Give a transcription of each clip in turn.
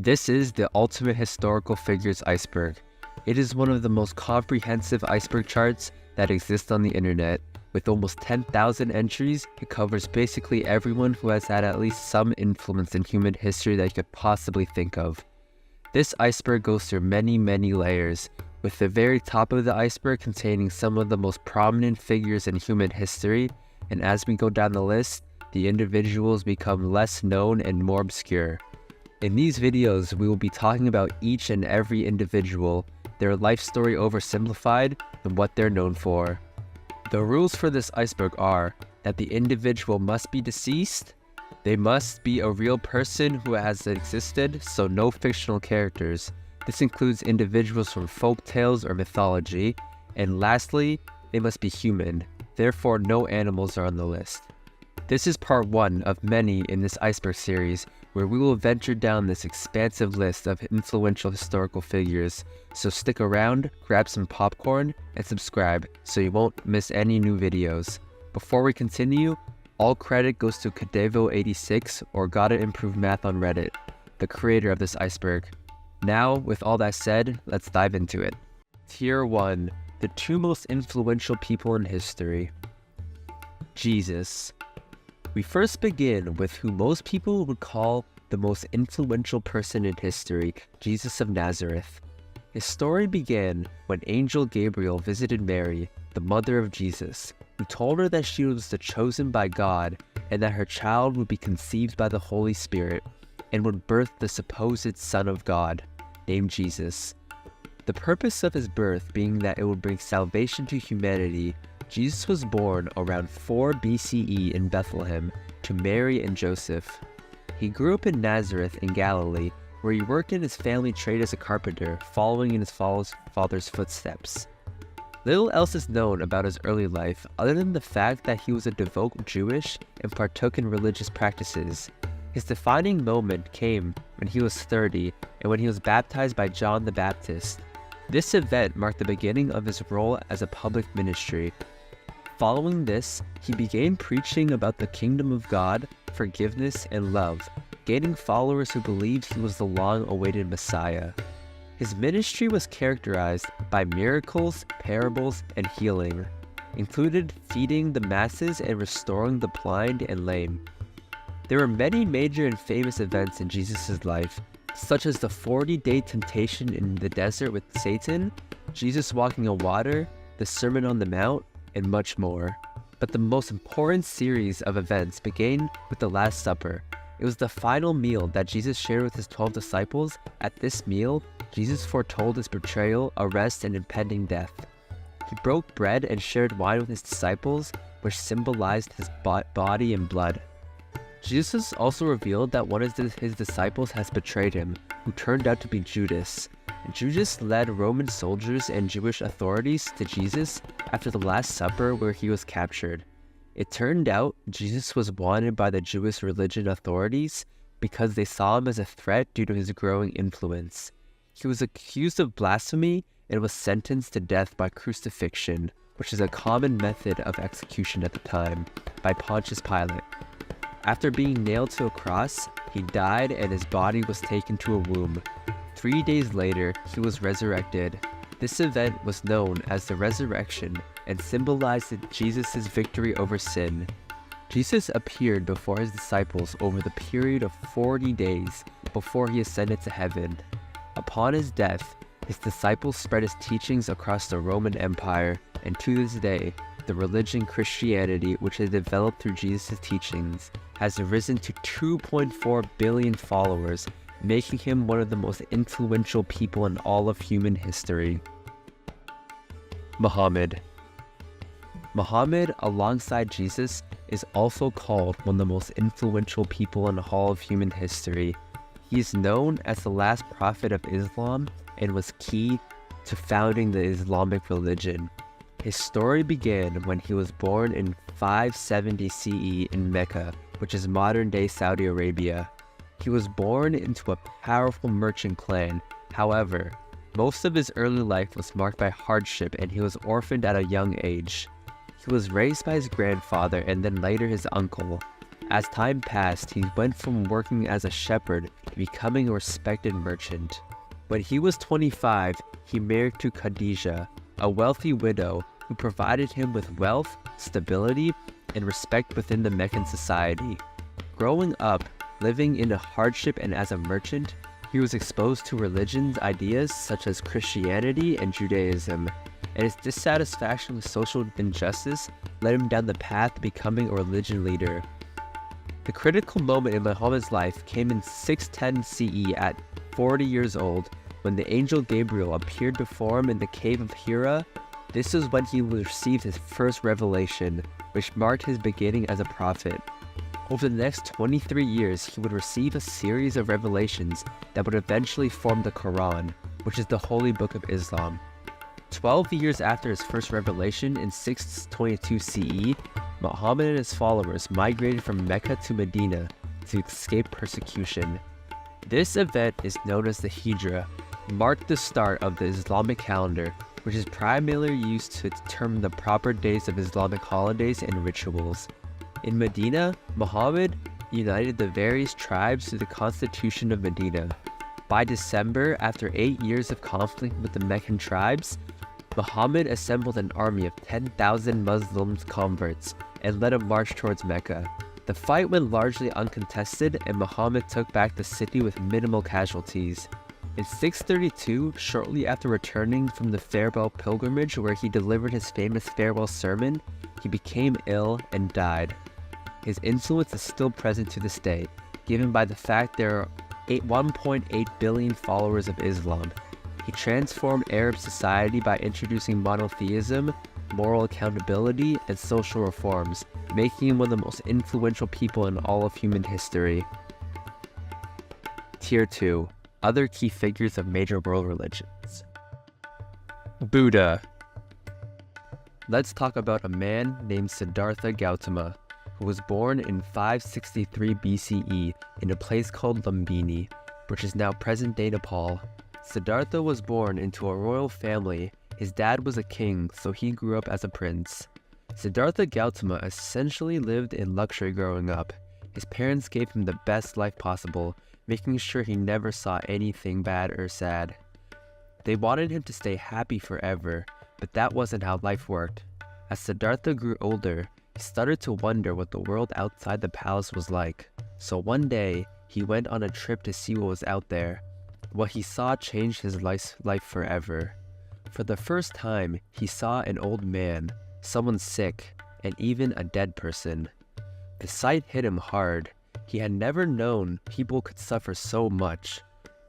This is the ultimate historical figures iceberg. It is one of the most comprehensive iceberg charts that exist on the internet. With almost 10,000 entries, it covers basically everyone who has had at least some influence in human history that you could possibly think of. This iceberg goes through many layers, with the very top of the iceberg containing some of the most prominent figures in human history, and as we go down the list, the individuals become less known and more obscure. In these videos, we will be talking about each and every individual, their life story oversimplified, and what they're known for. The rules for this iceberg are that the individual must be deceased, they must be a real person who has existed, so no fictional characters. This includes individuals from folk tales or mythology, and lastly, they must be human, therefore no animals are on the list. This is part 1 of many in this iceberg series, where we will venture down this expansive list of influential historical figures, so stick around, grab some popcorn, and subscribe so you won't miss any new videos. Before we continue, all credit goes to Cadevo86 or Gotta Improve Math on Reddit, the creator of this iceberg. Now, with all that said, let's dive into it. Tier 1. The 2 most influential people in history. Jesus. We first begin with who most people would call the most influential person in history, Jesus of Nazareth. His story began when Angel Gabriel visited Mary, the mother of Jesus, who told her that she was the chosen by God and that her child would be conceived by the Holy Spirit and would birth the supposed Son of God, named Jesus. The purpose of his birth being that it would bring salvation to humanity, Jesus was born around 4 BCE in Bethlehem to Mary and Joseph. He grew up in Nazareth in Galilee, where he worked in his family trade as a carpenter, following in his father's footsteps. Little else is known about his early life other than the fact that he was a devout Jewish and partook in religious practices. His defining moment came when he was 30 and when he was baptized by John the Baptist. This event marked the beginning of his role as a public ministry. Following this, he began preaching about the kingdom of God, forgiveness, and love, gaining followers who believed he was the long-awaited Messiah. His ministry was characterized by miracles, parables, and healing, included feeding the masses and restoring the blind and lame. There were many major and famous events in Jesus' life, such as the 40-day temptation in the desert with Satan, Jesus walking on water, the Sermon on the Mount, and much more. But the most important series of events began with the Last Supper. It was the final meal that Jesus shared with his 12 disciples. At this meal, Jesus foretold his betrayal, arrest, and impending death. He broke bread and shared wine with his disciples, which symbolized his body and blood. Jesus also revealed that one of his disciples has betrayed him, who turned out to be Judas. Judas led Roman soldiers and Jewish authorities to Jesus after the Last Supper, where he was captured. It turned out Jesus was wanted by the Jewish religion authorities because they saw him as a threat due to his growing influence. He was accused of blasphemy and was sentenced to death by crucifixion, which is a common method of execution at the time, by Pontius Pilate. After being nailed to a cross, he died and his body was taken to a womb. 3 days later, he was resurrected. This event was known as the resurrection and symbolized Jesus' victory over sin. Jesus appeared before his disciples over the period of 40 days before he ascended to heaven. Upon his death, his disciples spread his teachings across the Roman Empire, and to this day, the religion Christianity, which has developed through Jesus' teachings, has risen to 2.4 billion followers, making him one of the most influential people in all of human history. Muhammad. Muhammad, alongside Jesus, is also called one of the most influential people in all of human history. He is known as the last prophet of Islam and was key to founding the Islamic religion. His story began when he was born in 570 CE in Mecca, which is modern-day Saudi Arabia. He was born into a powerful merchant clan. However, most of his early life was marked by hardship and he was orphaned at a young age. He was raised by his grandfather and then later his uncle. As time passed, he went from working as a shepherd to becoming a respected merchant. When he was 25, he married to Khadijah, a wealthy widow who provided him with wealth, stability, and respect within the Meccan society. Growing up, living in a hardship and as a merchant, he was exposed to religions ideas such as Christianity and Judaism, and his dissatisfaction with social injustice led him down the path to becoming a religion leader. The critical moment in Muhammad's life came in 610 CE at 40 years old, when the angel Gabriel appeared before him in the cave of Hira. This was when he received his first revelation, which marked his beginning as a prophet. Over the next 23 years, he would receive a series of revelations that would eventually form the Quran, which is the holy book of Islam. 12 years after his first revelation in 622 CE, Muhammad and his followers migrated from Mecca to Medina to escape persecution. This event is known as the Hijra, marked the start of the Islamic calendar, which is primarily used to determine the proper days of Islamic holidays and rituals. In Medina, Muhammad united the various tribes through the Constitution of Medina. By December, after 8 years of conflict with the Meccan tribes, Muhammad assembled an army of 10,000 Muslim converts and led a march towards Mecca. The fight went largely uncontested, and Muhammad took back the city with minimal casualties. In 632, shortly after returning from the farewell pilgrimage where he delivered his famous farewell sermon, he became ill and died. His influence is still present to this day, given by the fact there are 1.8 billion followers of Islam. He transformed Arab society by introducing monotheism, moral accountability, and social reforms, making him one of the most influential people in all of human history. Tier 2. Other key figures of major world religions. Buddha. Let's talk about a man named Siddhartha Gautama, who was born in 563 BCE in a place called Lumbini, which is now present-day Nepal. Siddhartha was born into a royal family. His dad was a king, so he grew up as a prince. Siddhartha Gautama essentially lived in luxury growing up. His parents gave him the best life possible, making sure he never saw anything bad or sad. They wanted him to stay happy forever, but that wasn't how life worked. As Siddhartha grew older, he started to wonder what the world outside the palace was like. So one day, he went on a trip to see what was out there. What he saw changed his life forever. For the first time, he saw an old man, someone sick, and even a dead person. The sight hit him hard. He had never known people could suffer so much.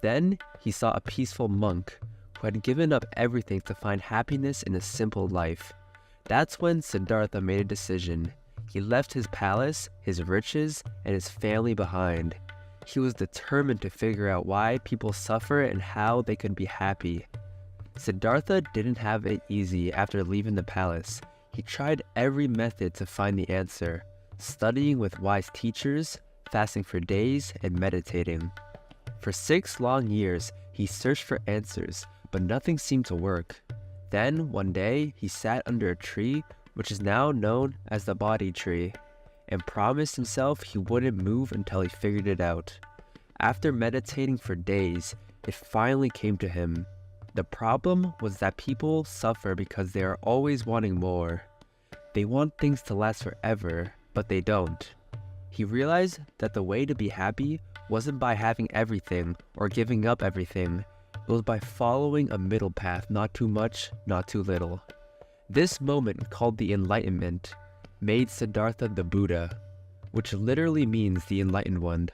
Then, he saw a peaceful monk who had given up everything to find happiness in a simple life. That's when Siddhartha made a decision. He left his palace, his riches, and his family behind. He was determined to figure out why people suffer and how they could be happy. Siddhartha didn't have it easy after leaving the palace. He tried every method to find the answer, studying with wise teachers, fasting for days, and meditating. For 6 long years, he searched for answers, but nothing seemed to work. Then, one day, he sat under a tree, which is now known as the Bodhi tree, and promised himself he wouldn't move until he figured it out. After meditating for days, it finally came to him. The problem was that people suffer because they are always wanting more. They want things to last forever, but they don't. He realized that the way to be happy wasn't by having everything or giving up everything. It was by following a middle path, not too much, not too little. This moment, called the Enlightenment, made Siddhartha the Buddha, which literally means the enlightened one.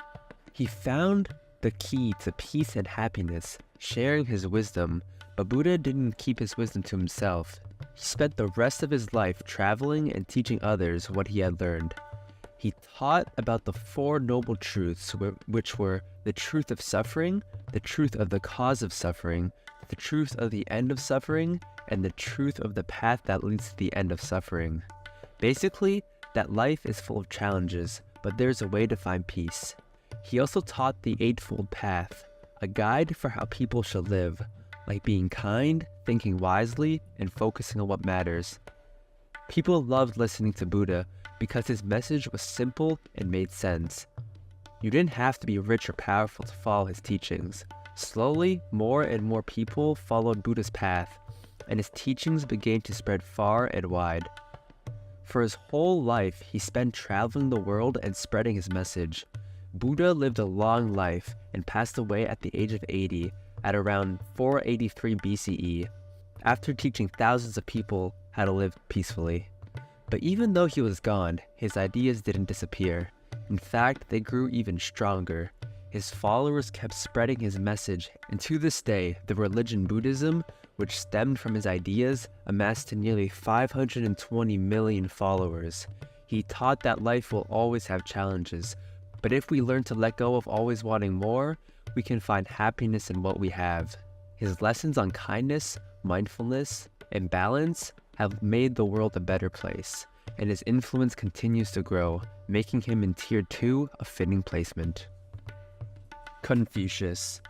He found the key to peace and happiness, sharing his wisdom, but Buddha didn't keep his wisdom to himself. He spent the rest of his life traveling and teaching others what he had learned. He taught about the 4 noble truths, which were the truth of suffering, the truth of the cause of suffering, the truth of the end of suffering, and the truth of the path that leads to the end of suffering. Basically, that life is full of challenges, but there's a way to find peace. He also taught the Eightfold Path, a guide for how people should live, like being kind, thinking wisely, and focusing on what matters. People loved listening to Buddha because his message was simple and made sense. You didn't have to be rich or powerful to follow his teachings. Slowly, more and more people followed Buddha's path, and his teachings began to spread far and wide. For his whole life, he spent traveling the world and spreading his message. Buddha lived a long life and passed away at the age of 80 at around 483 BCE, after teaching thousands of people how to live peacefully. But even though he was gone, his ideas didn't disappear. In fact, they grew even stronger. His followers kept spreading his message, and to this day, the religion Buddhism, which stemmed from his ideas, amassed to nearly 520 million followers. He taught that life will always have challenges, but if we learn to let go of always wanting more, we can find happiness in what we have. His lessons on kindness, mindfulness, and balance have made the world a better place, and his influence continues to grow, making him in Tier 2 a fitting placement. Confucius.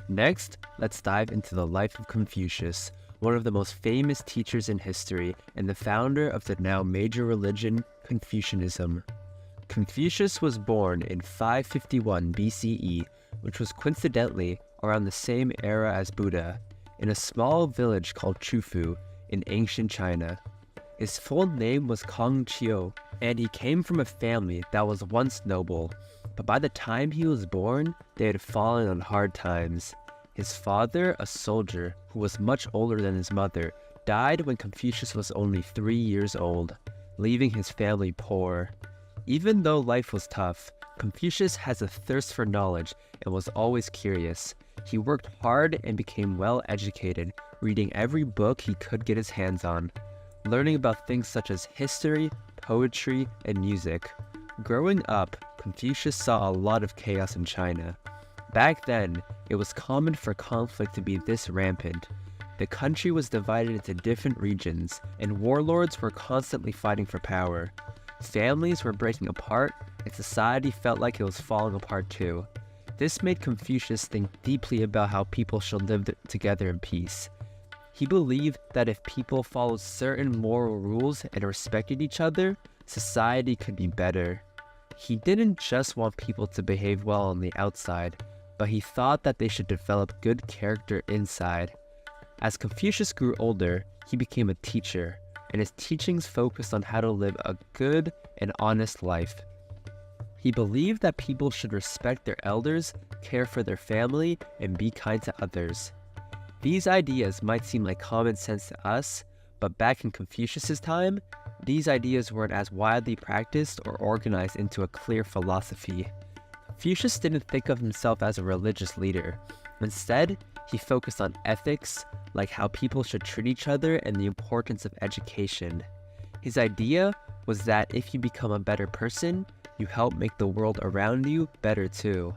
Next, let's dive into the life of Confucius, one of the most famous teachers in history and the founder of the now major religion, Confucianism. Confucius was born in 551 BCE, which was coincidentally around the same era as Buddha, in a small village called Chufu in ancient China. His full name was Kong Chiu, and he came from a family that was once noble, but by the time he was born, they had fallen on hard times. His father, a soldier who was much older than his mother, died when Confucius was only 3 years old, leaving his family poor. Even though life was tough, Confucius has a thirst for knowledge and was always curious. He worked hard and became well educated, reading every book he could get his hands on, learning about things such as history, poetry, and music. Growing up, Confucius saw a lot of chaos in China. Back then, it was common for conflict to be this rampant. The country was divided into different regions, and warlords were constantly fighting for power. Families were breaking apart, and society felt like it was falling apart too. This made Confucius think deeply about how people should live together in peace. He believed that if people followed certain moral rules and respected each other, society could be better. He didn't just want people to behave well on the outside, but he thought that they should develop good character inside. As Confucius grew older, he became a teacher, and his teachings focused on how to live a good and honest life. He believed that people should respect their elders, care for their family, and be kind to others. These ideas might seem like common sense to us, but back in Confucius's time, these ideas weren't as widely practiced or organized into a clear philosophy. Confucius didn't think of himself as a religious leader. Instead, he focused on ethics, like how people should treat each other and the importance of education. His idea was that if you become a better person, you help make the world around you better too.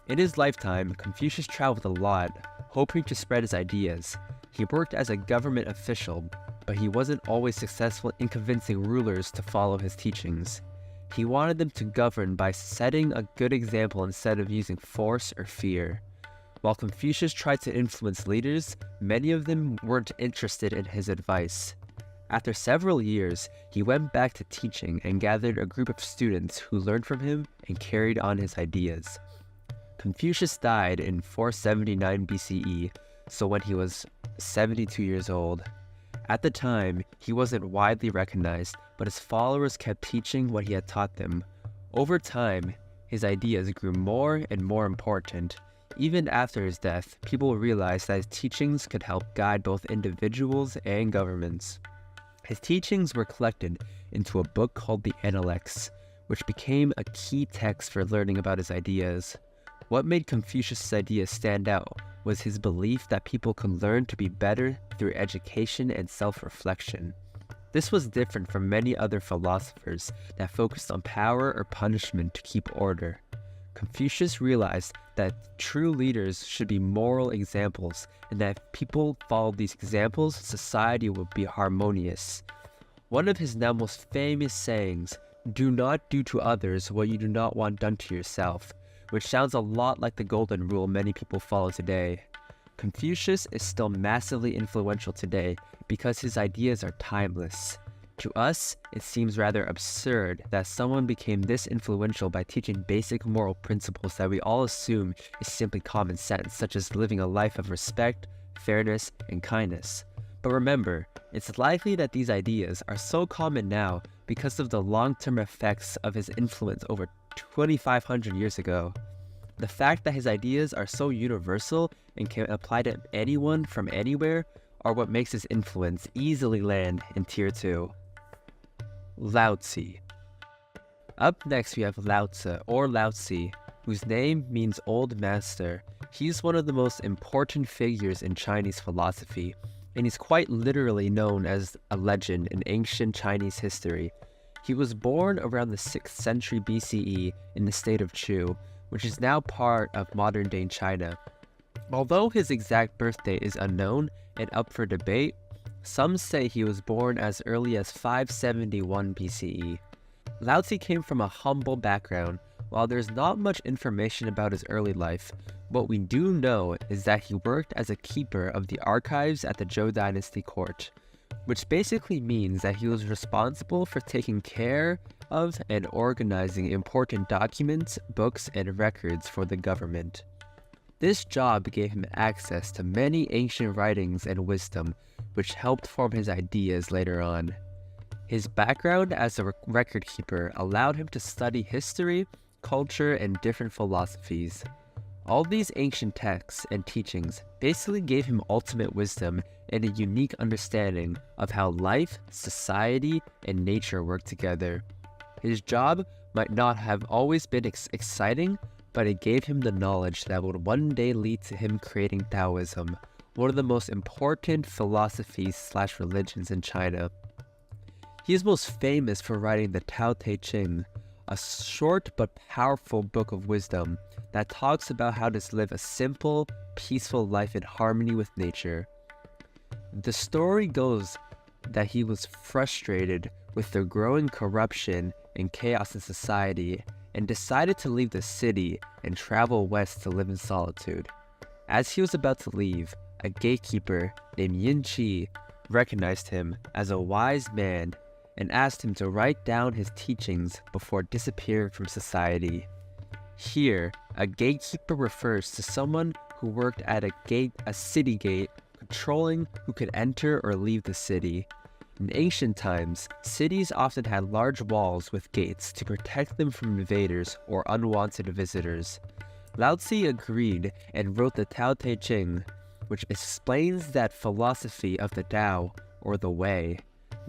In his lifetime, Confucius traveled a lot, hoping to spread his ideas. He worked as a government official, but he wasn't always successful in convincing rulers to follow his teachings. He wanted them to govern by setting a good example instead of using force or fear. While Confucius tried to influence leaders, many of them weren't interested in his advice. After several years, he went back to teaching and gathered a group of students who learned from him and carried on his ideas. Confucius died in 479 BCE, so when he was 72 years old. At the time, he wasn't widely recognized, but his followers kept teaching what he had taught them. Over time, his ideas grew more and more important. Even after his death, people realized that his teachings could help guide both individuals and governments. His teachings were collected into a book called the Analects, which became a key text for learning about his ideas. What made Confucius' ideas stand out was his belief that people could learn to be better through education and self-reflection. This was different from many other philosophers that focused on power or punishment to keep order. Confucius realized that true leaders should be moral examples, and that if people followed these examples, society would be harmonious. One of his now most famous sayings, "Do not do to others what you do not want done to yourself," which sounds a lot like the golden rule many people follow today. Confucius is still massively influential today because his ideas are timeless. To us, it seems rather absurd that someone became this influential by teaching basic moral principles that we all assume is simply common sense, such as living a life of respect, fairness, and kindness. But remember, it's likely that these ideas are so common now because of the long-term effects of his influence over 2,500 years ago. The fact that his ideas are so universal and can apply to anyone from anywhere are what makes his influence easily land in Tier 2. Laozi. Up next we have Laozi, or Laozi, whose name means Old Master. He's one of the most important figures in Chinese philosophy, and he's quite literally known as a legend in ancient Chinese history. He was born around the 6th century BCE in the state of Chu, which is now part of modern-day China. Although his exact birthday is unknown and up for debate, some say he was born as early as 571 BCE. Laozi came from a humble background. While there's not much information about his early life, what we do know is that he worked as a keeper of the archives at the Zhou Dynasty court, which basically means that he was responsible for taking care of and organizing important documents, books, and records for the government. This job gave him access to many ancient writings and wisdom, which helped form his ideas later on. His background as a record keeper allowed him to study history, culture, and different philosophies. All these ancient texts and teachings basically gave him ultimate wisdom and a unique understanding of how life, society, and nature work together. His job might not have always been exciting, but it gave him the knowledge that would one day lead to him creating Taoism, one of the most important philosophies/religions in China. He is most famous for writing the Tao Te Ching, a short but powerful book of wisdom that talks about how to live a simple, peaceful life in harmony with nature. The story goes that he was frustrated with the growing corruption and chaos in society and decided to leave the city and travel west to live in solitude. As he was about to leave, a gatekeeper named Yin Qi recognized him as a wise man and asked him to write down his teachings before disappearing from society. Here, a gatekeeper refers to someone who worked at a city gate, controlling who could enter or leave the city. In ancient times, cities often had large walls with gates to protect them from invaders or unwanted visitors. Laozi agreed and wrote the Tao Te Ching, which explains that philosophy of the Tao, or the Way.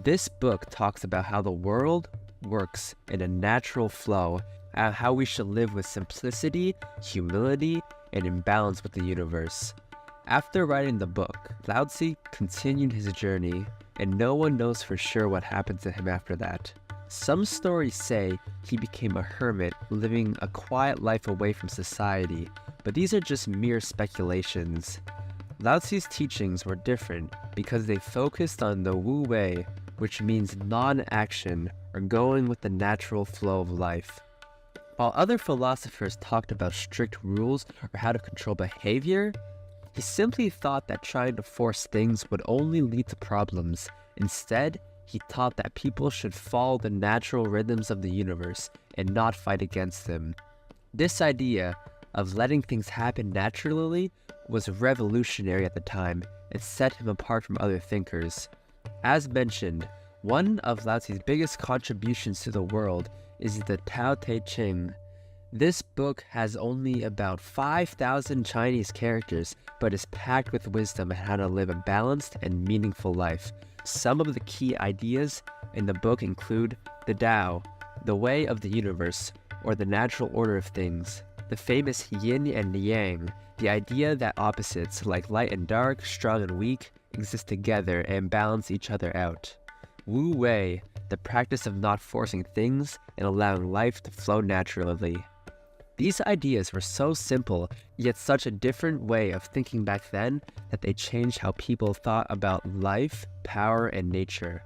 This book talks about how the world works in a natural flow, and how we should live with simplicity, humility, and in balance with the universe. After writing the book, Laozi continued his journey, and no one knows for sure what happened to him after that. Some stories say he became a hermit, living a quiet life away from society, but these are just mere speculations. Laozi's teachings were different because they focused on the Wu Wei, which means non-action, or going with the natural flow of life. While other philosophers talked about strict rules or how to control behavior, he simply thought that trying to force things would only lead to problems. Instead, he taught that people should follow the natural rhythms of the universe and not fight against them. This idea of letting things happen naturally was revolutionary at the time and set him apart from other thinkers. As mentioned, one of Laozi's biggest contributions to the world is the Tao Te Ching. This book has only about 5,000 Chinese characters, but is packed with wisdom on how to live a balanced and meaningful life. Some of the key ideas in the book include the Tao, the way of the universe, or the natural order of things, the famous yin and yang, the idea that opposites like light and dark, strong and weak, exist together and balance each other out. Wu Wei, the practice of not forcing things and allowing life to flow naturally. These ideas were so simple, yet such a different way of thinking back then that they changed how people thought about life, power, and nature.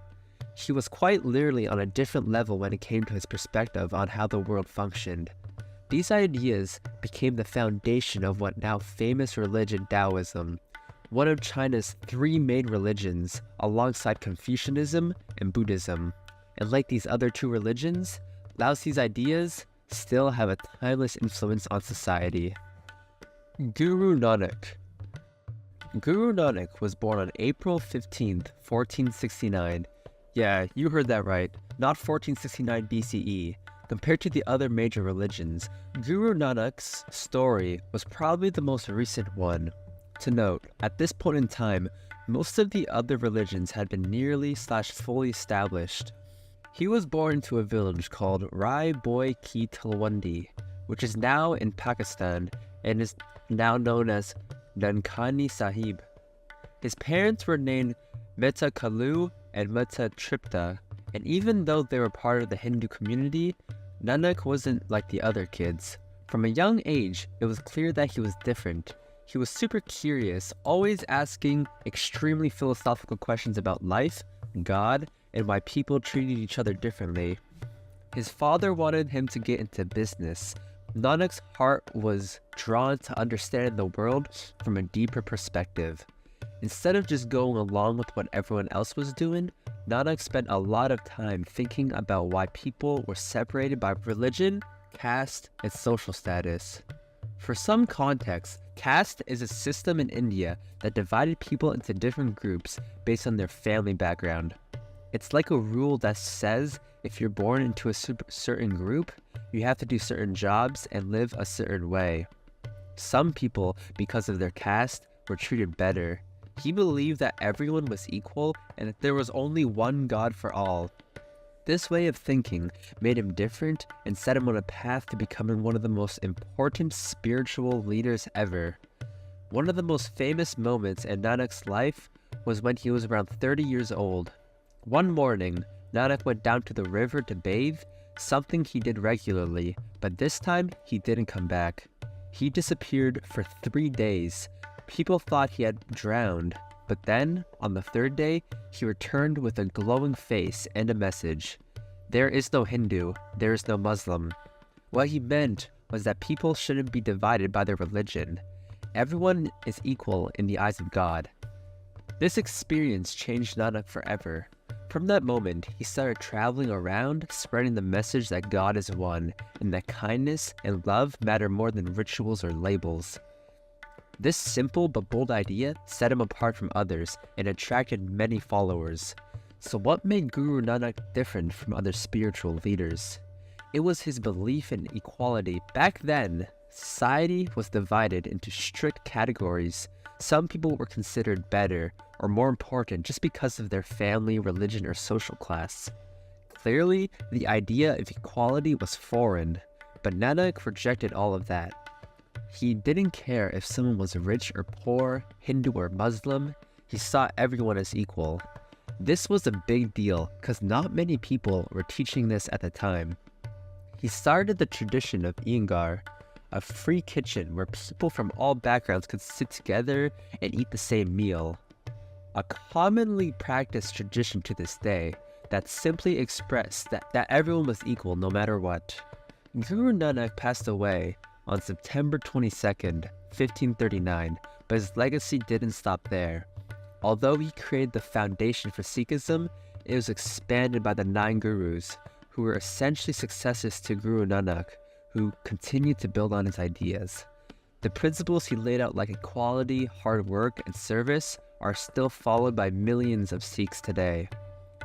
He was quite literally on a different level when it came to his perspective on how the world functioned. These ideas became the foundation of what now famous religion Taoism. one of China's three main religions alongside Confucianism and Buddhism. And like these other two religions, Laozi's ideas still have a timeless influence on society. Guru Nanak. Guru Nanak was born on April 15th, 1469. Yeah, you heard that right, not 1469 BCE. Compared to the other major religions, Guru Nanak's story was probably the most recent one. To note, at this point in time, most of the other religions had been nearly/fully established. He was born into a village called Rai Boi Ki Talwandi, which is now in Pakistan and is now known as Nankani Sahib. His parents were named Mehta Kalu and Mehta Tripta, and even though they were part of the Hindu community, Nanak wasn't like the other kids. From a young age, it was clear that he was different. He was super curious, always asking extremely philosophical questions about life, God, and why people treated each other differently. His father wanted him to get into business. Nanak's heart was drawn to understanding the world from a deeper perspective. Instead of just going along with what everyone else was doing, Nanak spent a lot of time thinking about why people were separated by religion, caste, and social status. For some context, caste is a system in India that divided people into different groups based on their family background. It's like a rule that says if you're born into a certain group, you have to do certain jobs and live a certain way. Some people, because of their caste, were treated better. He believed that everyone was equal and that there was only one God for all. This way of thinking made him different and set him on a path to becoming one of the most important spiritual leaders ever. One of the most famous moments in Nanak's life was when he was around 30 years old. One morning, Nanak went down to the river to bathe, something he did regularly, but this time he didn't come back. He disappeared for 3 days. People thought he had drowned, but then, on the third day, he returned with a glowing face and a message. There is no Hindu, there is no Muslim. What he meant was that people shouldn't be divided by their religion. Everyone is equal in the eyes of God. This experience changed Nanak forever. From that moment, he started traveling around, spreading the message that God is one, and that kindness and love matter more than rituals or labels. This simple but bold idea set him apart from others and attracted many followers. So what made Guru Nanak different from other spiritual leaders? It was his belief in equality. Back then, society was divided into strict categories. Some people were considered better or more important just because of their family, religion, or social class. Clearly, the idea of equality was foreign, but Nanak rejected all of that. He didn't care if someone was rich or poor, Hindu or Muslim. He saw everyone as equal. This was a big deal because not many people were teaching this at the time. He started the tradition of Iyengar, a free kitchen where people from all backgrounds could sit together and eat the same meal. A commonly practiced tradition to this day that simply expressed that everyone was equal no matter what. Guru Nanak passed away on September 22nd, 1539, but his legacy didn't stop there. Although he created the foundation for Sikhism, it was expanded by the 9 gurus, who were essentially successors to Guru Nanak, who continued to build on his ideas. The principles he laid out, like equality, hard work, and service, are still followed by millions of Sikhs today.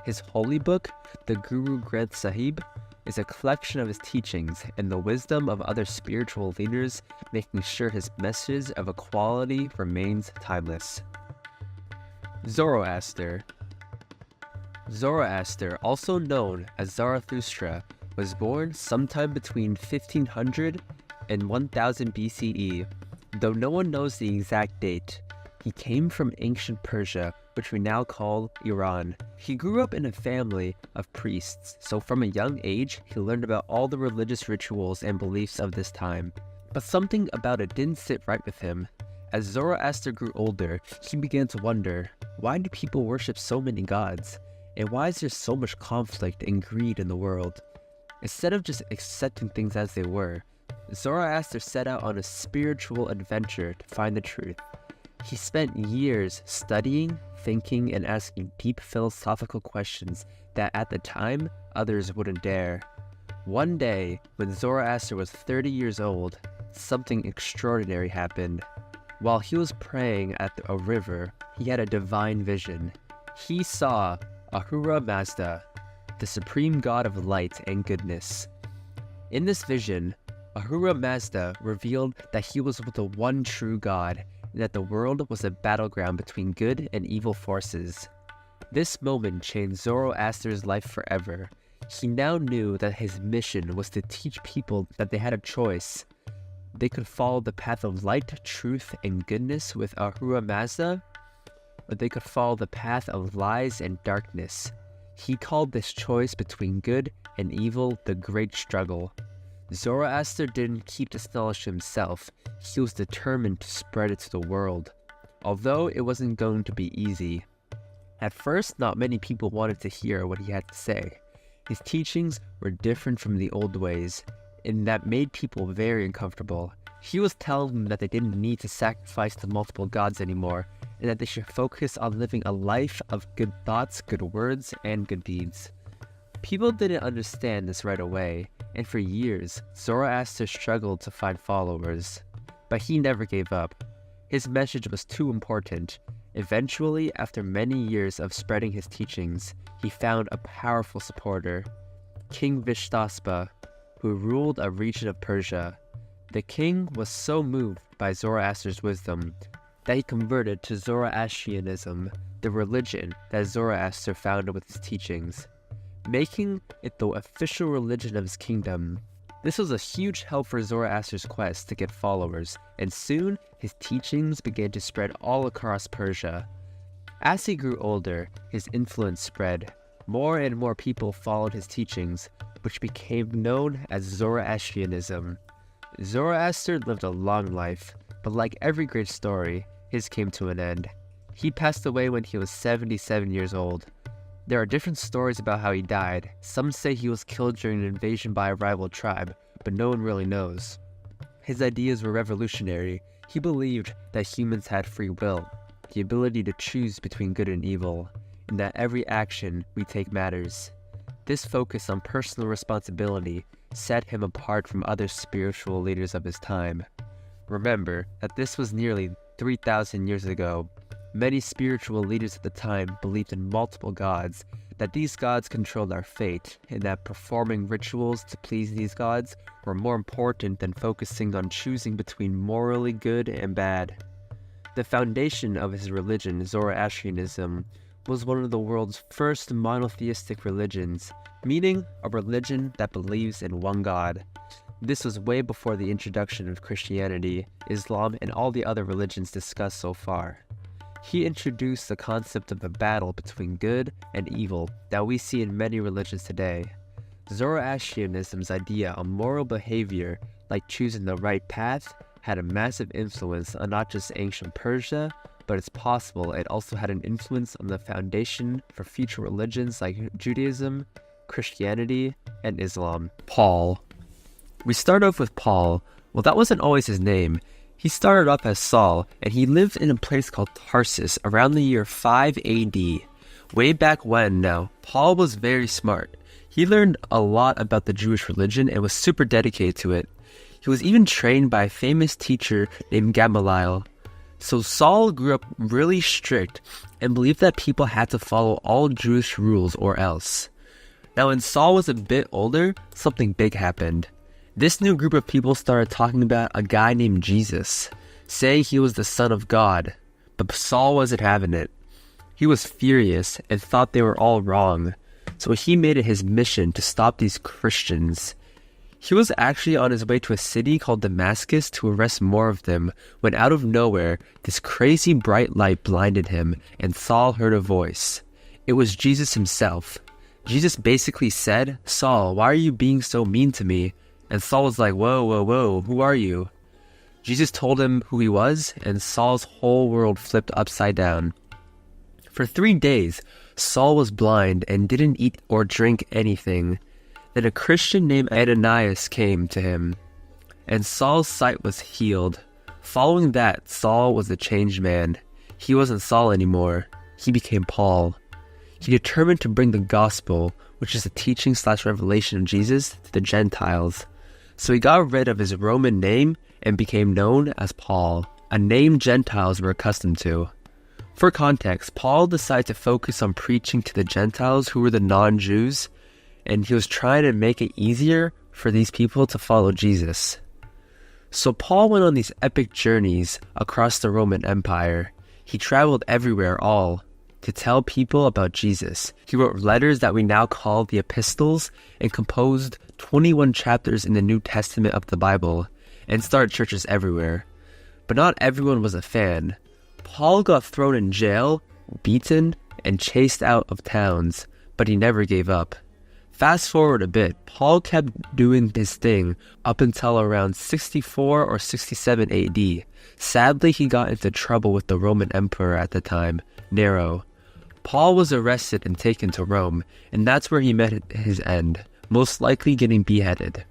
His holy book, the Guru Granth Sahib, is a collection of his teachings and the wisdom of other spiritual leaders, making sure his message of equality remains timeless. Zoroaster. Zoroaster, also known as Zarathustra, was born sometime between 1500 and 1000 BCE, though no one knows the exact date. He came from ancient Persia, which we now call Iran. He grew up in a family of priests, so from a young age, he learned about all the religious rituals and beliefs of this time. But something about it didn't sit right with him. As Zoroaster grew older, he began to wonder, why do people worship so many gods? And why is there so much conflict and greed in the world? Instead of just accepting things as they were, Zoroaster set out on a spiritual adventure to find the truth. He spent years studying, thinking, and asking deep philosophical questions that at the time others wouldn't dare. One day, when Zoroaster was 30 years old, something extraordinary happened. While he was praying at a river, he had a divine vision. He saw Ahura Mazda, the supreme god of light and goodness. In this vision, Ahura Mazda revealed that he was the one true God, and that the world was a battleground between good and evil forces. This moment changed Zoroaster's life forever. He now knew that his mission was to teach people that they had a choice. They could follow the path of light, truth, and goodness with Ahura Mazda, or they could follow the path of lies and darkness. He called this choice between good and evil the Great Struggle. Zoroaster didn't keep this knowledge to himself. He was determined to spread it to the world, although it wasn't going to be easy. At first, not many people wanted to hear what he had to say. His teachings were different from the old ways, and that made people very uncomfortable. He was telling them that they didn't need to sacrifice to multiple gods anymore, and that they should focus on living a life of good thoughts, good words, and good deeds. People didn't understand this right away, and for years, Zoroaster struggled to find followers. But he never gave up. His message was too important. Eventually, after many years of spreading his teachings, he found a powerful supporter, King Vishtaspa, who ruled a region of Persia. The king was so moved by Zoroaster's wisdom that he converted to Zoroastrianism, the religion that Zoroaster founded with his teachings, making it the official religion of his kingdom. This was a huge help for Zoroaster's quest to get followers, and soon his teachings began to spread all across Persia. As he grew older, his influence spread. More and more people followed his teachings, which became known as Zoroastrianism. Zoroaster lived a long life, but like every great story, his came to an end. He passed away when he was 77 years old. There are different stories about how he died. Some say he was killed during an invasion by a rival tribe, but no one really knows. His ideas were revolutionary. He believed that humans had free will, the ability to choose between good and evil, and that every action we take matters. This focus on personal responsibility set him apart from other spiritual leaders of his time. Remember that this was nearly 3,000 years ago. Many spiritual leaders at the time believed in multiple gods, that these gods controlled our fate, and that performing rituals to please these gods were more important than focusing on choosing between morally good and bad. The foundation of his religion, Zoroastrianism, was one of the world's first monotheistic religions, meaning a religion that believes in one God. This was way before the introduction of Christianity, Islam, and all the other religions discussed so far. He introduced the concept of a battle between good and evil that we see in many religions today. Zoroastrianism's idea on moral behavior, like choosing the right path, had a massive influence on not just ancient Persia, but it's possible it also had an influence on the foundation for future religions like Judaism, Christianity, and Islam. Paul. We start off with Paul. Well, that wasn't always his name. He started off as Saul, and he lived in a place called Tarsus around the year 5 AD. Way back when now, Paul was very smart. He learned a lot about the Jewish religion and was super dedicated to it. He was even trained by a famous teacher named Gamaliel. So Saul grew up really strict and believed that people had to follow all Jewish rules or else. Now when Saul was a bit older, something big happened. This new group of people started talking about a guy named Jesus, saying he was the Son of God, but Saul wasn't having it. He was furious and thought they were all wrong, so he made it his mission to stop these Christians. He was actually on his way to a city called Damascus to arrest more of them, when out of nowhere, this crazy bright light blinded him, and Saul heard a voice. It was Jesus himself. Jesus basically said, "Saul, why are you being so mean to me?" And Saul was like, whoa, who are you? Jesus told him who he was, and Saul's whole world flipped upside down. For 3 days, Saul was blind and didn't eat or drink anything. Then a Christian named Ananias came to him, and Saul's sight was healed. Following that, Saul was a changed man. He wasn't Saul anymore. He became Paul. He determined to bring the gospel, which is the teaching/revelation of Jesus, to the Gentiles. So he got rid of his Roman name and became known as Paul, a name Gentiles were accustomed to. For context, Paul decided to focus on preaching to the Gentiles who were the non-Jews, and he was trying to make it easier for these people to follow Jesus. So Paul went on these epic journeys across the Roman Empire. He traveled everywhere to tell people about Jesus. He wrote letters that we now call the epistles and composed 21 chapters in the New Testament of the Bible and started churches everywhere. But not everyone was a fan. Paul got thrown in jail, beaten, and chased out of towns, but he never gave up. Fast forward a bit, Paul kept doing his thing up until around 64 or 67 AD. Sadly, he got into trouble with the Roman emperor at the time, Nero. Paul was arrested and taken to Rome, and that's where he met his end, most likely getting beheaded.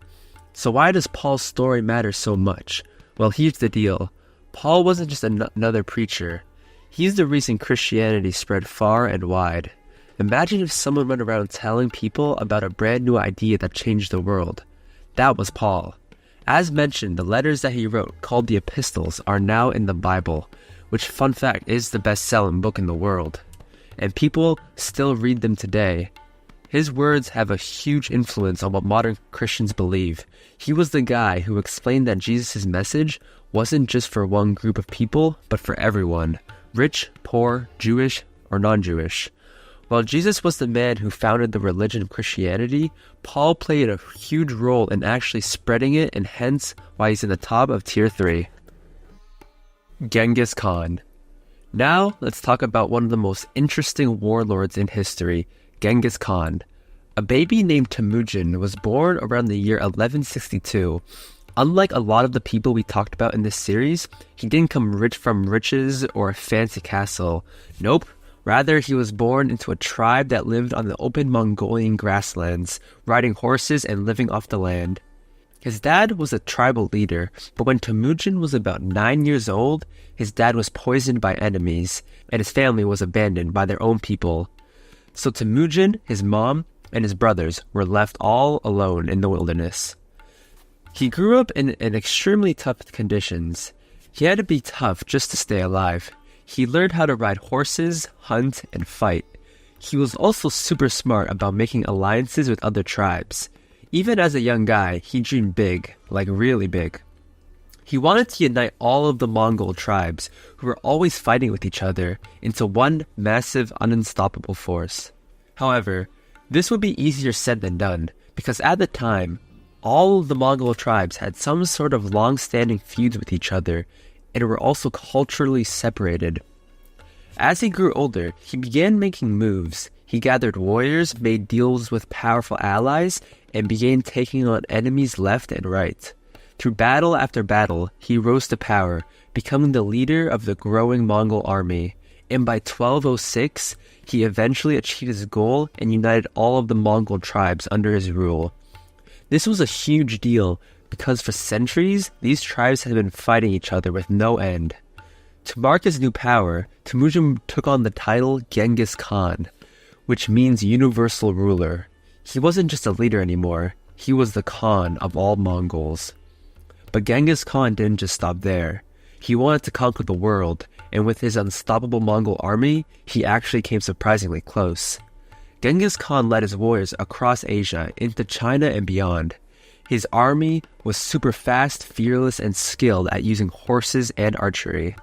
So why does Paul's story matter so much? Well, here's the deal. Paul wasn't just another preacher. He's the reason Christianity spread far and wide. Imagine if someone went around telling people about a brand new idea that changed the world. That was Paul. As mentioned, the letters that he wrote, called the epistles, are now in the Bible, which, fun fact, is the best-selling book in the world. And people still read them today. His words have a huge influence on what modern Christians believe. He was the guy who explained that Jesus' message wasn't just for one group of people, but for everyone, rich, poor, Jewish, or non-Jewish. While Jesus was the man who founded the religion of Christianity, Paul played a huge role in actually spreading it, and hence why he's in the top of tier 3. Genghis Khan. Now, let's talk about one of the most interesting warlords in history, Genghis Khan. A baby named Temujin was born around the year 1162. Unlike a lot of the people we talked about in this series, he didn't come rich from riches or a fancy castle. Nope. Rather, he was born into a tribe that lived on the open Mongolian grasslands, riding horses and living off the land. His dad was a tribal leader, but when Temujin was about 9 years old, his dad was poisoned by enemies, and his family was abandoned by their own people. So Temujin, his mom, and his brothers were left all alone in the wilderness. He grew up in extremely tough conditions. He had to be tough just to stay alive. He learned how to ride horses, hunt, and fight. He was also super smart about making alliances with other tribes. Even as a young guy, he dreamed big, like really big. He wanted to unite all of the Mongol tribes, who were always fighting with each other, into one massive, unstoppable force. However, this would be easier said than done, because at the time, all of the Mongol tribes had some sort of long-standing feuds with each other, and were also culturally separated. As he grew older, he began making moves. He gathered warriors, made deals with powerful allies, and began taking on enemies left and right. Through battle after battle, he rose to power, becoming the leader of the growing Mongol army, and by 1206, he eventually achieved his goal and united all of the Mongol tribes under his rule. This was a huge deal, because for centuries, these tribes had been fighting each other with no end. To mark his new power, Temujin took on the title Genghis Khan, which means universal ruler. He wasn't just a leader anymore, he was the Khan of all Mongols. But Genghis Khan didn't just stop there. He wanted to conquer the world, and with his unstoppable Mongol army, he actually came surprisingly close. Genghis Khan led his warriors across Asia, into China and beyond. His army was super fast, fearless, and skilled at using horses and archery,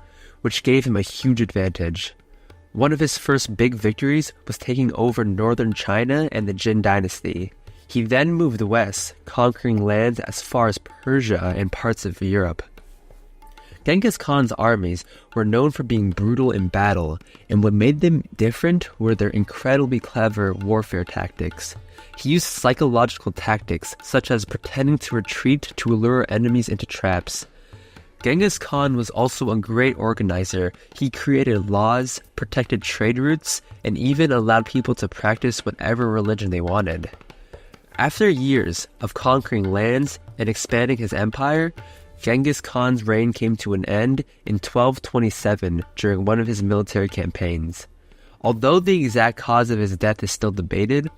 which gave him a huge advantage. One of his first big victories was taking over northern China and the Jin dynasty. He then moved west, conquering lands as far as Persia and parts of Europe. Genghis Khan's armies were known for being brutal in battle, and what made them different were their incredibly clever warfare tactics. He used psychological tactics, such as pretending to retreat to lure enemies into traps. Genghis Khan was also a great organizer. He created laws, protected trade routes, and even allowed people to practice whatever religion they wanted. After years of conquering lands and expanding his empire, Genghis Khan's reign came to an end in 1227 during one of his military campaigns. Although the exact cause of his death is still debated,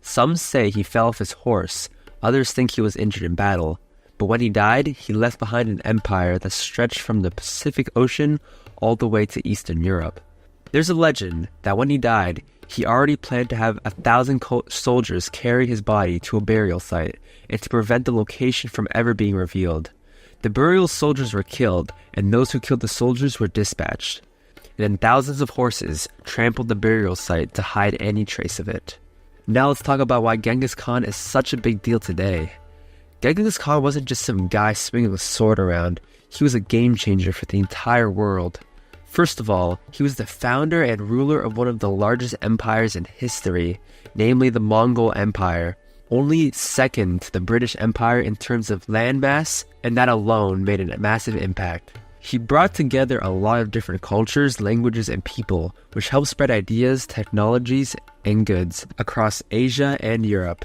some say he fell off his horse, others think he was injured in battle. But when he died, he left behind an empire that stretched from the Pacific Ocean all the way to Eastern Europe. There's a legend that when he died, he already planned to have 1,000 soldiers carry his body to a burial site and to prevent the location from ever being revealed. The burial soldiers were killed, and those who killed the soldiers were dispatched. And then thousands of horses trampled the burial site to hide any trace of it. Now let's talk about why Genghis Khan is such a big deal today. Genghis Khan wasn't just some guy swinging a sword around, he was a game changer for the entire world. First of all, he was the founder and ruler of one of the largest empires in history, namely the Mongol Empire, only second to the British Empire in terms of landmass, and that alone made a massive impact. He brought together a lot of different cultures, languages, and people, which helped spread ideas, technologies, and goods across Asia and Europe.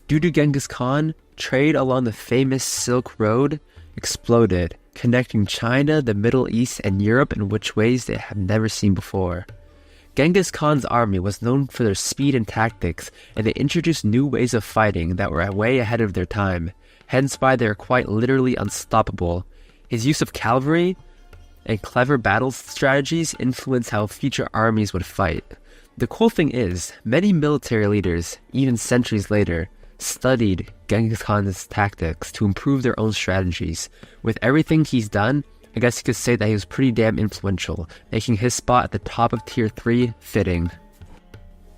Due to Genghis Khan, trade along the famous Silk Road exploded, connecting China, the Middle East, and Europe in which ways they had never seen before. Genghis Khan's army was known for their speed and tactics, and they introduced new ways of fighting that were way ahead of their time, hence why they are quite literally unstoppable. His use of cavalry and clever battle strategies influenced how future armies would fight. The cool thing is, many military leaders, even centuries later, studied Genghis Khan's tactics to improve their own strategies. With everything he's done, I guess you could say that he was pretty damn influential, making his spot at the top of Tier 3 fitting.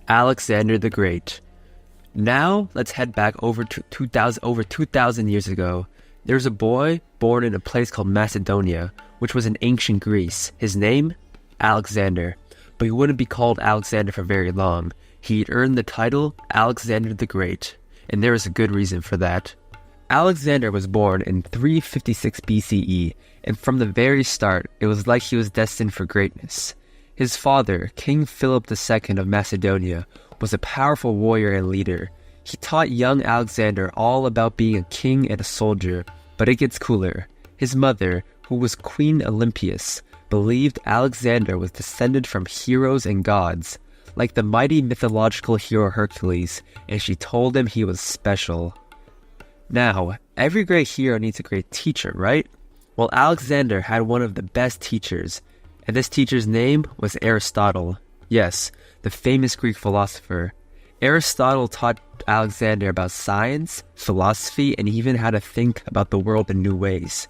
Alexander the Great. Now, let's head back over 2,000 years ago. There was a boy born in a place called Macedonia, which was in ancient Greece. His name? Alexander. But he wouldn't be called Alexander for very long. He'd earned the title Alexander the Great, and there was a good reason for that. Alexander was born in 356 BCE, and from the very start, it was like he was destined for greatness. His father, King Philip II of Macedonia, was a powerful warrior and leader. He taught young Alexander all about being a king and a soldier, but it gets cooler. His mother, who was Queen Olympias, believed Alexander was descended from heroes and gods, like the mighty mythological hero Hercules, and she told him he was special. Now, every great hero needs a great teacher, right? Well, Alexander had one of the best teachers, and this teacher's name was Aristotle. Yes, the famous Greek philosopher. Aristotle taught Alexander about science, philosophy, and even how to think about the world in new ways.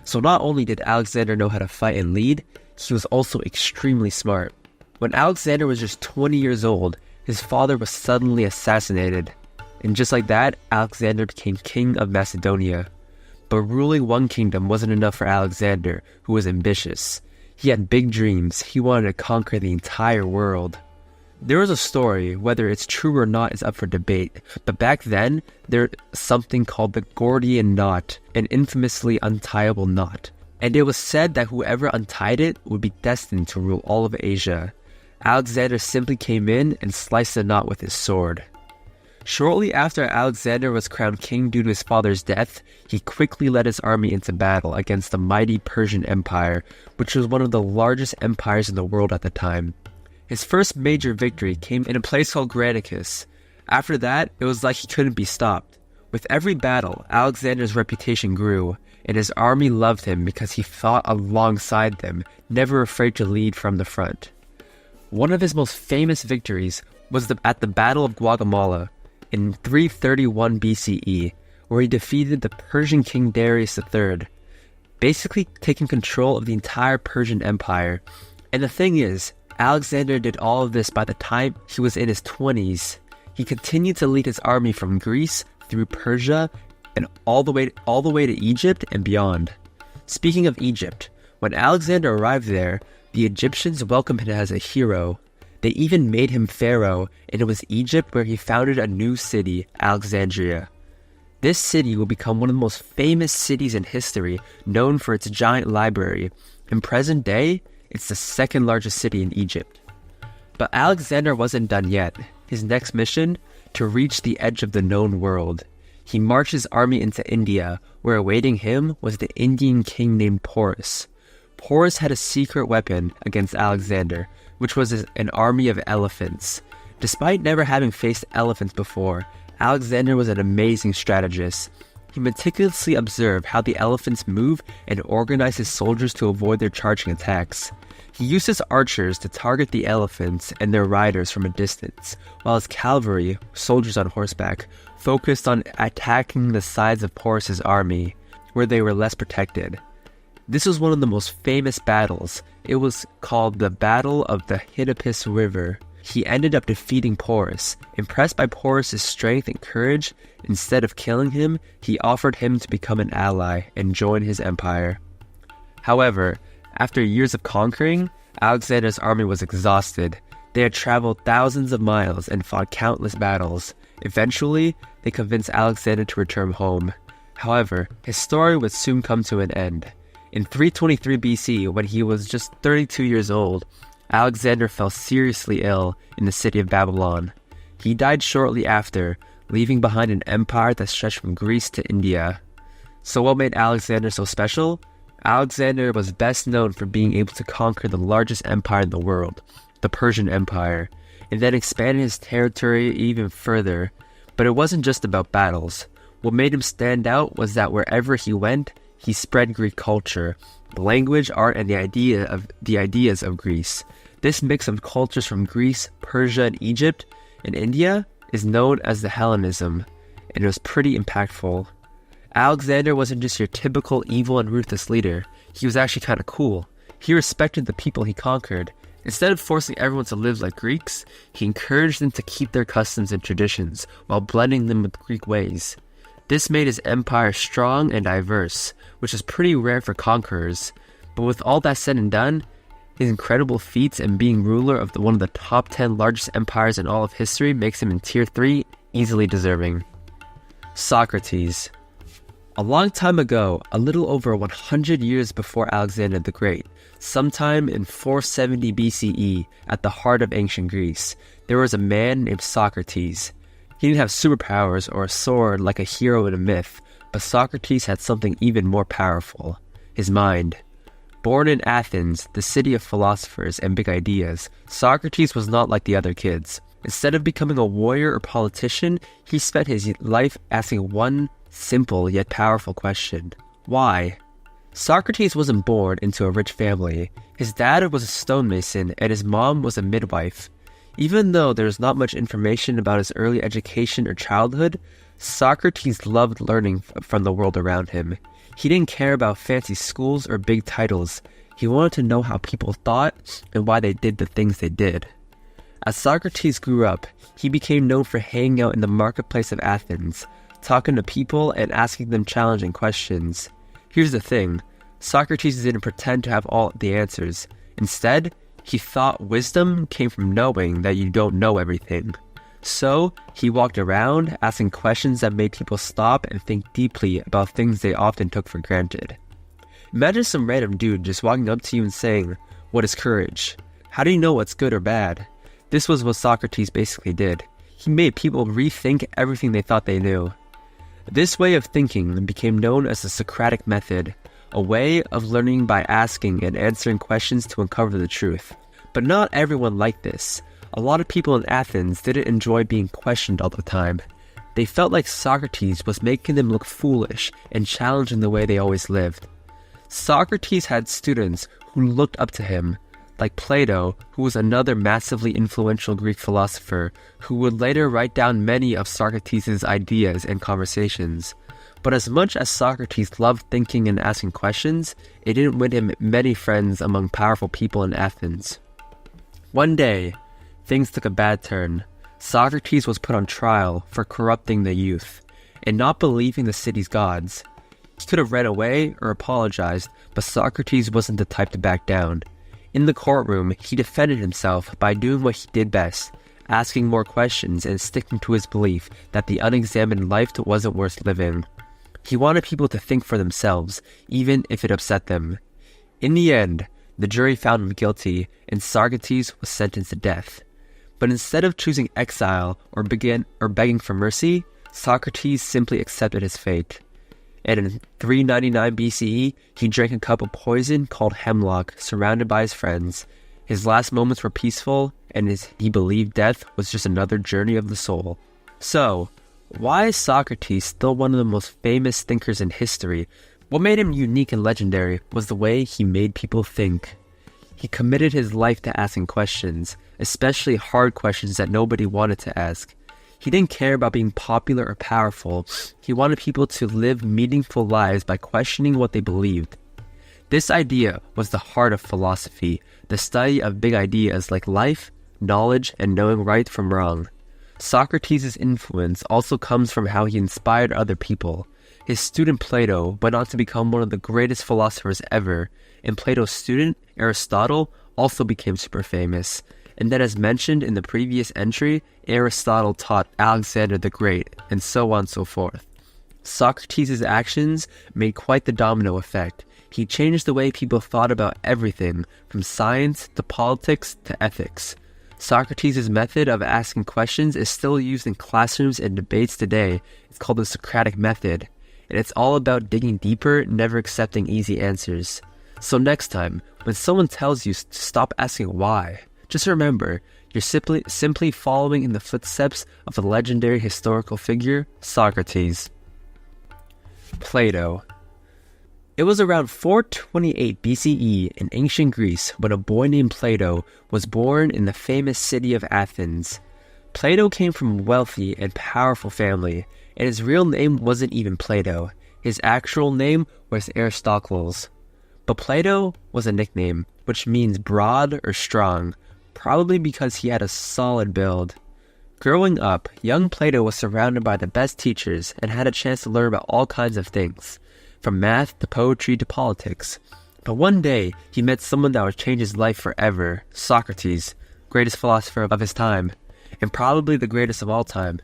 So not only did Alexander know how to fight and lead, he was also extremely smart. When Alexander was just 20 years old, his father was suddenly assassinated. And just like that, Alexander became king of Macedonia. But ruling one kingdom wasn't enough for Alexander, who was ambitious. He had big dreams. He wanted to conquer the entire world. There was a story, whether it's true or not is up for debate, but back then, there was something called the Gordian knot, an infamously untieable knot. And it was said that whoever untied it would be destined to rule all of Asia. Alexander simply came in and sliced the knot with his sword. Shortly after Alexander was crowned king due to his father's death, he quickly led his army into battle against the mighty Persian Empire, which was one of the largest empires in the world at the time. His first major victory came in a place called Granicus. After that, it was like he couldn't be stopped. With every battle, Alexander's reputation grew, and his army loved him because he fought alongside them, never afraid to lead from the front. One of his most famous victories was at the Battle of Guatemala in 331 BCE, where he defeated the Persian king Darius III, basically taking control of the entire Persian Empire. And the thing is, Alexander did all of this by the time he was in his 20s. He continued to lead his army from Greece through Persia and all the way to Egypt and beyond. Speaking of Egypt, when Alexander arrived there, the Egyptians welcomed him as a hero. They even made him pharaoh, and it was Egypt where he founded a new city, Alexandria. This city will become one of the most famous cities in history, known for its giant library. In present day, it's the second largest city in Egypt. But Alexander wasn't done yet. His next mission? To reach the edge of the known world. he marched his army into India, where awaiting him was the Indian king named Porus. Porus had a secret weapon against Alexander, which was an army of elephants. Despite never having faced elephants before, Alexander was an amazing strategist. He meticulously observed how the elephants move and organized his soldiers to avoid their charging attacks. He used his archers to target the elephants and their riders from a distance, while his cavalry, soldiers on horseback, focused on attacking the sides of Porus's army, where they were less protected. This was one of the most famous battles. It was called the Battle of the Hippocrates River. He ended up defeating Porus. Impressed by Porus's strength and courage, instead of killing him, he offered him to become an ally and join his empire. However, after years of conquering, Alexander's army was exhausted. They had traveled thousands of miles and fought countless battles. Eventually, they convinced Alexander to return home. However, his story would soon come to an end. In 323 BC, when he was just 32 years old, Alexander fell seriously ill in the city of Babylon. He died shortly after, leaving behind an empire that stretched from Greece to India. So what made Alexander so special? Alexander was best known for being able to conquer the largest empire in the world, the Persian Empire, and then expanded his territory even further. But it wasn't just about battles. What made him stand out was that wherever he went, he spread Greek culture, the language, art, and the ideas of Greece. This mix of cultures from Greece, Persia, and Egypt, and India is known as the Hellenism, and it was pretty impactful. Alexander wasn't just your typical evil and ruthless leader. He was actually kind of cool. He respected the people he conquered. Instead of forcing everyone to live like Greeks, he encouraged them to keep their customs and traditions while blending them with Greek ways. This made his empire strong and diverse, which is pretty rare for conquerors. But with all that said and done, his incredible feats and being ruler of one of the top 10 largest empires in all of history makes him in tier 3 easily deserving. Socrates. A long time ago, a little over 100 years before Alexander the Great, sometime in 470 BCE, at the heart of ancient Greece, there was a man named Socrates. He didn't have superpowers or a sword like a hero in a myth, but Socrates had something even more powerful: his mind. Born in Athens, the city of philosophers and big ideas, Socrates was not like the other kids. Instead of becoming a warrior or politician, he spent his life asking one simple yet powerful question: why? Socrates wasn't born into a rich family. His dad was a stonemason and his mom was a midwife. Even though there's not much information about his early education or childhood, Socrates loved learning from the world around him. He didn't care about fancy schools or big titles. He wanted to know how people thought and why they did the things they did. As Socrates grew up, he became known for hanging out in the marketplace of Athens, talking to people and asking them challenging questions. Here's the thing, Socrates didn't pretend to have all the answers. Instead, he thought wisdom came from knowing that you don't know everything. So, he walked around asking questions that made people stop and think deeply about things they often took for granted. Imagine some random dude just walking up to you and saying, "What is courage? How do you know what's good or bad?" This was what Socrates basically did. He made people rethink everything they thought they knew. This way of thinking became known as the Socratic method, a way of learning by asking and answering questions to uncover the truth. But not everyone liked this. A lot of people in Athens didn't enjoy being questioned all the time. They felt like Socrates was making them look foolish and challenging the way they always lived. Socrates had students who looked up to him, like Plato, who was another massively influential Greek philosopher who would later write down many of Socrates' ideas and conversations. But as much as Socrates loved thinking and asking questions, it didn't win him many friends among powerful people in Athens. One day, things took a bad turn. Socrates was put on trial for corrupting the youth and not believing the city's gods. He could have ran away or apologized, but Socrates wasn't the type to back down. In the courtroom, he defended himself by doing what he did best, asking more questions and sticking to his belief that the unexamined life wasn't worth living. He wanted people to think for themselves, even if it upset them. In the end, the jury found him guilty, and Socrates was sentenced to death. But instead of choosing exile or begging for mercy, Socrates simply accepted his fate. And in 399 BCE, he drank a cup of poison called hemlock, surrounded by his friends. His last moments were peaceful, and he believed death was just another journey of the soul. So, why is Socrates still one of the most famous thinkers in history? What made him unique and legendary was the way he made people think. He committed his life to asking questions, especially hard questions that nobody wanted to ask. He didn't care about being popular or powerful. He wanted people to live meaningful lives by questioning what they believed. This idea was the heart of philosophy, the study of big ideas like life, knowledge, and knowing right from wrong. Socrates' influence also comes from how he inspired other people. His student Plato went on to become one of the greatest philosophers ever, and Plato's student, Aristotle, also became super famous. And then, as mentioned in the previous entry, Aristotle taught Alexander the Great, and so on and so forth. Socrates' actions made quite the domino effect. He changed the way people thought about everything, from science to politics to ethics. Socrates' method of asking questions is still used in classrooms and debates today. It's called the Socratic method, and it's all about digging deeper, never accepting easy answers. So next time, when someone tells you to stop asking why, just remember, you're simply following in the footsteps of the legendary historical figure, Socrates. Plato. It was around 428 BCE in ancient Greece when a boy named Plato was born in the famous city of Athens. Plato came from a wealthy and powerful family, and his real name wasn't even Plato. His actual name was Aristocles. But Plato was a nickname, which means broad or strong, probably because he had a solid build. Growing up, young Plato was surrounded by the best teachers and had a chance to learn about all kinds of things, from math to poetry to politics. But one day, he met someone that would change his life forever, Socrates, greatest philosopher of his time, and probably the greatest of all time.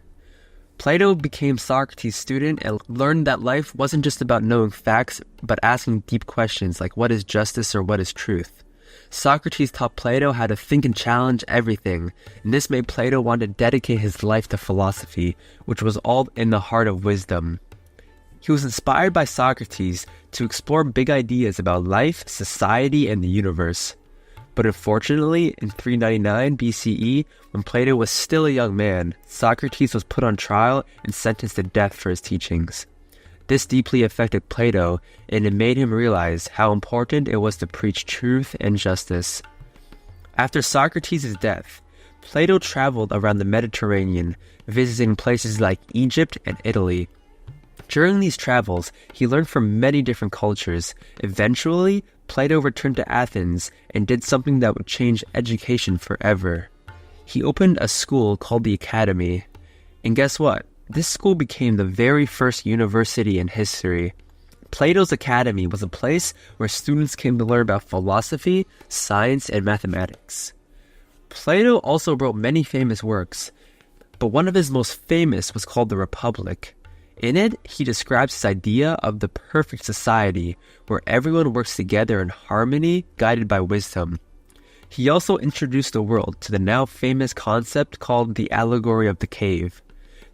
Plato became Socrates' student and learned that life wasn't just about knowing facts, but asking deep questions like what is justice or what is truth. Socrates taught Plato how to think and challenge everything, and this made Plato want to dedicate his life to philosophy, which was all in the heart of wisdom. He was inspired by Socrates to explore big ideas about life, society, and the universe. But unfortunately, in 399 BCE, when Plato was still a young man, Socrates was put on trial and sentenced to death for his teachings. This deeply affected Plato, and it made him realize how important it was to preach truth and justice. After Socrates' death, Plato traveled around the Mediterranean, visiting places like Egypt and Italy. During these travels, he learned from many different cultures. Eventually, Plato returned to Athens and did something that would change education forever. He opened a school called the Academy. And guess what? This school became the very first university in history. Plato's Academy was a place where students came to learn about philosophy, science, and mathematics. Plato also wrote many famous works, but one of his most famous was called the Republic. In it, he describes his idea of the perfect society, where everyone works together in harmony, guided by wisdom. He also introduced the world to the now famous concept called the allegory of the cave.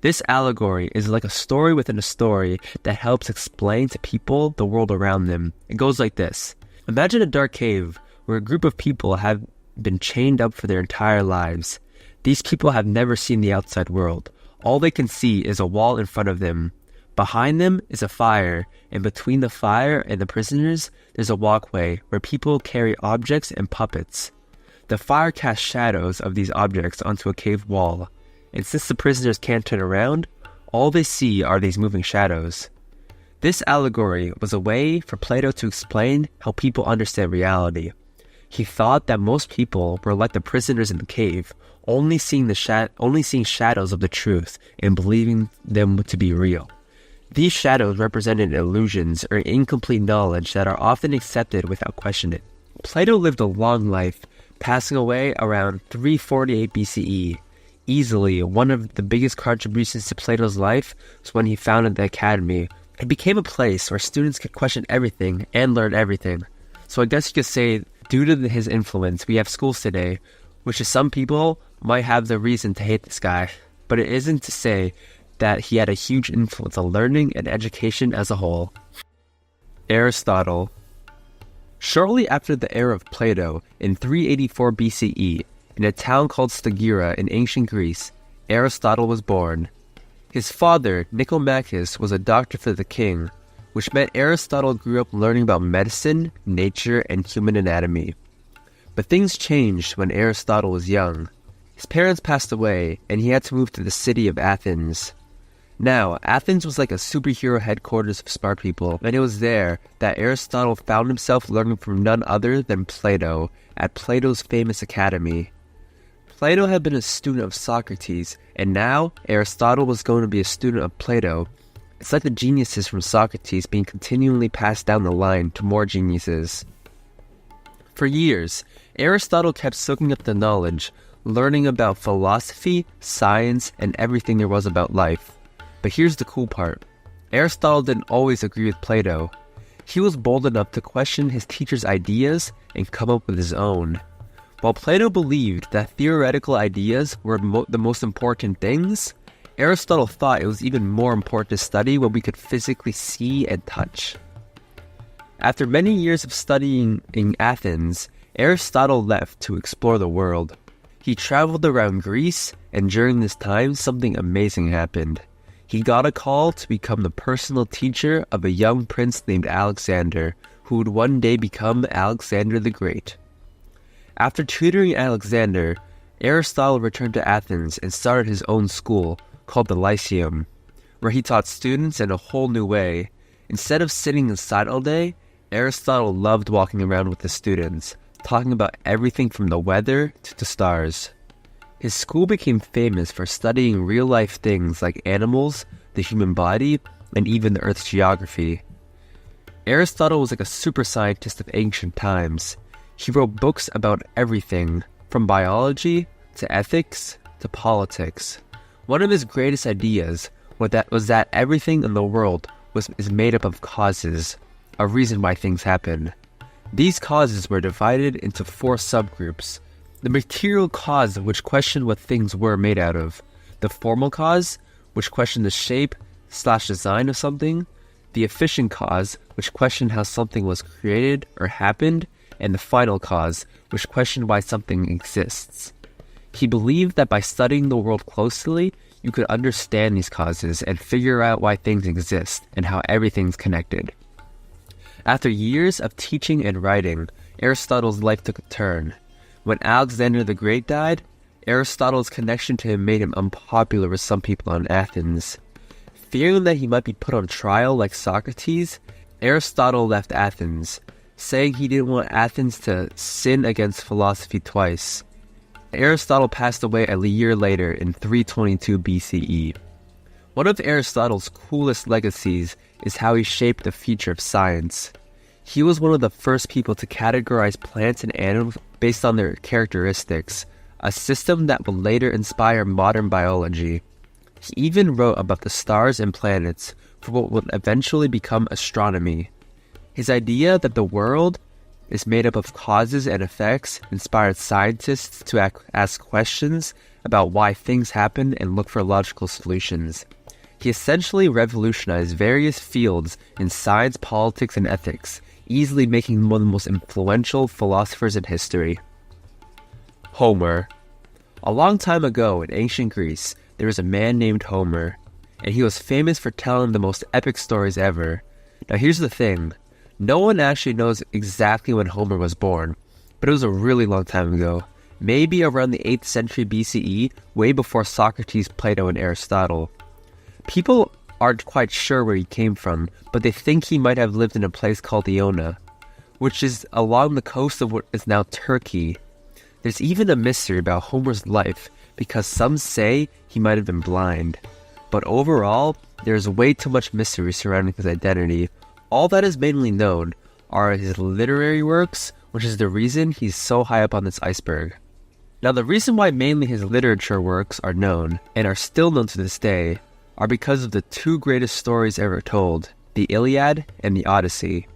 This allegory is like a story within a story that helps explain to people the world around them. It goes like this. Imagine a dark cave where a group of people have been chained up for their entire lives. These people have never seen the outside world. All they can see is a wall in front of them. Behind them is a fire, and between the fire and the prisoners, there's a walkway where people carry objects and puppets. The fire casts shadows of these objects onto a cave wall, and since the prisoners can't turn around, all they see are these moving shadows. This allegory was a way for Plato to explain how people understand reality. He thought that most people were like the prisoners in the cave, only seeing shadows of the truth and believing them to be real. These shadows represented illusions or incomplete knowledge that are often accepted without questioning. Plato lived a long life, passing away around 348 BCE. Easily, one of the biggest contributions to Plato's life was when he founded the Academy. It became a place where students could question everything and learn everything. So I guess you could say, due to his influence, we have schools today, which is some people might have the reason to hate this guy. But it isn't to say that he had a huge influence on learning and education as a whole. Aristotle. Shortly after the era of Plato, in 384 BCE, in a town called Stagira in ancient Greece, Aristotle was born. His father, Nicomachus, was a doctor for the king, which meant Aristotle grew up learning about medicine, nature, and human anatomy. But things changed when Aristotle was young. His parents passed away, and he had to move to the city of Athens. Now, Athens was like a superhero headquarters of smart people, and it was there that Aristotle found himself learning from none other than Plato at Plato's famous academy. Plato had been a student of Socrates, and now Aristotle was going to be a student of Plato. It's like the geniuses from Socrates being continually passed down the line to more geniuses. For years, Aristotle kept soaking up the knowledge, learning about philosophy, science, and everything there was about life. But here's the cool part. Aristotle didn't always agree with Plato. He was bold enough to question his teacher's ideas and come up with his own. While Plato believed that theoretical ideas were the most important things, Aristotle thought it was even more important to study what we could physically see and touch. After many years of studying in Athens, Aristotle left to explore the world. He traveled around Greece, and during this time, something amazing happened. He got a call to become the personal teacher of a young prince named Alexander, who would one day become Alexander the Great. After tutoring Alexander, Aristotle returned to Athens and started his own school, called the Lyceum, where he taught students in a whole new way. Instead of sitting inside all day, Aristotle loved walking around with the students, talking about everything from the weather to the stars. His school became famous for studying real-life things like animals, the human body, and even the Earth's geography. Aristotle was like a super scientist of ancient times. He wrote books about everything, from biology to ethics to politics. One of his greatest ideas was that everything in the world is made up of causes, a reason why things happen. These causes were divided into 4 subgroups. The material cause, which questioned what things were made out of. The formal cause, which questioned the shape/design of something. The efficient cause, which questioned how something was created or happened. And the final cause, which questioned why something exists. He believed that by studying the world closely, you could understand these causes and figure out why things exist and how everything's connected. After years of teaching and writing, Aristotle's life took a turn. When Alexander the Great died, Aristotle's connection to him made him unpopular with some people in Athens. Fearing that he might be put on trial like Socrates, Aristotle left Athens, saying he didn't want Athens to sin against philosophy twice. Aristotle passed away a year later in 322 BCE. One of Aristotle's coolest legacies is how he shaped the future of science. He was one of the first people to categorize plants and animals based on their characteristics, a system that would later inspire modern biology. He even wrote about the stars and planets for what would eventually become astronomy. His idea that the world is made up of causes and effects inspired scientists to ask questions about why things happen and look for logical solutions. He essentially revolutionized various fields in science, politics, and ethics, easily making him one of the most influential philosophers in history. Homer. A long time ago in ancient Greece, there was a man named Homer, and he was famous for telling the most epic stories ever. Now here's the thing. No one actually knows exactly when Homer was born, but it was a really long time ago, maybe around the 8th century BCE, way before Socrates, Plato, and Aristotle. People aren't quite sure where he came from, but they think he might have lived in a place called Iona, which is along the coast of what is now Turkey. There's even a mystery about Homer's life, because some say he might have been blind. But overall, there's way too much mystery surrounding his identity. All that is mainly known are his literary works, which is the reason he's so high up on this iceberg. Now the reason why mainly his literature works are known, and are still known to this day, are because of the 2 greatest stories ever told, the Iliad and the Odyssey.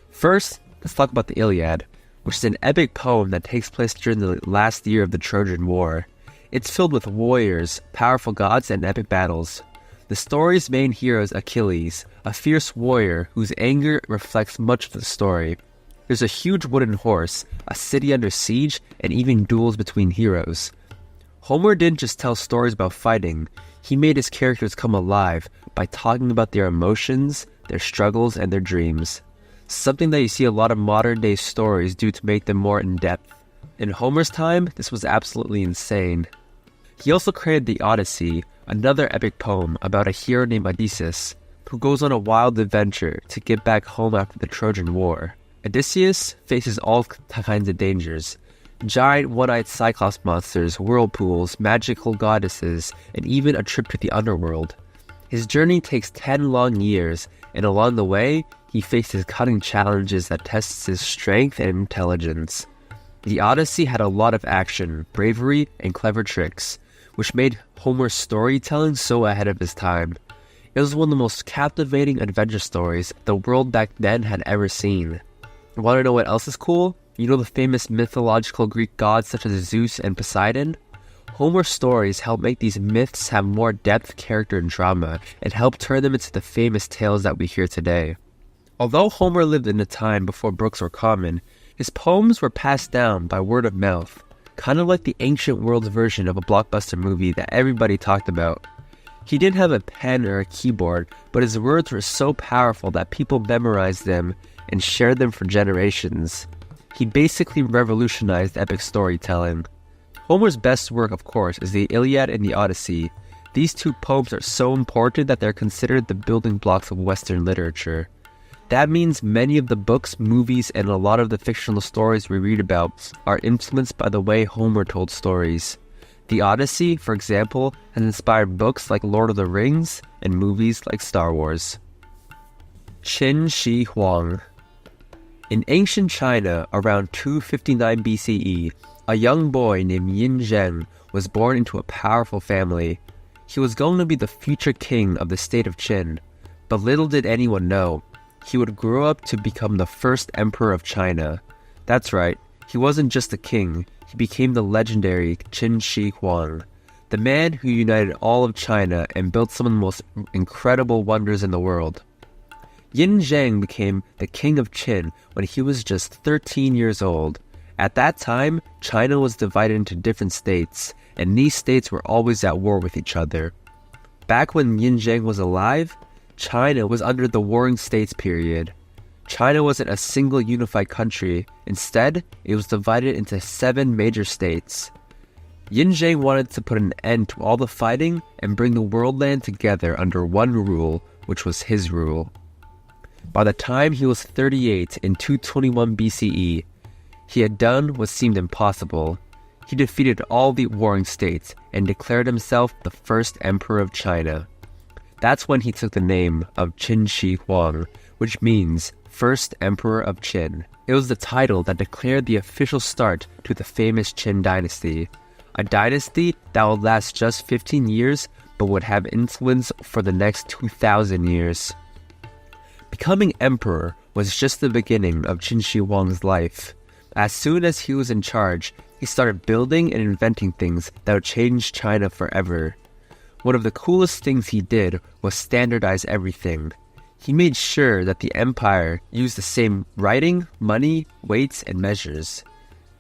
First, let's talk about the Iliad, which is an epic poem that takes place during the last year of the Trojan War. It's filled with warriors, powerful gods, and epic battles. The story's main hero is Achilles, a fierce warrior whose anger reflects much of the story. There's a huge wooden horse, a city under siege, and even duels between heroes. Homer didn't just tell stories about fighting, he made his characters come alive by talking about their emotions, their struggles, and their dreams. Something that you see a lot of modern-day stories do to make them more in-depth. In Homer's time, this was absolutely insane. He also created the Odyssey, another epic poem about a hero named Odysseus, who goes on a wild adventure to get back home after the Trojan War. Odysseus faces all kinds of dangers. Giant one-eyed cyclops monsters, whirlpools, magical goddesses, and even a trip to the underworld. His journey takes 10 long years, and along the way, he faces cunning challenges that tests his strength and intelligence. The Odyssey had a lot of action, bravery, and clever tricks, which made Homer's storytelling so ahead of his time. It was one of the most captivating adventure stories the world back then had ever seen. Want to know what else is cool? You know the famous mythological Greek gods such as Zeus and Poseidon? Homer's stories help make these myths have more depth, character, and drama, and help turn them into the famous tales that we hear today. Although Homer lived in a time before books were common, his poems were passed down by word of mouth, kind of like the ancient world's version of a blockbuster movie that everybody talked about. He didn't have a pen or a keyboard, but his words were so powerful that people memorized them and shared them for generations. He basically revolutionized epic storytelling. Homer's best work, of course, is the Iliad and the Odyssey. These two poems are so important that they're considered the building blocks of Western literature. That means many of the books, movies, and a lot of the fictional stories we read about are influenced by the way Homer told stories. The Odyssey, for example, has inspired books like Lord of the Rings and movies like Star Wars. Qin Shi Huang. In ancient China, around 259 BCE, a young boy named Yin Zheng was born into a powerful family. He was going to be the future king of the state of Qin, but little did anyone know, he would grow up to become the first emperor of China. That's right, he wasn't just a king, he became the legendary Qin Shi Huang, the man who united all of China and built some of the most incredible wonders in the world. Yin Zheng became the king of Qin when he was just 13 years old. At that time, China was divided into different states, and these states were always at war with each other. Back when Yin Zheng was alive, China was under the Warring States period. China wasn't a single unified country. Instead, it was divided into 7 major states. Yin Zheng wanted to put an end to all the fighting and bring the world land together under one rule, which was his rule. By the time he was 38 in 221 BCE, he had done what seemed impossible. He defeated all the warring states and declared himself the first emperor of China. That's when he took the name of Qin Shi Huang, which means First Emperor of Qin. It was the title that declared the official start to the famous Qin dynasty, a dynasty that would last just 15 years but would have influence for the next 2,000 years. Becoming emperor was just the beginning of Qin Shi Huang's life. As soon as he was in charge, he started building and inventing things that would change China forever. One of the coolest things he did was standardize everything. He made sure that the empire used the same writing, money, weights, and measures.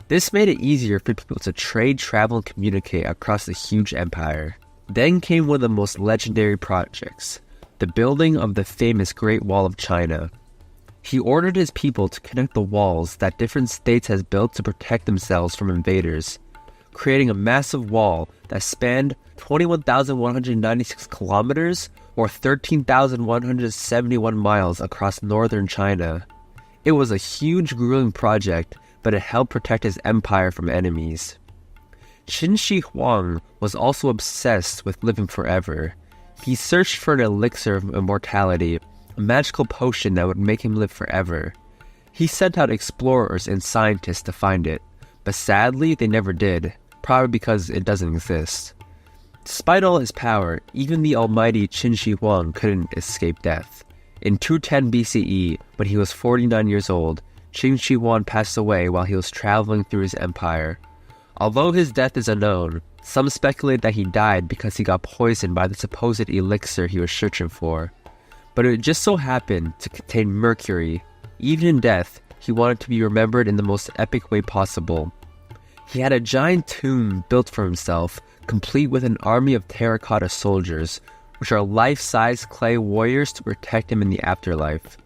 This made it easier for people to trade, travel, and communicate across the huge empire. Then came one of the most legendary projects, the building of the famous Great Wall of China. He ordered his people to connect the walls that different states had built to protect themselves from invaders, creating a massive wall that spanned 21,196 kilometers or 13,171 miles across northern China. It was a huge, grueling project, but it helped protect his empire from enemies. Qin Shi Huang was also obsessed with living forever. He searched for an elixir of immortality, a magical potion that would make him live forever. He sent out explorers and scientists to find it, but sadly they never did, probably because it doesn't exist. Despite all his power, even the almighty Qin Shi Huang couldn't escape death. In 210 BCE, when he was 49 years old, Qin Shi Huang passed away while he was traveling through his empire. Although his death is unknown, Some speculate that he died because he got poisoned by the supposed elixir he was searching for. But it just so happened to contain mercury. Even in death, he wanted to be remembered in the most epic way possible. He had a giant tomb built for himself, complete with an army of terracotta soldiers, which are life-size clay warriors to protect him in the afterlife.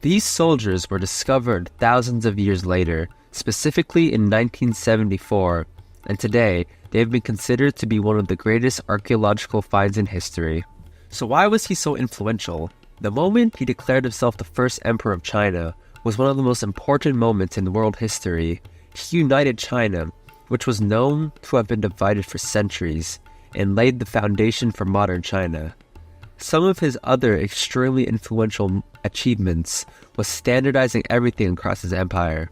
These soldiers were discovered thousands of years later, specifically in 1974, and today they have been considered to be one of the greatest archaeological finds in history. So why was he so influential? The moment he declared himself the first emperor of China was one of the most important moments in world history. He united China, which was known to have been divided for centuries, and laid the foundation for modern China. Some of his other extremely influential achievements was standardizing everything across his empire.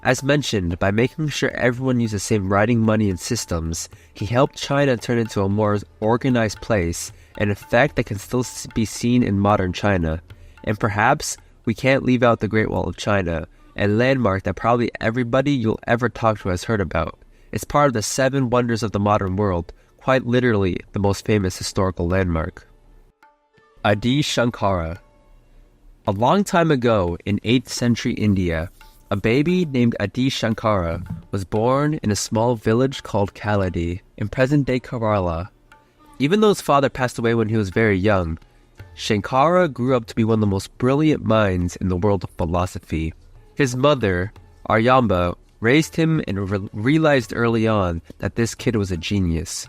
As mentioned, by making sure everyone used the same writing, money, and systems, he helped China turn into a more organized place, an effect that can still be seen in modern China. And perhaps we can't leave out the Great Wall of China, a landmark that probably everybody you'll ever talk to has heard about. It's part of the 7 wonders of the modern world, quite literally the most famous historical landmark. Adi Shankara. A long time ago in 8th century India, a baby named Adi Shankara was born in a small village called Kaladi in present-day Kerala. Even though his father passed away when he was very young, Shankara grew up to be one of the most brilliant minds in the world of philosophy. His mother, Aryamba, raised him and realized early on that this kid was a genius.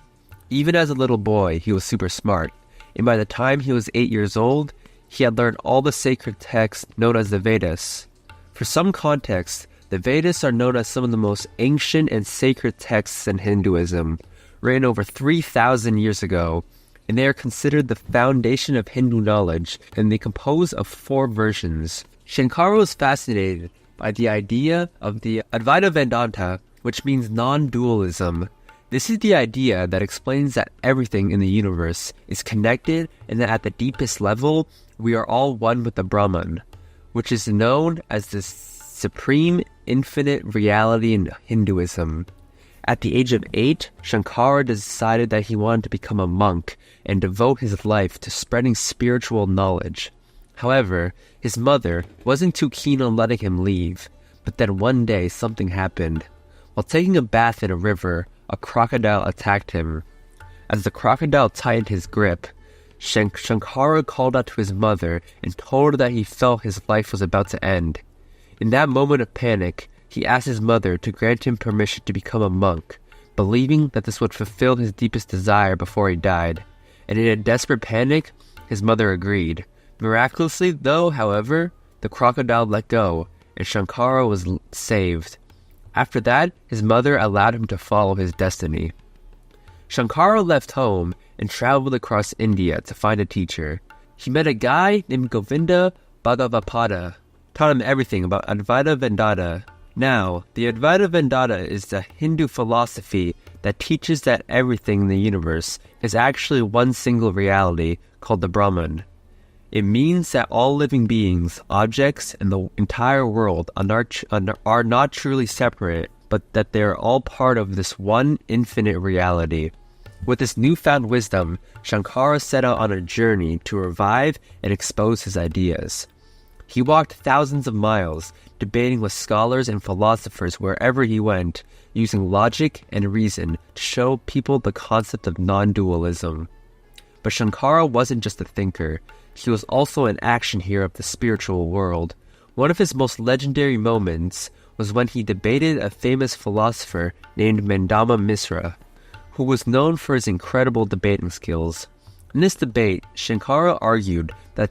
Even as a little boy, he was super smart, and by the time he was 8 years old, he had learned all the sacred texts known as the Vedas. For some context, the Vedas are known as some of the most ancient and sacred texts in Hinduism, written over 3,000 years ago, and they are considered the foundation of Hindu knowledge, and they compose of 4 versions. Shankara was fascinated by the idea of the Advaita Vedanta, which means non-dualism. This is the idea that explains that everything in the universe is connected and that at the deepest level, we are all one with the Brahman, which is known as the supreme infinite reality in Hinduism. At the age of 8, Shankara decided that he wanted to become a monk and devote his life to spreading spiritual knowledge. However, his mother wasn't too keen on letting him leave, but then one day something happened. While taking a bath in a river, a crocodile attacked him. As the crocodile tightened his grip, Shankara called out to his mother and told her that he felt his life was about to end. In that moment of panic, he asked his mother to grant him permission to become a monk, believing that this would fulfill his deepest desire before he died. And in a desperate panic, his mother agreed. Miraculously, though, however, the crocodile let go, and Shankara was saved. After that, his mother allowed him to follow his destiny. Shankara left home and traveled across India to find a teacher. He met a guy named Govinda Bhagavapada, taught him everything about Advaita Vedanta. Now, the Advaita Vedanta is the Hindu philosophy that teaches that everything in the universe is actually one single reality called the Brahman. It means that all living beings, objects, and the entire world are not truly separate, but that they are all part of this one infinite reality. With this newfound wisdom, Shankara set out on a journey to revive and expose his ideas. He walked thousands of miles, debating with scholars and philosophers wherever he went, using logic and reason to show people the concept of non-dualism. But Shankara wasn't just a thinker. He was also an action hero of the spiritual world. One of his most legendary moments was when he debated a famous philosopher named Mandama Misra, who was known for his incredible debating skills. In this debate, Shankara argued that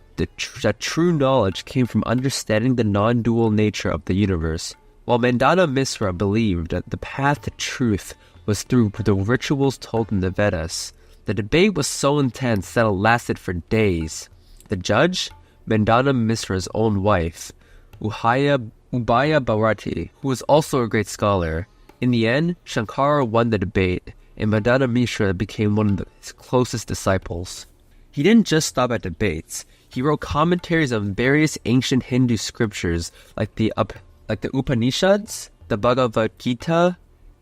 true knowledge came from understanding the non-dual nature of the universe, while Mandana Misra believed that the path to truth was through the rituals told in the Vedas. The debate was so intense that it lasted for days. The judge, Mandana Misra's own wife, Ubaya Bharati, who was also a great scholar. In the end, Shankara won the debate, and Mandana Misra became one of his closest disciples. He didn't just stop at debates. He wrote commentaries on various ancient Hindu scriptures like the Upanishads, the Bhagavad Gita,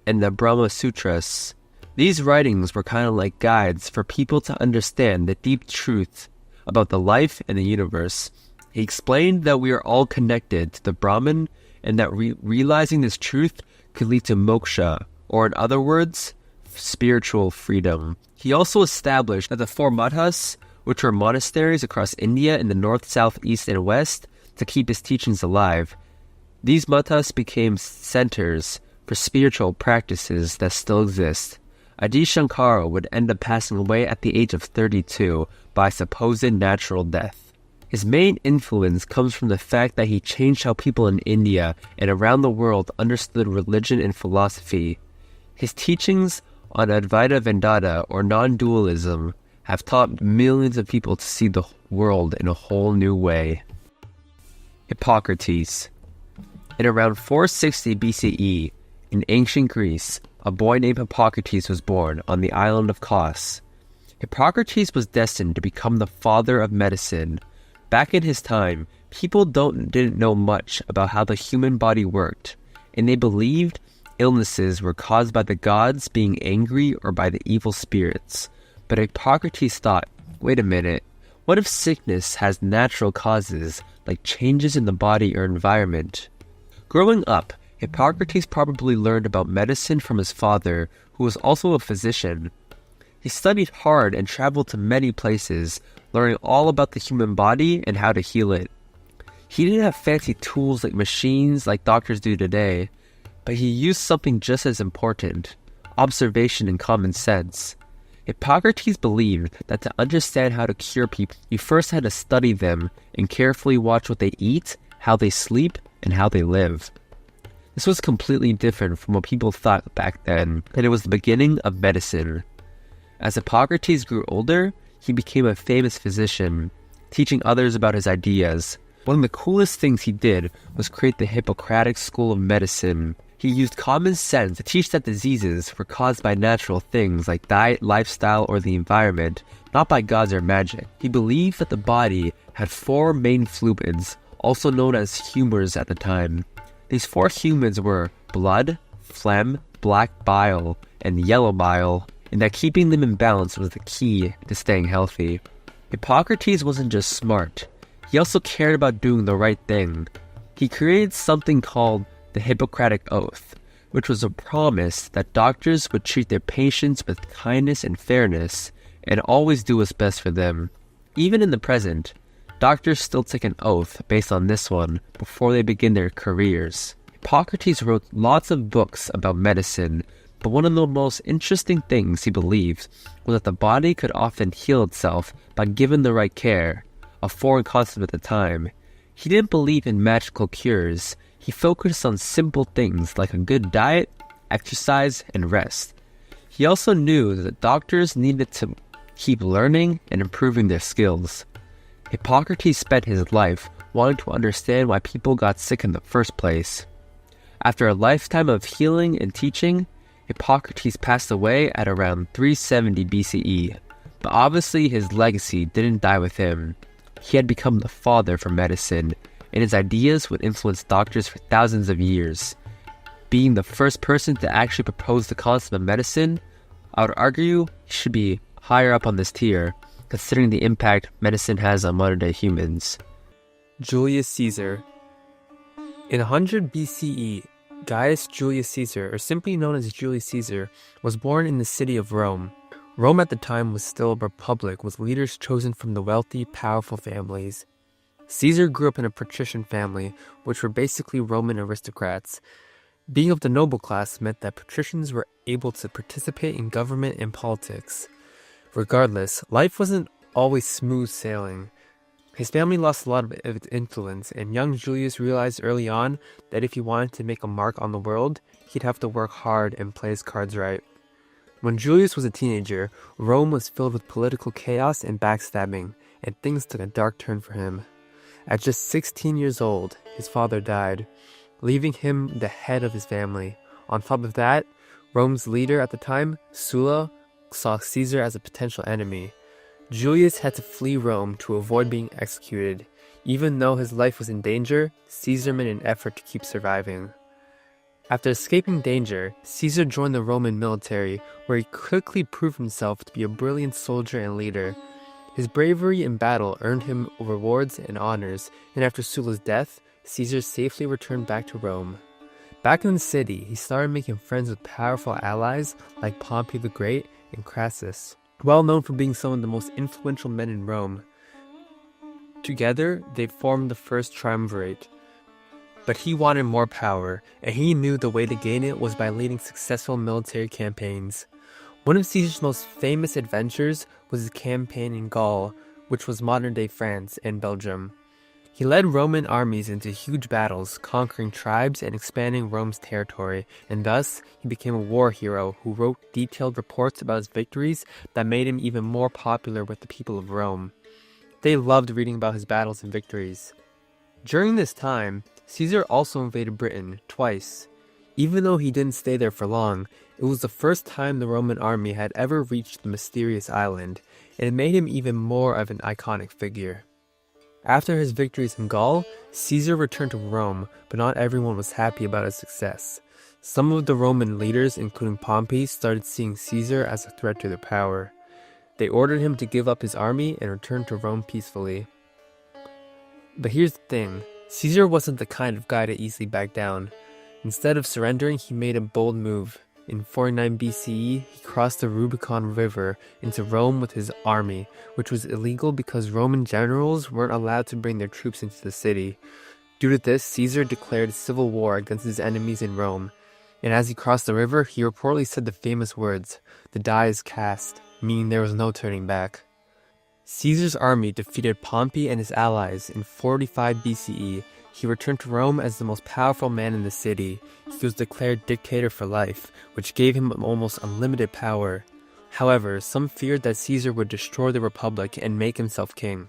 and the Brahma Sutras. These writings were kind of like guides for people to understand the deep truth about the life and the universe. He explained that we are all connected to the Brahman and that realizing this truth could lead to moksha, or in other words, spiritual freedom. He also established that the 4 mathas, which were monasteries across India in the north, south, east, and west, to keep his teachings alive. These mathas became centers for spiritual practices that still exist. Adi Shankara would end up passing away at the age of 32 by supposed natural death. His main influence comes from the fact that he changed how people in India and around the world understood religion and philosophy. His teachings on Advaita Vedanta, or non-dualism, have taught millions of people to see the world in a whole new way. Hippocrates. In around 460 BCE, in ancient Greece, a boy named Hippocrates was born on the island of Kos. Hippocrates was destined to become the father of medicine. Back in his time, people didn't know much about how the human body worked, and they believed illnesses were caused by the gods being angry or by the evil spirits. But Hippocrates thought, wait a minute, what if sickness has natural causes, like changes in the body or environment? Growing up, Hippocrates probably learned about medicine from his father, who was also a physician. He studied hard and traveled to many places, learning all about the human body and how to heal it. He didn't have fancy tools like machines like doctors do today, but he used something just as important: observation and common sense. Hippocrates believed that to understand how to cure people, you first had to study them and carefully watch what they eat, how they sleep, and how they live. This was completely different from what people thought back then, and it was the beginning of medicine. As Hippocrates grew older, he became a famous physician, teaching others about his ideas. One of the coolest things he did was create the Hippocratic School of Medicine. He used common sense to teach that diseases were caused by natural things like diet, lifestyle, or the environment, not by gods or magic. He believed that the body had 4 main fluids, also known as humors at the time. These 4 humors were blood, phlegm, black bile, and yellow bile, and that keeping them in balance was the key to staying healthy. Hippocrates wasn't just smart, he also cared about doing the right thing. He created something called the Hippocratic Oath, which was a promise that doctors would treat their patients with kindness and fairness, and always do what's best for them. Even in the present, doctors still take an oath based on this one before they begin their careers. Hippocrates wrote lots of books about medicine, but one of the most interesting things he believed was that the body could often heal itself by given the right care, a foreign concept at the time. He didn't believe in magical cures. He focused on simple things like a good diet, exercise, and rest. He also knew that doctors needed to keep learning and improving their skills. Hippocrates spent his life wanting to understand why people got sick in the first place. After a lifetime of healing and teaching, Hippocrates passed away at around 370 BCE, but obviously his legacy didn't die with him. He had become the father for medicine, and his ideas would influence doctors for thousands of years. Being the first person to actually propose the concept of medicine, I would argue he should be higher up on this tier, considering the impact medicine has on modern-day humans. Julius Caesar. In 100 BCE, Gaius Julius Caesar, or simply known as Julius Caesar, was born in the city of Rome. Rome at the time was still a republic with leaders chosen from the wealthy, powerful families. Caesar grew up in a patrician family, which were basically Roman aristocrats. Being of the noble class meant that patricians were able to participate in government and politics. Regardless, life wasn't always smooth sailing. His family lost a lot of its influence, and young Julius realized early on that if he wanted to make a mark on the world, he'd have to work hard and play his cards right. When Julius was a teenager, Rome was filled with political chaos and backstabbing, and things took a dark turn for him. At just 16 years old, his father died, leaving him the head of his family. On top of that, Rome's leader at the time, Sulla, saw Caesar as a potential enemy. Julius had to flee Rome to avoid being executed. Even though his life was in danger, Caesar made an effort to keep surviving. After escaping danger, Caesar joined the Roman military, where he quickly proved himself to be a brilliant soldier and leader. His bravery in battle earned him rewards and honors, and after Sulla's death, Caesar safely returned back to Rome. Back in the city, he started making friends with powerful allies like Pompey the Great and Crassus, well known for being some of the most influential men in Rome. Together, they formed the first triumvirate. But he wanted more power, and he knew the way to gain it was by leading successful military campaigns. One of Caesar's most famous adventures was his campaign in Gaul, which was modern-day France and Belgium. He led Roman armies into huge battles, conquering tribes and expanding Rome's territory, and thus he became a war hero who wrote detailed reports about his victories that made him even more popular with the people of Rome. They loved reading about his battles and victories. During this time, Caesar also invaded Britain twice. Even though he didn't stay there for long, it was the first time the Roman army had ever reached the mysterious island, and it made him even more of an iconic figure. After his victories in Gaul, Caesar returned to Rome, but not everyone was happy about his success. Some of the Roman leaders, including Pompey, started seeing Caesar as a threat to their power. They ordered him to give up his army and return to Rome peacefully. But here's the thing, Caesar wasn't the kind of guy to easily back down. Instead of surrendering, he made a bold move. In 49 BCE, he crossed the Rubicon River into Rome with his army, which was illegal because Roman generals weren't allowed to bring their troops into the city. Due to this, Caesar declared civil war against his enemies in Rome. And as he crossed the river, he reportedly said the famous words, "The die is cast," meaning there was no turning back. Caesar's army defeated Pompey and his allies in 45 BCE. He returned to Rome as the most powerful man in the city. He was declared dictator for life, which gave him almost unlimited power. However, some feared that Caesar would destroy the Republic and make himself king.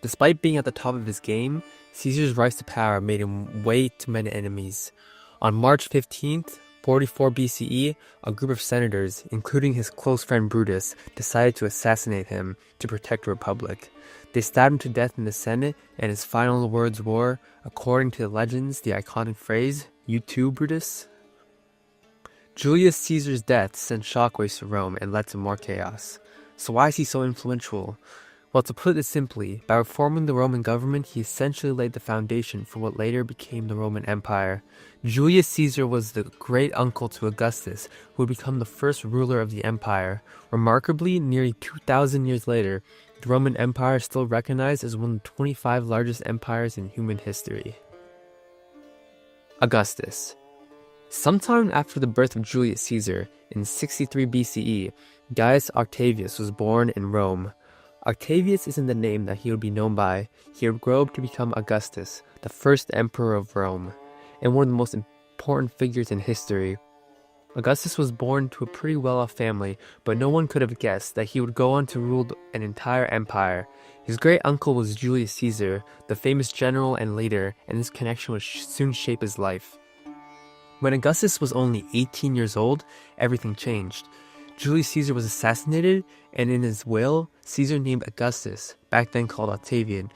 Despite being at the top of his game, Caesar's rise to power made him way too many enemies. On March 15th, 44 BCE, a group of senators, including his close friend Brutus, decided to assassinate him to protect the Republic. They stabbed him to death in the Senate, and his final words were, according to the legends, the iconic phrase, "You too, Brutus?" Julius Caesar's death sent shockwaves to Rome and led to more chaos. So why is he so influential? Well, to put it simply, by reforming the Roman government, he essentially laid the foundation for what later became the Roman Empire. Julius Caesar was the great-uncle to Augustus, who would become the first ruler of the empire. Remarkably, nearly 2,000 years later, the Roman Empire is still recognized as one of the 25 largest empires in human history. Augustus. Sometime after the birth of Julius Caesar, in 63 BCE, Gaius Octavius was born in Rome. Octavius isn't the name that he would be known by. He would grow up to become Augustus, the first emperor of Rome, and one of the most important figures in history. Augustus was born to a pretty well-off family, but no one could have guessed that he would go on to rule an entire empire. His great-uncle was Julius Caesar, the famous general and leader, and this connection would soon shape his life. When Augustus was only 18 years old, everything changed. Julius Caesar was assassinated, and in his will, Caesar named Augustus, back then called Octavian,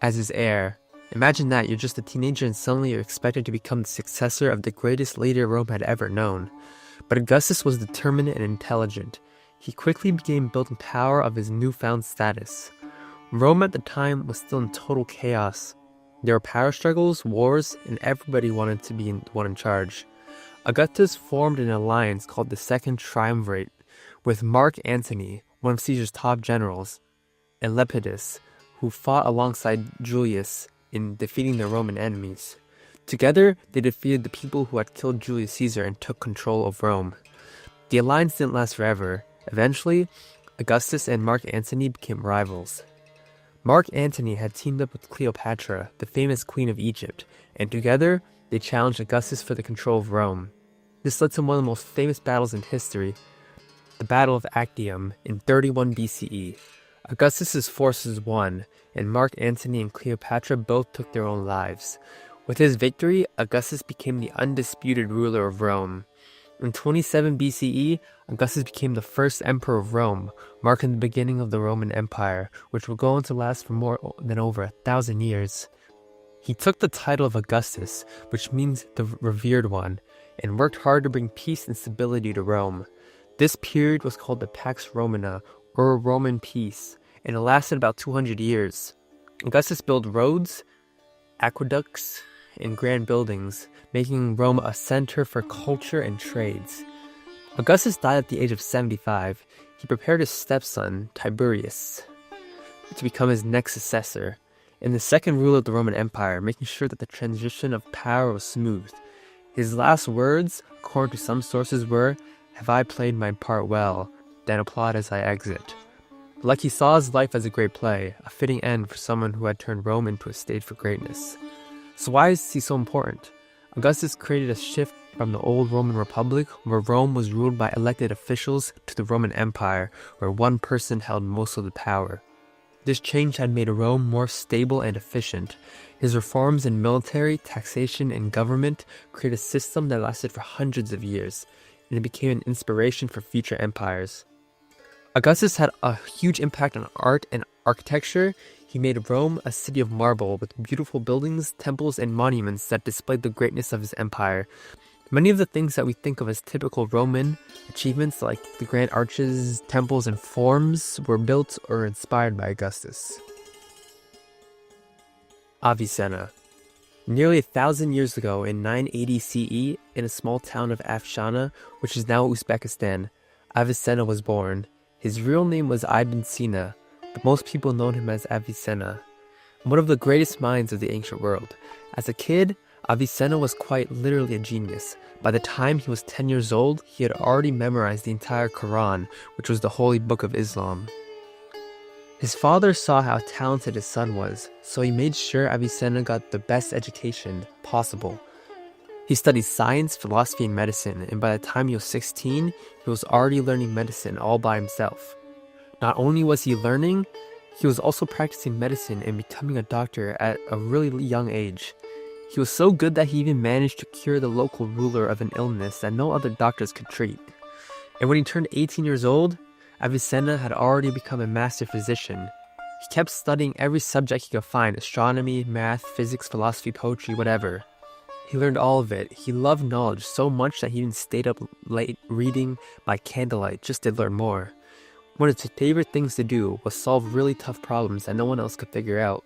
as his heir. Imagine that, you're just a teenager and suddenly you're expected to become the successor of the greatest leader Rome had ever known. But Augustus was determined and intelligent. He quickly began building power of his newfound status. Rome at the time was still in total chaos. There were power struggles, wars, and everybody wanted to be the one in charge. Augustus formed an alliance called the Second Triumvirate with Mark Antony, one of Caesar's top generals, and Lepidus, who fought alongside Julius in defeating their Roman enemies. Together, they defeated the people who had killed Julius Caesar and took control of Rome. The alliance didn't last forever. Eventually, Augustus and Mark Antony became rivals. Mark Antony had teamed up with Cleopatra, the famous queen of Egypt, and together, they challenged Augustus for the control of Rome. This led to one of the most famous battles in history, the Battle of Actium in 31 BCE. Augustus's forces won, and Mark Antony and Cleopatra both took their own lives. With his victory, Augustus became the undisputed ruler of Rome. In 27 BCE, Augustus became the first emperor of Rome, marking the beginning of the Roman Empire, which would go on to last for more than over 1,000 years. He took the title of Augustus, which means the revered one, and worked hard to bring peace and stability to Rome. This period was called the Pax Romana, or Roman peace, and it lasted about 200 years. Augustus built roads, aqueducts, and grand buildings, making Rome a center for culture and trades. Augustus died at the age of 75. He prepared his stepson, Tiberius, to become his next successor, and the second ruler of the Roman Empire, making sure that the transition of power was smooth. His last words, according to some sources, were, "Have I played my part well? Then applaud as I exit." Like he saw his life as a great play, a fitting end for someone who had turned Rome into a stage for greatness. So why is he so important? Augustus created a shift from the old Roman Republic, where Rome was ruled by elected officials, to the Roman Empire, where one person held most of the power. This change had made Rome more stable and efficient. His reforms in military, taxation, and government created a system that lasted for hundreds of years, and it became an inspiration for future empires. Augustus had a huge impact on art and architecture. He made Rome a city of marble with beautiful buildings, temples, and monuments that displayed the greatness of his empire. Many of the things that we think of as typical Roman achievements, like the grand arches, temples, and forms, were built or inspired by Augustus. Avicenna. Nearly 1,000 years ago, in 980 CE, in a small town of Afshana, which is now Uzbekistan, Avicenna was born. His real name was Ibn Sina, but most people know him as Avicenna, one of the greatest minds of the ancient world. As a kid, Avicenna was quite literally a genius. By the time he was 10 years old, he had already memorized the entire Quran, which was the holy book of Islam. His father saw how talented his son was, so he made sure Avicenna got the best education possible. He studied science, philosophy, and medicine, and by the time he was 16, he was already learning medicine all by himself. Not only was he learning, he was also practicing medicine and becoming a doctor at a really young age. He was so good that he even managed to cure the local ruler of an illness that no other doctors could treat. And when he turned 18 years old, Avicenna had already become a master physician. He kept studying every subject he could find: astronomy, math, physics, philosophy, poetry, whatever. He learned all of it. He loved knowledge so much that he even stayed up late reading by candlelight just to learn more. One of his favorite things to do was solve really tough problems that no one else could figure out.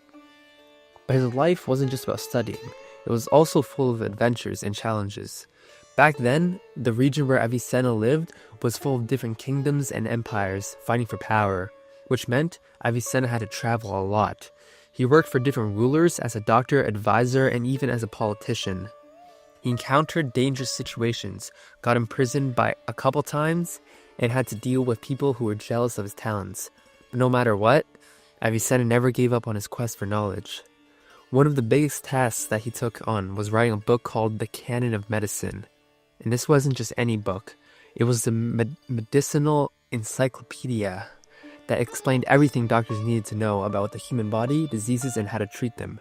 But his life wasn't just about studying. It was also full of adventures and challenges. Back then, the region where Avicenna lived was full of different kingdoms and empires fighting for power, which meant Avicenna had to travel a lot. He worked for different rulers as a doctor, advisor, and even as a politician. He encountered dangerous situations, got imprisoned by a couple times, and had to deal with people who were jealous of his talents. But no matter what, Avicenna never gave up on his quest for knowledge. One of the biggest tasks that he took on was writing a book called The Canon of Medicine. And this wasn't just any book. It was the medicinal encyclopedia that explained everything doctors needed to know about the human body, diseases, and how to treat them.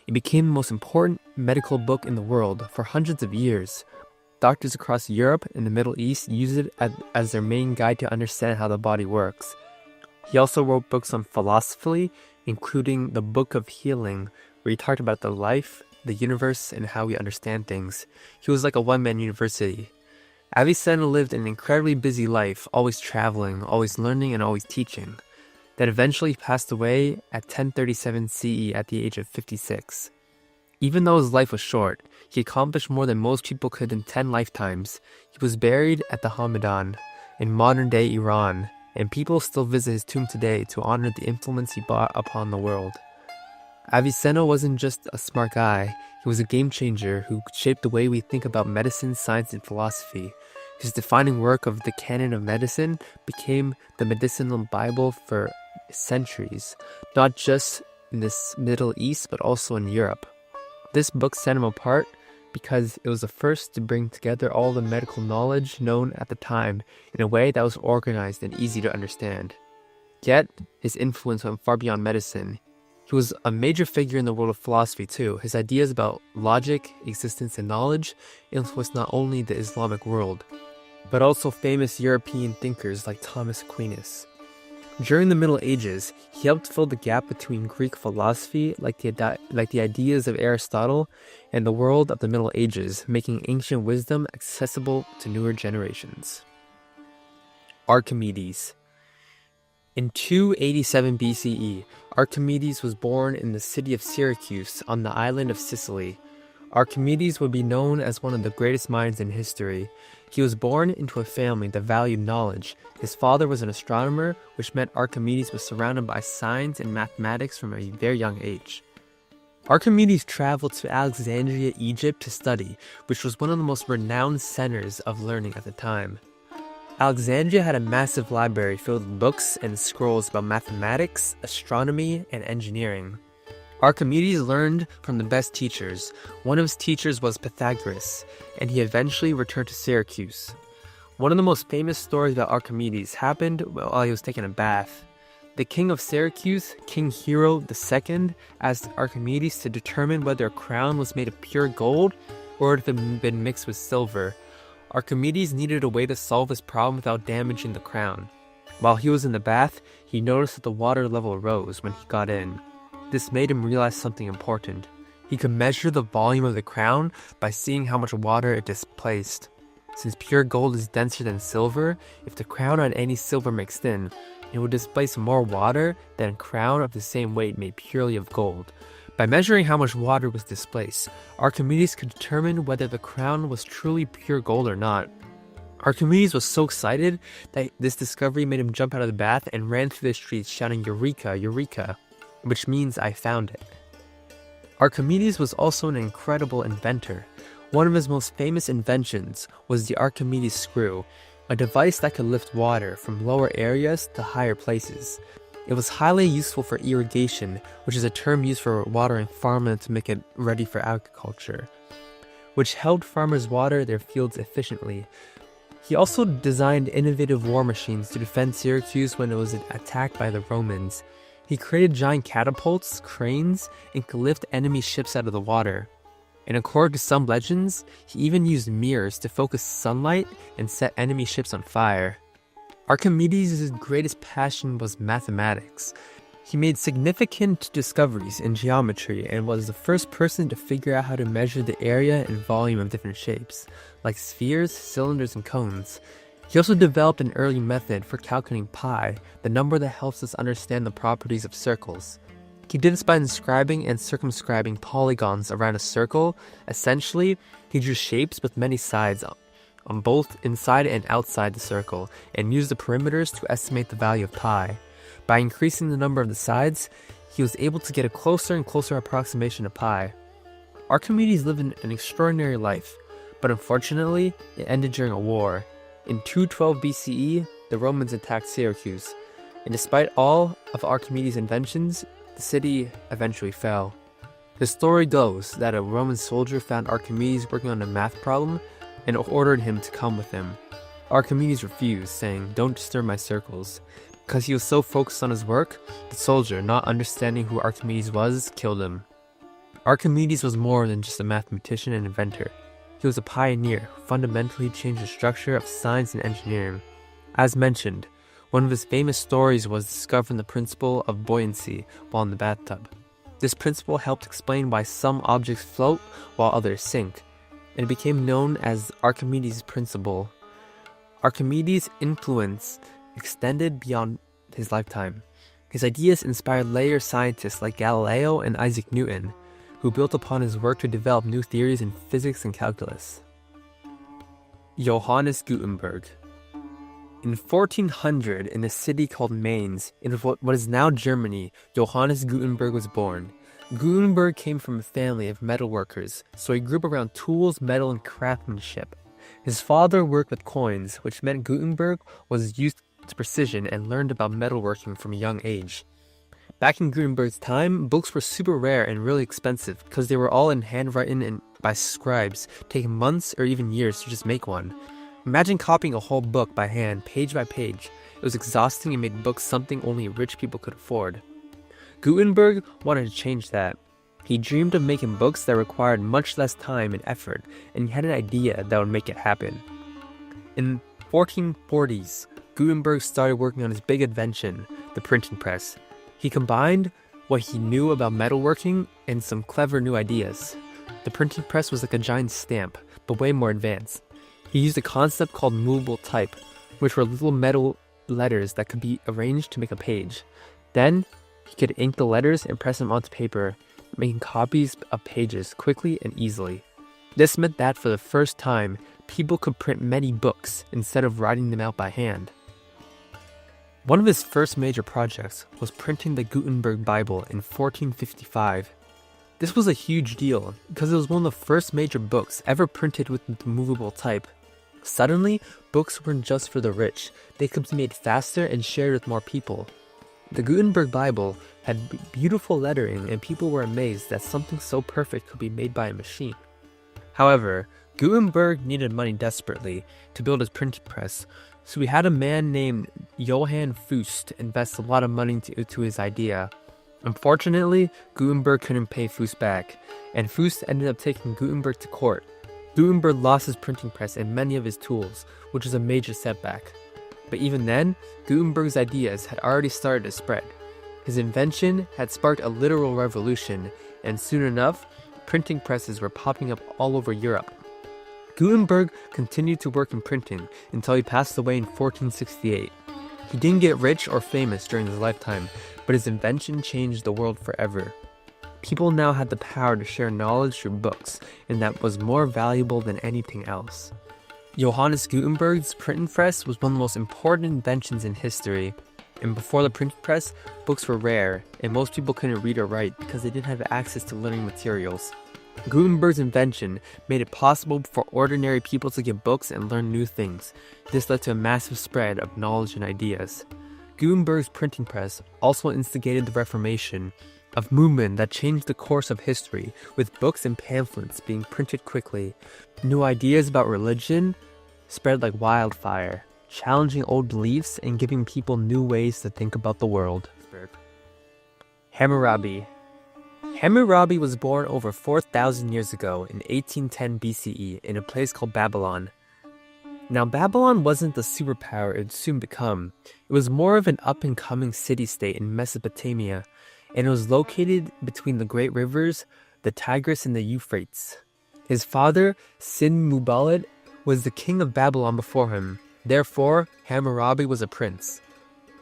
It became the most important medical book in the world for hundreds of years. Doctors across Europe and the Middle East used it as their main guide to understand how the body works. He also wrote books on philosophy, including the Book of Healing, where he talked about the life, the universe, and how we understand things. He was like a one-man university. Avicenna lived an incredibly busy life, always traveling, always learning, and always teaching. Then eventually he passed away at 1037 CE at the age of 56. Even though his life was short, he accomplished more than most people could in 10 lifetimes. He was buried at the Hamadan in modern-day Iran, and people still visit his tomb today to honor the influence he brought upon the world. Avicenna wasn't just a smart guy, he was a game changer who shaped the way we think about medicine, science, and philosophy. His defining work of the Canon of Medicine became the medicinal Bible for centuries, not just in the Middle East, but also in Europe. This book set him apart because it was the first to bring together all the medical knowledge known at the time in a way that was organized and easy to understand. Yet, his influence went far beyond medicine. He was a major figure in the world of philosophy too. His ideas about logic, existence, and knowledge influenced not only the Islamic world, but also famous European thinkers like Thomas Aquinas. During the Middle Ages, he helped fill the gap between Greek philosophy, like the ideas of Aristotle, and the world of the Middle Ages, making ancient wisdom accessible to newer generations. Archimedes. In 287 BCE, Archimedes was born in the city of Syracuse on the island of Sicily. Archimedes would be known as one of the greatest minds in history. He was born into a family that valued knowledge. His father was an astronomer, which meant Archimedes was surrounded by science and mathematics from a very young age. Archimedes traveled to Alexandria, Egypt to study, which was one of the most renowned centers of learning at the time. Alexandria had a massive library filled with books and scrolls about mathematics, astronomy, and engineering. Archimedes learned from the best teachers. One of his teachers was Pythagoras, and he eventually returned to Syracuse. One of the most famous stories about Archimedes happened while he was taking a bath. The king of Syracuse, King Hero II, asked Archimedes to determine whether a crown was made of pure gold or if it had been mixed with silver. Archimedes needed a way to solve this problem without damaging the crown. While he was in the bath, he noticed that the water level rose when he got in. This made him realize something important. He could measure the volume of the crown by seeing how much water it displaced. Since pure gold is denser than silver, if the crown had any silver mixed in, it would displace more water than a crown of the same weight made purely of gold. By measuring how much water was displaced, Archimedes could determine whether the crown was truly pure gold or not. Archimedes was so excited that this discovery made him jump out of the bath and ran through the streets shouting "Eureka, Eureka," which means "I found it." Archimedes was also an incredible inventor. One of his most famous inventions was the Archimedes screw, a device that could lift water from lower areas to higher places. It was highly useful for irrigation, which is a term used for watering farmland to make it ready for agriculture, which helped farmers water their fields efficiently. He also designed innovative war machines to defend Syracuse when it was attacked by the Romans. He created giant catapults, cranes, and could lift enemy ships out of the water. And according to some legends, he even used mirrors to focus sunlight and set enemy ships on fire. Archimedes' greatest passion was mathematics. He made significant discoveries in geometry and was the first person to figure out how to measure the area and volume of different shapes, like spheres, cylinders, and cones. He also developed an early method for calculating pi, the number that helps us understand the properties of circles. He did this by inscribing and circumscribing polygons around a circle. Essentially, he drew shapes with many sides on both inside and outside the circle, and used the perimeters to estimate the value of pi. By increasing the number of the sides, he was able to get a closer and closer approximation of pi. Archimedes lived an extraordinary life, but unfortunately, it ended during a war. In 212 BCE, the Romans attacked Syracuse, and despite all of Archimedes' inventions, the city eventually fell. The story goes that a Roman soldier found Archimedes working on a math problem and ordered him to come with him. Archimedes refused, saying, "Don't disturb my circles." Because he was so focused on his work, the soldier, not understanding who Archimedes was, killed him. Archimedes was more than just a mathematician and inventor. He was a pioneer who fundamentally changed the structure of science and engineering. As mentioned, one of his famous stories was discovering the principle of buoyancy while in the bathtub. This principle helped explain why some objects float while others sink, and it became known as Archimedes' principle. Archimedes' influence extended beyond his lifetime. His ideas inspired later scientists like Galileo and Isaac Newton, who built upon his work to develop new theories in physics and calculus. Johannes Gutenberg. In 1400, in a city called Mainz, in what is now Germany, Johannes Gutenberg was born. Gutenberg came from a family of metalworkers, so he grew up around tools, metal, and craftsmanship. His father worked with coins, which meant Gutenberg was used to precision and learned about metalworking from a young age. Back in Gutenberg's time, books were super rare and really expensive because they were all in handwritten and by scribes, taking months or even years to just make one. Imagine copying a whole book by hand, page by page. It was exhausting and made books something only rich people could afford. Gutenberg wanted to change that. He dreamed of making books that required much less time and effort, and he had an idea that would make it happen. In 1440s, Gutenberg started working on his big invention, the printing press. He combined what he knew about metalworking and some clever new ideas. The printing press was like a giant stamp, but way more advanced. He used a concept called movable type, which were little metal letters that could be arranged to make a page. Then, he could ink the letters and press them onto paper, making copies of pages quickly and easily. This meant that for the first time, people could print many books instead of writing them out by hand. One of his first major projects was printing the Gutenberg Bible in 1455. This was a huge deal because it was one of the first major books ever printed with the movable type. Suddenly, books weren't just for the rich, they could be made faster and shared with more people. The Gutenberg Bible had beautiful lettering and people were amazed that something so perfect could be made by a machine. However, Gutenberg needed money desperately to build his printing press, so he had a man named Johannes Faust invest a lot of money into his idea. Unfortunately, Gutenberg couldn't pay Faust back, and Faust ended up taking Gutenberg to court. Gutenberg lost his printing press and many of his tools, which was a major setback. But even then, Gutenberg's ideas had already started to spread. His invention had sparked a literal revolution, and soon enough, printing presses were popping up all over Europe. Gutenberg continued to work in printing until he passed away in 1468. He didn't get rich or famous during his lifetime, but his invention changed the world forever. People now had the power to share knowledge through books, and that was more valuable than anything else. Johannes Gutenberg's printing press was one of the most important inventions in history. And before the printing press, books were rare, and most people couldn't read or write because they didn't have access to learning materials. Gutenberg's invention made it possible for ordinary people to get books and learn new things. This led to a massive spread of knowledge and ideas. Gutenberg's printing press also instigated the Reformation, a movement that changed the course of history, with books and pamphlets being printed quickly. New ideas about religion spread like wildfire, challenging old beliefs and giving people new ways to think about the world. Hammurabi. Hammurabi was born over 4,000 years ago in 1810 BCE in a place called Babylon. Now, Babylon wasn't the superpower it would soon become. It was more of an up-and-coming city-state in Mesopotamia, and it was located between the great rivers, the Tigris and the Euphrates. His father, Sin-Muballit, was the king of Babylon before him. Therefore, Hammurabi was a prince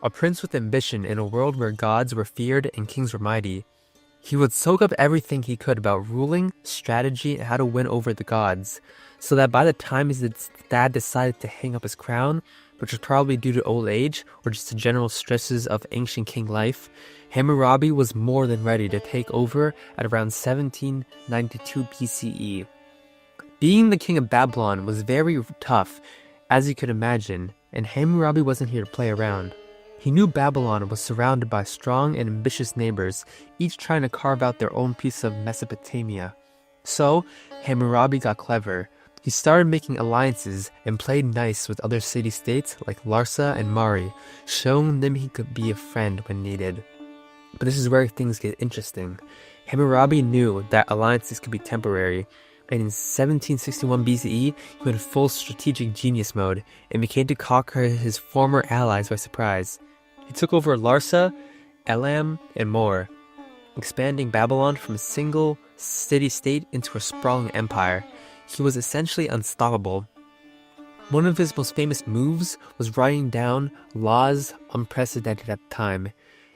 with ambition in a world where gods were feared and kings were mighty. He would soak up everything he could about ruling, strategy, and how to win over the gods, so that by the time his dad decided to hang up his crown, which was probably due to old age or just the general stresses of ancient king life, Hammurabi was more than ready to take over at around 1792 BCE. Being the king of Babylon was very tough, as you could imagine, and Hammurabi wasn't here to play around. He knew Babylon was surrounded by strong and ambitious neighbors, each trying to carve out their own piece of Mesopotamia. So, Hammurabi got clever. He started making alliances and played nice with other city-states like Larsa and Mari, showing them he could be a friend when needed. But this is where things get interesting. Hammurabi knew that alliances could be temporary, and in 1761 BCE, he went full strategic genius mode and began to conquer his former allies by surprise. He took over Larsa, Elam, and more, expanding Babylon from a single city-state into a sprawling empire. He was essentially unstoppable. One of his most famous moves was writing down laws unprecedented at the time.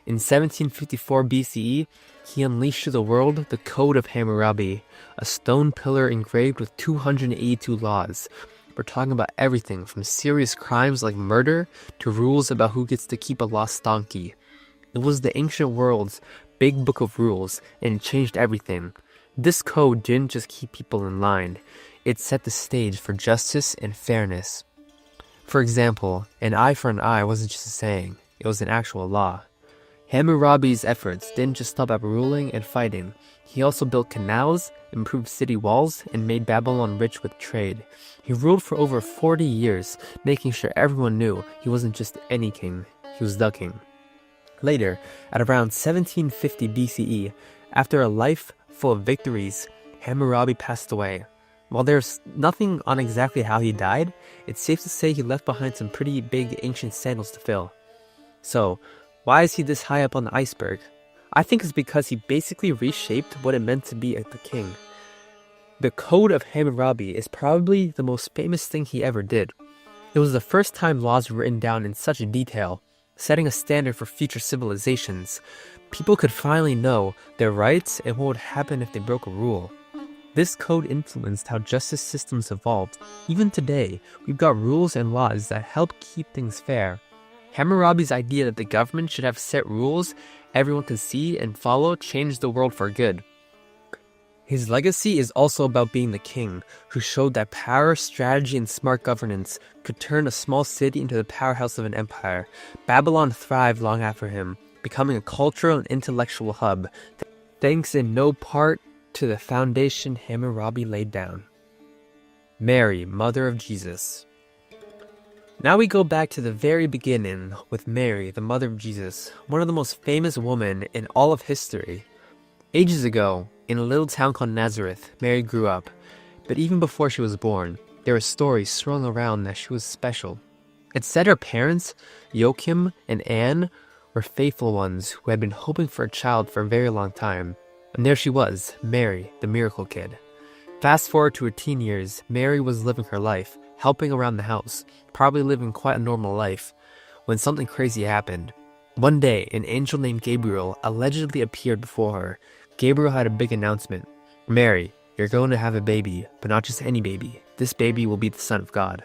In 1754 BCE, he unleashed to the world the Code of Hammurabi, a stone pillar engraved with 282 laws. We're talking about everything from serious crimes like murder to rules about who gets to keep a lost donkey. It was the ancient world's big book of rules, and it changed everything. This code didn't just keep people in line, it set the stage for justice and fairness. For example, an eye for an eye wasn't just a saying, it was an actual law. Hammurabi's efforts didn't just stop at ruling and fighting. He also built canals, improved city walls, and made Babylon rich with trade. He ruled for over 40 years, making sure everyone knew he wasn't just any king, he was the king. Later, at around 1750 BCE, after a life full of victories, Hammurabi passed away. While there's nothing on exactly how he died, it's safe to say he left behind some pretty big ancient sandals to fill. So, Why is he this high up on the iceberg? I think it's because he basically reshaped what it meant to be a king. The Code of Hammurabi is probably the most famous thing he ever did. It was the first time laws were written down in such detail, setting a standard for future civilizations. People could finally know their rights and what would happen if they broke a rule. This code influenced how justice systems evolved. Even today, we've got rules and laws that help keep things fair. Hammurabi's idea that the government should have set rules everyone could see and follow changed the world for good. His legacy is also about being the king, who showed that power, strategy, and smart governance could turn a small city into the powerhouse of an empire. Babylon thrived long after him, becoming a cultural and intellectual hub, thanks in no part to the foundation Hammurabi laid down. Mary, mother of Jesus. Now we go back to the very beginning with Mary, the mother of Jesus, one of the most famous women in all of history. Ages ago, in a little town called Nazareth, Mary grew up, but even before she was born, there were stories swirling around that she was special. It said her parents, Joachim and Anne, were faithful ones who had been hoping for a child for a very long time. And there she was, Mary, the miracle kid. Fast forward to her teen years, Mary was living her life, helping around the house, probably living quite a normal life, when something crazy happened. One day, an angel named Gabriel allegedly appeared before her. Gabriel had a big announcement. Mary, you're going to have a baby, but not just any baby. This baby will be the Son of God.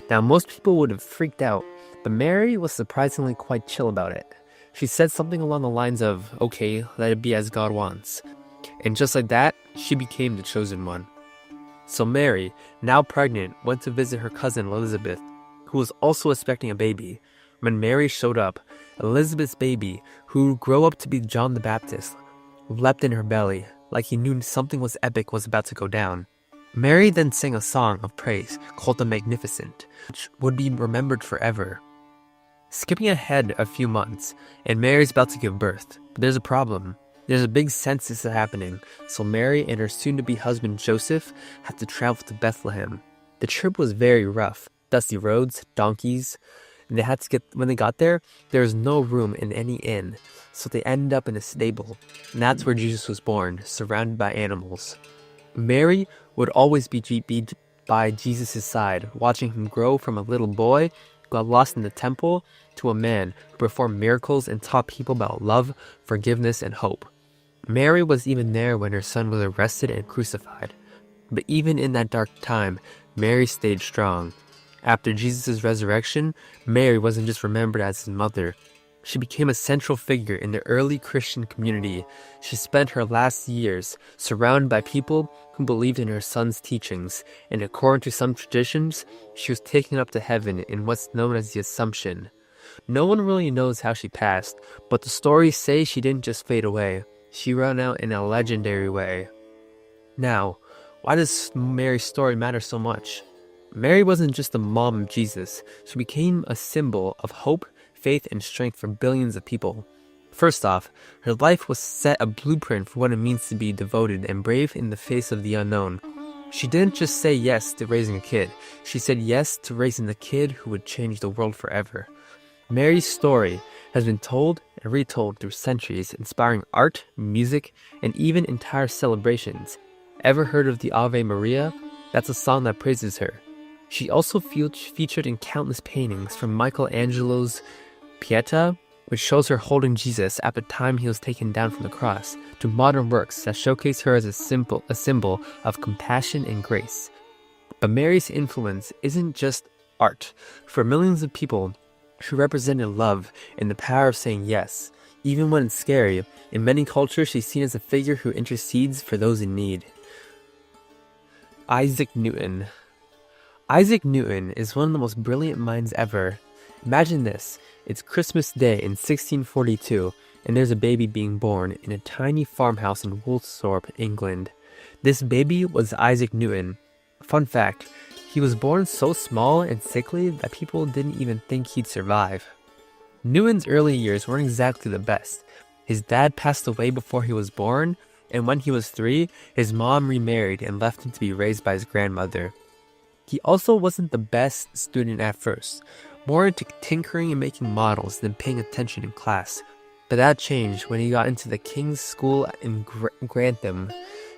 Now, most people would have freaked out, but Mary was surprisingly quite chill about it. She said something along the lines of, okay, let it be as God wants. And just like that, she became the chosen one. So Mary, now pregnant, went to visit her cousin Elizabeth, who was also expecting a baby. When Mary showed up, Elizabeth's baby, who would grow up to be John the Baptist, leapt in her belly, like he knew something was epic was about to go down. Mary then sang a song of praise called the Magnificent, which would be remembered forever. Skipping ahead a few months, and Mary's about to give birth, but there's a problem. There's a big census happening, so Mary and her soon-to-be husband Joseph had to travel to Bethlehem. The trip was very rough, dusty roads, donkeys, and when they got there was no room in any inn, so they ended up in a stable, and that's where Jesus was born, surrounded by animals. Mary would always be by Jesus' side, watching him grow from a little boy who got lost in the temple to a man who performed miracles and taught people about love, forgiveness, and hope. Mary was even there when her son was arrested and crucified. But even in that dark time, Mary stayed strong. After Jesus' resurrection, Mary wasn't just remembered as his mother. She became a central figure in the early Christian community. She spent her last years surrounded by people who believed in her son's teachings, and according to some traditions, she was taken up to heaven in what's known as the Assumption. No one really knows how she passed, but the stories say she didn't just fade away. She ran out in a legendary way. Now, why does Mary's story matter so much? Mary wasn't just the mom of Jesus. She became a symbol of hope, faith, and strength for billions of people. First off, her life was set a blueprint for what it means to be devoted and brave in the face of the unknown. She didn't just say yes to raising a kid. She said yes to raising the kid who would change the world forever. Mary's story has been told and retold through centuries, inspiring art, music, and even entire celebrations. Ever heard of the Ave Maria? That's a song that praises her. She also featured in countless paintings, from Michelangelo's Pieta, which shows her holding Jesus at the time he was taken down from the cross, to modern works that showcase her as a symbol of compassion and grace. But Mary's influence isn't just art. For millions of people, she represented love and the power of saying yes, even when it's scary. In many cultures, she's seen as a figure who intercedes for those in need. Isaac Newton. Isaac Newton is one of the most brilliant minds ever. Imagine this, it's Christmas Day in 1642, and there's a baby being born in a tiny farmhouse in Woolsthorpe, England. This baby was Isaac Newton. Fun fact, he was born so small and sickly that people didn't even think he'd survive. Newton's early years weren't exactly the best. His dad passed away before he was born, and when he was 3, his mom remarried and left him to be raised by his grandmother. He also wasn't the best student at first. more into tinkering and making models than paying attention in class. But that changed when he got into the King's School in Grantham.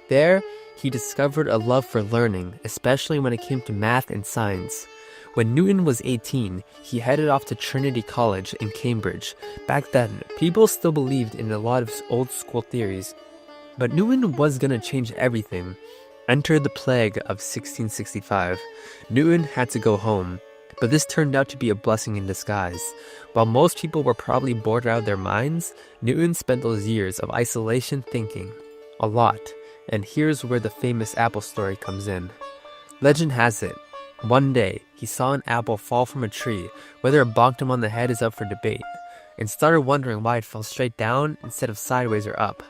There, he discovered a love for learning, especially when it came to math and science. When Newton was 18, he headed off to Trinity College in Cambridge. Back then, people still believed in a lot of old school theories. But Newton was gonna change everything. Enter the plague of 1665. Newton had to go home. But this turned out to be a blessing in disguise. While most people were probably bored out of their minds, Newton spent those years of isolation thinking. A lot. And here's where the famous apple story comes in. Legend has it, one day he saw an apple fall from a tree. Whether it bonked him on the head is up for debate, and started wondering why it fell straight down instead of sideways or up.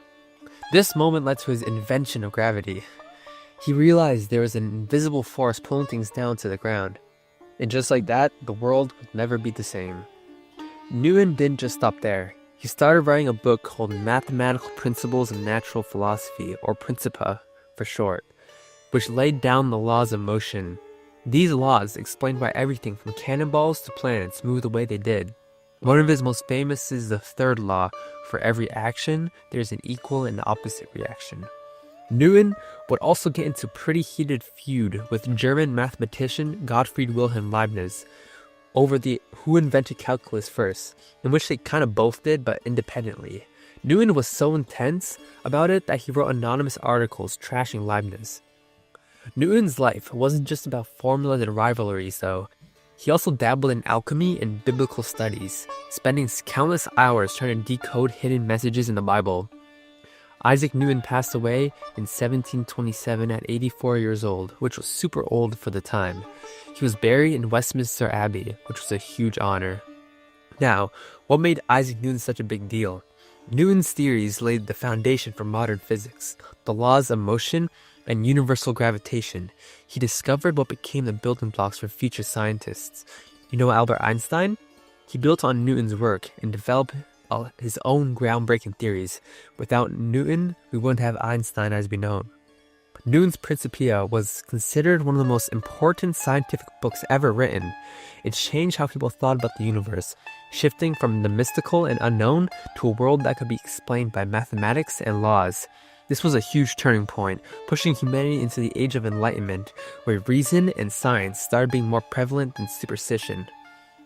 This moment led to his invention of gravity. He realized there was an invisible force pulling things down to the ground. And just like that, the world would never be the same. Newton didn't just stop there. He started writing a book called Mathematical Principles of Natural Philosophy, or Principia for short, which laid down the laws of motion. These laws explained why everything from cannonballs to planets moved the way they did. One of his most famous is the third law: for every action, there's an equal and opposite reaction. Newton would also get into a pretty heated feud with German mathematician Gottfried Wilhelm Leibniz over who invented calculus first, in which they kind of both did, but independently. Newton was so intense about it that he wrote anonymous articles trashing Leibniz. Newton's life wasn't just about formulas and rivalries, though. He also dabbled in alchemy and biblical studies, spending countless hours trying to decode hidden messages in the Bible. Isaac Newton passed away in 1727 at 84 years old, which was super old for the time. He was buried in Westminster Abbey, which was a huge honor. Now, what made Isaac Newton such a big deal? Newton's theories laid the foundation for modern physics, the laws of motion, and universal gravitation. He discovered what became the building blocks for future scientists. You know Albert Einstein? He built on Newton's work and developed his own groundbreaking theories. Without Newton, we wouldn't have Einstein as we know him. Newton's Principia was considered one of the most important scientific books ever written. It changed how people thought about the universe, shifting from the mystical and unknown to a world that could be explained by mathematics and laws. This was a huge turning point, pushing humanity into the age of enlightenment, where reason and science started being more prevalent than superstition.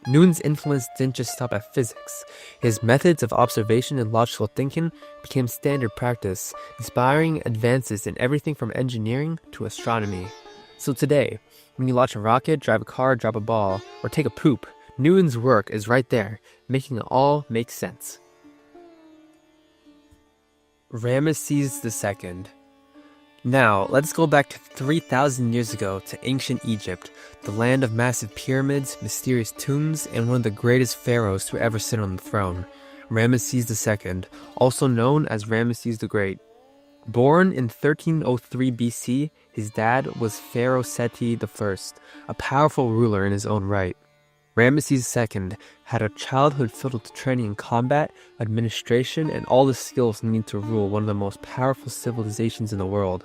Newton's influence didn't just stop at physics. His methods of observation and logical thinking became standard practice, inspiring advances in everything from engineering to astronomy. So today, when you launch a rocket, drive a car, drop a ball, or take a poop, Newton's work is right there, making it all make sense. Ramesses II. Now, let's go back to 3,000 years ago to ancient Egypt, the land of massive pyramids, mysterious tombs, and one of the greatest pharaohs to ever sit on the throne, Ramesses II, also known as Ramesses the Great. Born in 1303 BC, his dad was Pharaoh Seti I, a powerful ruler in his own right. Ramesses II had a childhood filled with training in combat, administration, and all the skills needed to rule one of the most powerful civilizations in the world.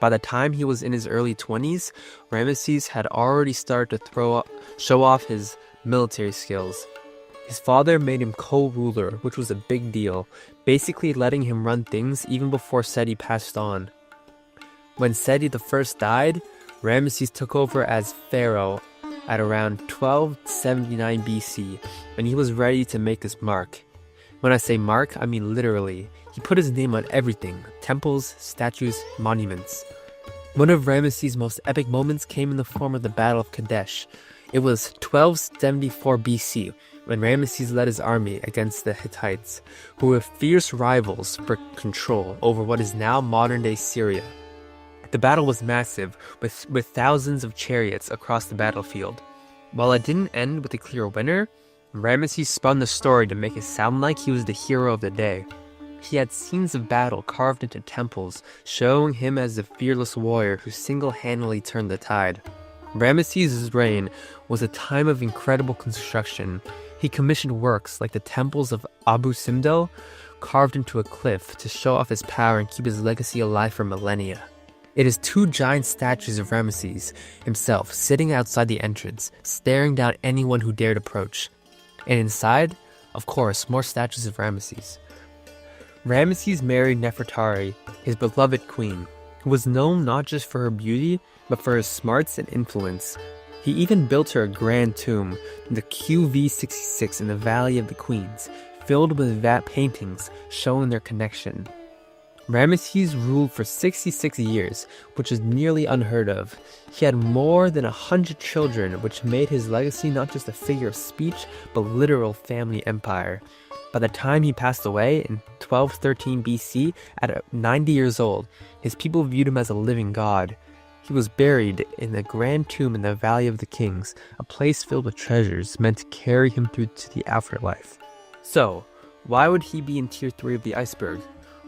By the time he was in his early 20s, Ramesses had already started to show off his military skills. His father made him co-ruler, which was a big deal, basically letting him run things even before Seti passed on. When Seti I died, Ramesses took over as pharaoh at around 1279 BC, and he was ready to make his mark. When I say mark, I mean literally. He put his name on everything: temples, statues, monuments. One of Ramesses' most epic moments came in the form of the Battle of Kadesh. It was 1274 BC, when Ramesses led his army against the Hittites, who were fierce rivals for control over what is now modern-day Syria. The battle was massive, with thousands of chariots across the battlefield. While it didn't end with a clear winner, Ramesses spun the story to make it sound like he was the hero of the day. He had scenes of battle carved into temples, showing him as the fearless warrior who single-handedly turned the tide. Ramesses' reign was a time of incredible construction. He commissioned works like the temples of Abu Simbel, carved into a cliff to show off his power and keep his legacy alive for millennia. It is two giant statues of Ramesses himself sitting outside the entrance, staring down anyone who dared approach. And inside, of course, more statues of Ramesses. Ramesses married Nefertari, his beloved queen, who was known not just for her beauty, but for her smarts and influence. He even built her a grand tomb, the QV66 in the Valley of the Queens, filled with paintings showing their connection. Ramesses ruled for 66 years, which is nearly unheard of. He had more than 100 children, which made his legacy not just a figure of speech, but literal family empire. By the time he passed away in 1213 BC, at 90 years old, his people viewed him as a living god. He was buried in the grand tomb in the Valley of the Kings, a place filled with treasures meant to carry him through to the afterlife. So, why would he be in tier 3 of the iceberg?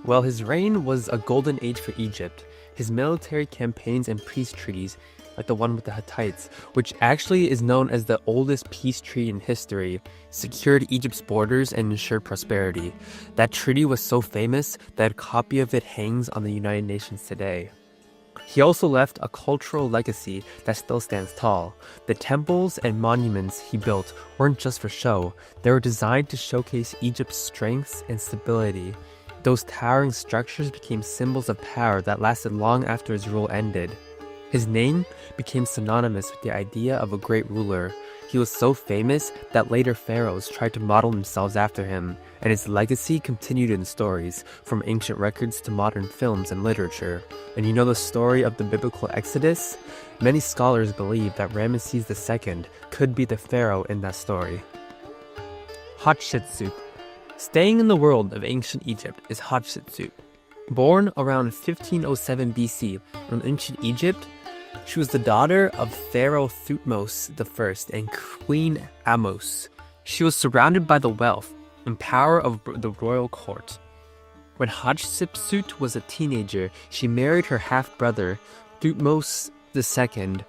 Well, his reign was a golden age for Egypt. His military campaigns and peace treaties, like the one with the Hittites, which actually is known as the oldest peace treaty in history, secured Egypt's borders and ensured prosperity. That treaty was so famous that a copy of it hangs on the United Nations today. He also left a cultural legacy that still stands tall. The temples and monuments he built weren't just for show, they were designed to showcase Egypt's strengths and stability. Those towering structures became symbols of power that lasted long after his rule ended. His name became synonymous with the idea of a great ruler. He was so famous that later pharaohs tried to model themselves after him, and his legacy continued in stories, from ancient records to modern films and literature. And you know the story of the biblical Exodus? Many scholars believe that Ramesses II could be the pharaoh in that story. Hatshepsut. Staying in the world of ancient Egypt is Hatshepsut. Born around 1507 BC in ancient Egypt, she was the daughter of Pharaoh Thutmose I and Queen Amos. She was surrounded by the wealth and power of the royal court. When Hatshepsut was a teenager, she married her half-brother, Thutmose II,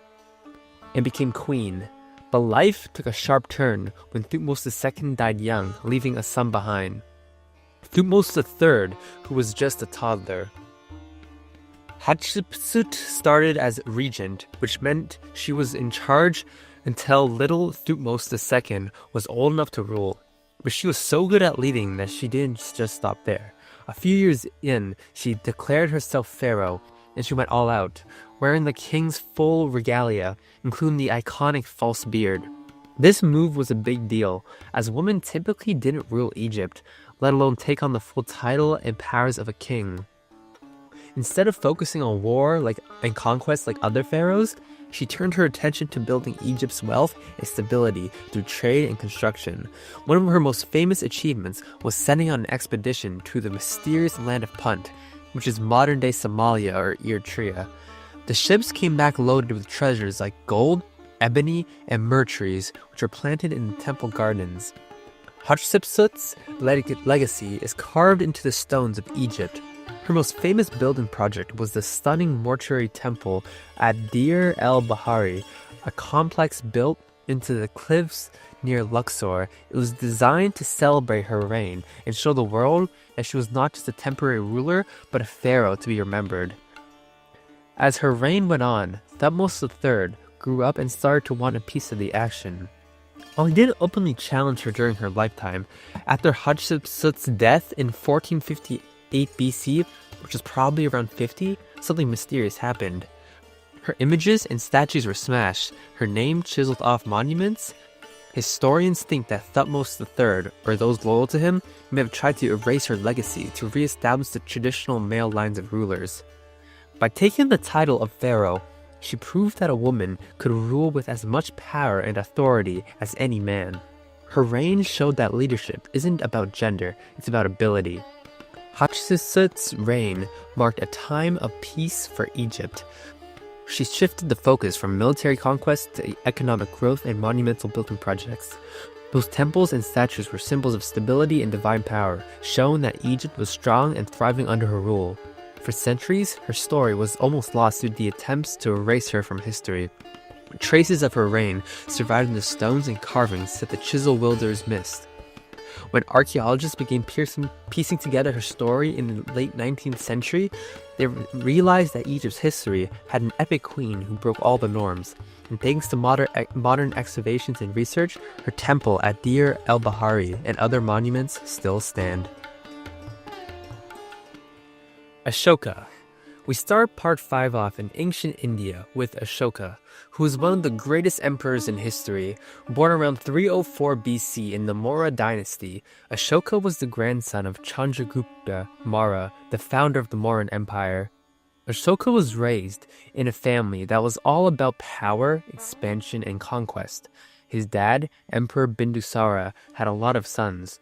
and became queen. But life took a sharp turn when Thutmose II died young, leaving a son behind. Thutmose III, who was just a toddler. Hatshepsut started as regent, which meant she was in charge until little Thutmose II was old enough to rule. But she was so good at leading that she didn't just stop there. A few years in, she declared herself pharaoh, and she went all out, wearing the king's full regalia, including the iconic false beard. This move was a big deal, as women typically didn't rule Egypt, let alone take on the full title and powers of a king. Instead of focusing on war and conquest like other pharaohs, she turned her attention to building Egypt's wealth and stability through trade and construction. One of her most famous achievements was sending on an expedition to the mysterious land of Punt, which is modern-day Somalia or Eritrea. The ships came back loaded with treasures like gold, ebony, and myrrh trees, which are planted in the temple gardens. Hatshepsut's legacy is carved into the stones of Egypt. Her most famous building project was the stunning mortuary temple at Deir el-Bahari, a complex built into the cliffs near Luxor. It was designed to celebrate her reign and show the world that she was not just a temporary ruler, but a pharaoh to be remembered. As her reign went on, Thutmose III grew up and started to want a piece of the action. While he didn't openly challenge her during her lifetime, after Hatshepsut's death in 1458 BC, which was probably around 50, something mysterious happened. Her images and statues were smashed, her name chiseled off monuments. Historians think that Thutmose III, or those loyal to him, may have tried to erase her legacy to re-establish the traditional male lines of rulers. By taking the title of pharaoh, she proved that a woman could rule with as much power and authority as any man. Her reign showed that leadership isn't about gender, it's about ability. Hatshepsut's reign marked a time of peace for Egypt. She shifted the focus from military conquest to economic growth and monumental building projects. Those temples and statues were symbols of stability and divine power, showing that Egypt was strong and thriving under her rule. For centuries, her story was almost lost through the attempts to erase her from history. Traces of her reign survived in the stones and carvings that the chisel wielders missed. When archaeologists began piecing together her story in the late 19th century, they realized that Egypt's history had an epic queen who broke all the norms. And thanks to modern excavations and research, her temple at Deir el-Bahari and other monuments still stand. Ashoka. We start part 5 off in ancient India with Ashoka, who was one of the greatest emperors in history. Born around 304 BC in the Maurya dynasty, Ashoka was the grandson of Chandragupta Maurya, the founder of the Mauryan Empire. Ashoka was raised in a family that was all about power, expansion, and conquest. His dad, Emperor Bindusara, had a lot of sons,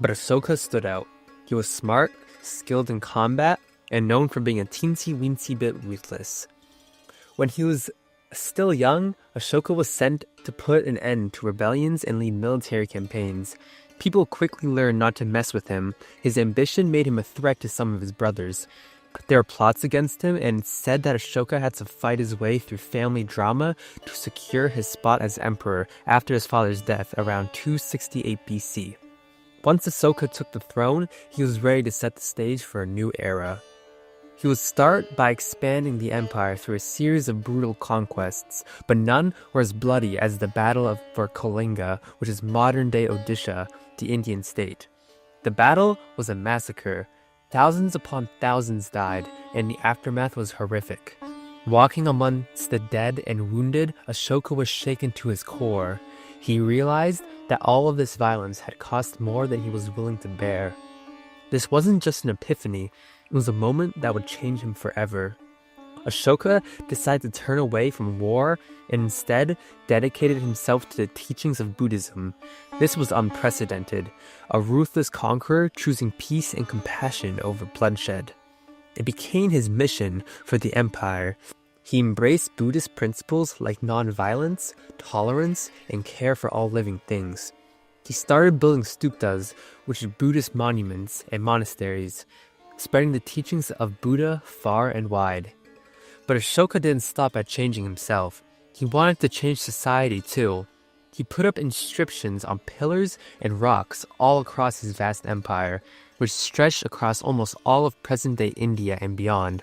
but Ashoka stood out. He was smart, skilled in combat, and known for being a teensy-weensy bit ruthless. When he was still young, Ashoka was sent to put an end to rebellions and lead military campaigns. People quickly learned not to mess with him. His ambition made him a threat to some of his brothers. There were plots against him, and it said that Ashoka had to fight his way through family drama to secure his spot as emperor after his father's death around 268 BC. Once Ashoka took the throne, he was ready to set the stage for a new era. He would start by expanding the empire through a series of brutal conquests, but none were as bloody as the Battle for Kalinga, which is modern-day Odisha, the Indian state. The battle was a massacre. Thousands upon thousands died, and the aftermath was horrific. Walking amongst the dead and wounded, Ashoka was shaken to his core. He realized that all of this violence had cost more than he was willing to bear. This wasn't just an epiphany, it was a moment that would change him forever. Ashoka decided to turn away from war and instead dedicated himself to the teachings of Buddhism. This was unprecedented, a ruthless conqueror choosing peace and compassion over bloodshed. It became his mission for the empire. He embraced Buddhist principles like nonviolence, tolerance, and care for all living things. He started building stupas, which are Buddhist monuments and monasteries, spreading the teachings of Buddha far and wide. But Ashoka didn't stop at changing himself. He wanted to change society too. He put up inscriptions on pillars and rocks all across his vast empire, which stretched across almost all of present-day India and beyond.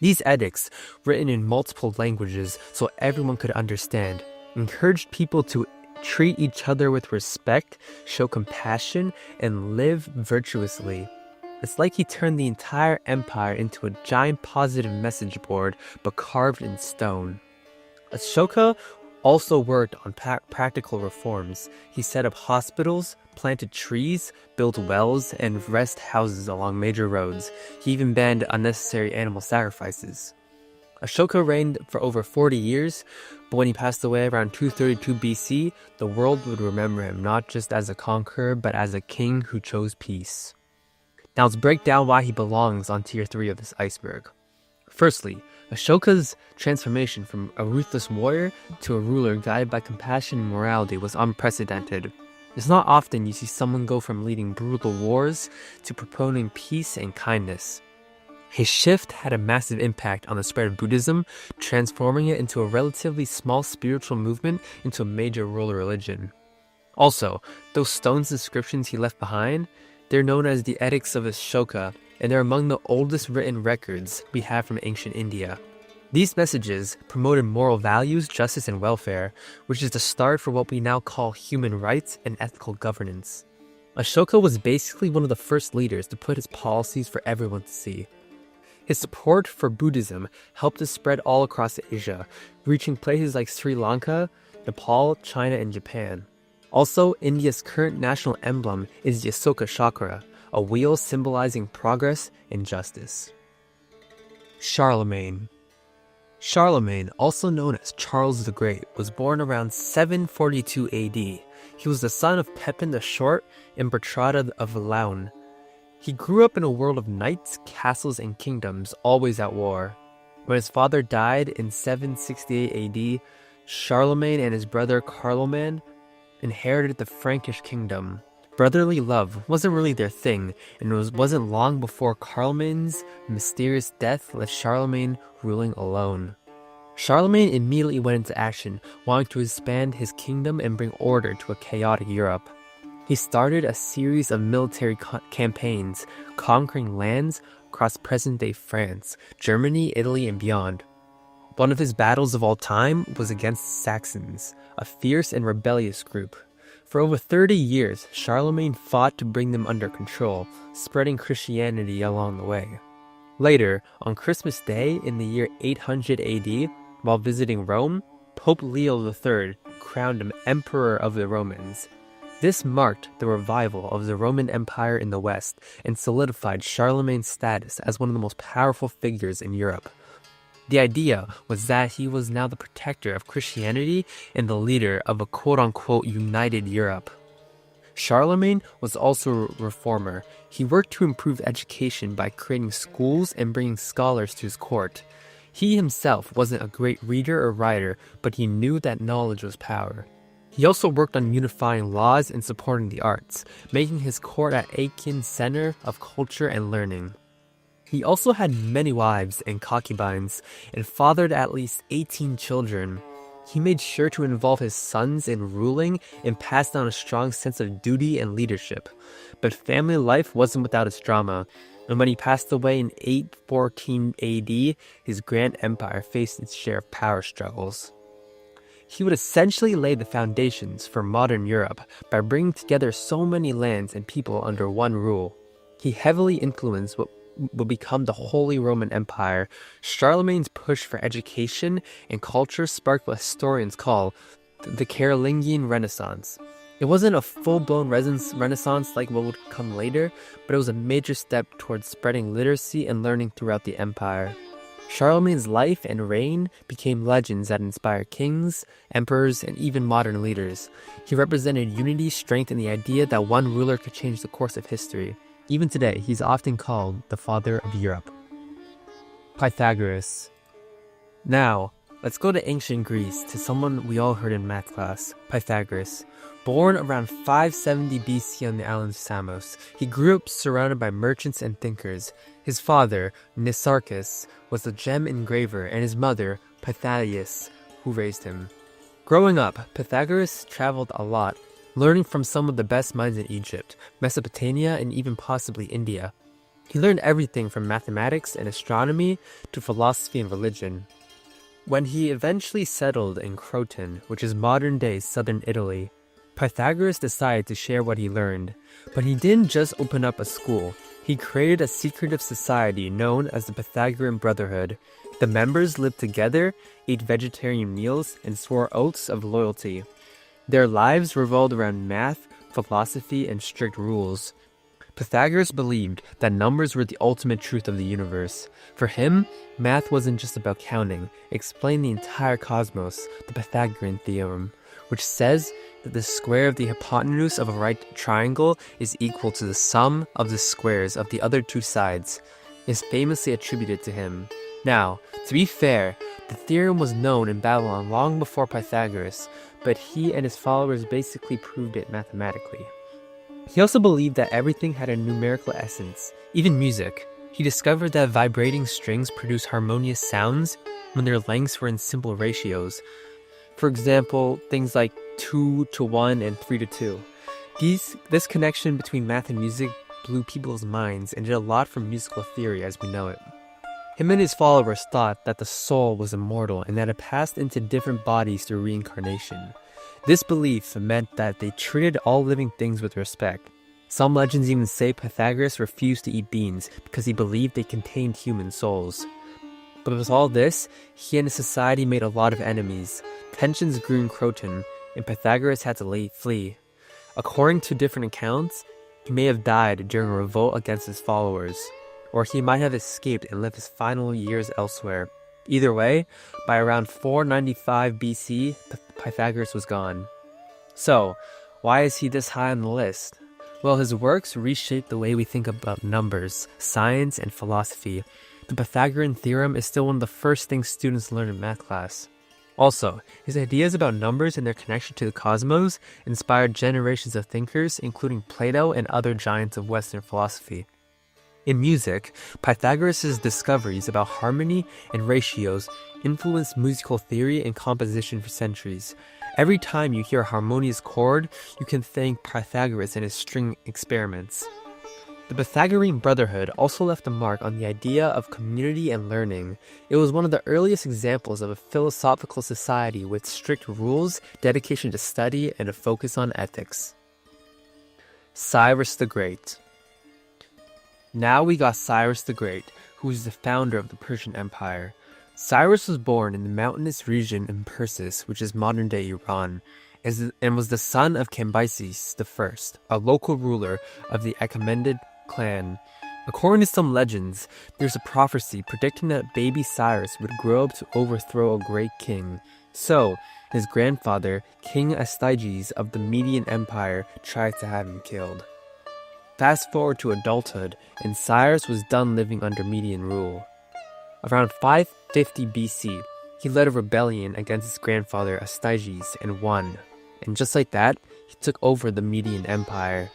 These edicts, written in multiple languages so everyone could understand, encouraged people to treat each other with respect, show compassion, and live virtuously. It's like he turned the entire empire into a giant positive message board, but carved in stone. Ashoka also worked on practical reforms. He set up hospitals, planted trees, built wells, and rest houses along major roads. He even banned unnecessary animal sacrifices. Ashoka reigned for over 40 years, but when he passed away around 232 BC, the world would remember him not just as a conqueror, but as a king who chose peace. Now let's break down why he belongs on tier 3 of this iceberg. Firstly, Ashoka's transformation from a ruthless warrior to a ruler guided by compassion and morality was unprecedented. It's not often you see someone go from leading brutal wars to propounding peace and kindness. His shift had a massive impact on the spread of Buddhism, transforming it into a relatively small spiritual movement into a major world religion. Also, those stones inscriptions he left behind, they're known as the Edicts of Ashoka, and they're among the oldest written records we have from ancient India. These messages promoted moral values, justice, and welfare, which is the start for what we now call human rights and ethical governance. Ashoka was basically one of the first leaders to put his policies for everyone to see. His support for Buddhism helped it spread all across Asia, reaching places like Sri Lanka, Nepal, China, and Japan. Also, India's current national emblem is the Ashoka chakra, a wheel symbolizing progress and justice. Charlemagne. Charlemagne, also known as Charles the Great, was born around 742 AD. He was the son of Pepin the Short and Bertrada of Laon. He grew up in a world of knights, castles, and kingdoms, always at war. When his father died in 768 AD, Charlemagne and his brother Carloman inherited the Frankish kingdom. Brotherly love wasn't really their thing, and it wasn't long before Carloman's mysterious death left Charlemagne ruling alone. Charlemagne immediately went into action, wanting to expand his kingdom and bring order to a chaotic Europe. He started a series of military campaigns, conquering lands across present-day France, Germany, Italy, and beyond. One of his battles of all time was against Saxons, a fierce and rebellious group. For over 30 years, Charlemagne fought to bring them under control, spreading Christianity along the way. Later, on Christmas Day in the year 800 AD, while visiting Rome, Pope Leo III crowned him Emperor of the Romans. This marked the revival of the Roman Empire in the West and solidified Charlemagne's status as one of the most powerful figures in Europe. The idea was that he was now the protector of Christianity and the leader of a quote-unquote united Europe. Charlemagne was also a reformer. He worked to improve education by creating schools and bringing scholars to his court. He himself wasn't a great reader or writer, but he knew that knowledge was power. He also worked on unifying laws and supporting the arts, making his court at Aachen center of culture and learning. He also had many wives and concubines, and fathered at least 18 children. He made sure to involve his sons in ruling and passed down a strong sense of duty and leadership. But family life wasn't without its drama, and when he passed away in 814 AD, his grand empire faced its share of power struggles. He would essentially lay the foundations for modern Europe by bringing together so many lands and people under one rule. He heavily influenced what would become the Holy Roman Empire. Charlemagne's push for education and culture sparked what historians call the Carolingian Renaissance. It wasn't a full-blown Renaissance like what would come later, but it was a major step towards spreading literacy and learning throughout the empire. Charlemagne's life and reign became legends that inspired kings, emperors, and even modern leaders. He represented unity, strength, and the idea that one ruler could change the course of history. Even today, he's often called the father of Europe. Pythagoras. Now, let's go to ancient Greece, to someone we all heard in math class, Pythagoras. Born around 570 BC on the island of Samos, he grew up surrounded by merchants and thinkers. His father, Nisarchus, was a gem engraver, and his mother, Pythagoras, who raised him. Growing up, Pythagoras traveled a lot, learning from some of the best minds in Egypt, Mesopotamia, and even possibly India. He learned everything from mathematics and astronomy to philosophy and religion. When he eventually settled in Croton, which is modern-day southern Italy, Pythagoras decided to share what he learned. But he didn't just open up a school. He created a secretive society known as the Pythagorean Brotherhood. The members lived together, ate vegetarian meals, and swore oaths of loyalty. Their lives revolved around math, philosophy, and strict rules. Pythagoras believed that numbers were the ultimate truth of the universe. For him, math wasn't just about counting. It explained the entire cosmos, the Pythagorean theorem, which says that the square of the hypotenuse of a right triangle is equal to the sum of the squares of the other two sides, is famously attributed to him. Now, to be fair, the theorem was known in Babylon long before Pythagoras, but he and his followers basically proved it mathematically. He also believed that everything had a numerical essence, even music. He discovered that vibrating strings produce harmonious sounds when their lengths were in simple ratios. For example, things like 2 to 1 and 3 to 2. This connection between math and music blew people's minds and did a lot for musical theory as we know it. Him and his followers thought that the soul was immortal and that it passed into different bodies through reincarnation. This belief meant that they treated all living things with respect. Some legends even say Pythagoras refused to eat beans because he believed they contained human souls. But with all this, he and his society made a lot of enemies. Tensions grew in Croton, and Pythagoras had to flee. According to different accounts, he may have died during a revolt against his followers, or he might have escaped and lived his final years elsewhere. Either way, by around 495 BC, Pythagoras was gone. So, why is he this high on the list? Well, his works reshaped the way we think about numbers, science, and philosophy. The Pythagorean theorem is still one of the first things students learn in math class. Also, his ideas about numbers and their connection to the cosmos inspired generations of thinkers, including Plato and other giants of Western philosophy. In music, Pythagoras' discoveries about harmony and ratios influenced musical theory and composition for centuries. Every time you hear a harmonious chord, you can thank Pythagoras and his string experiments. The Pythagorean Brotherhood also left a mark on the idea of community and learning. It was one of the earliest examples of a philosophical society with strict rules, dedication to study, and a focus on ethics. Cyrus the Great. Now we got Cyrus the Great, who was the founder of the Persian Empire. Cyrus was born in the mountainous region in Persis, which is modern-day Iran, and was the son of Cambyses I, a local ruler of the Achaemenid clan. According to some legends, there's a prophecy predicting that baby Cyrus would grow up to overthrow a great king. So, his grandfather, King Astyages of the Median Empire, tried to have him killed. Fast forward to adulthood, and Cyrus was done living under Median rule. Around 550 BC, he led a rebellion against his grandfather Astyages and won. And just like that, he took over the Median Empire.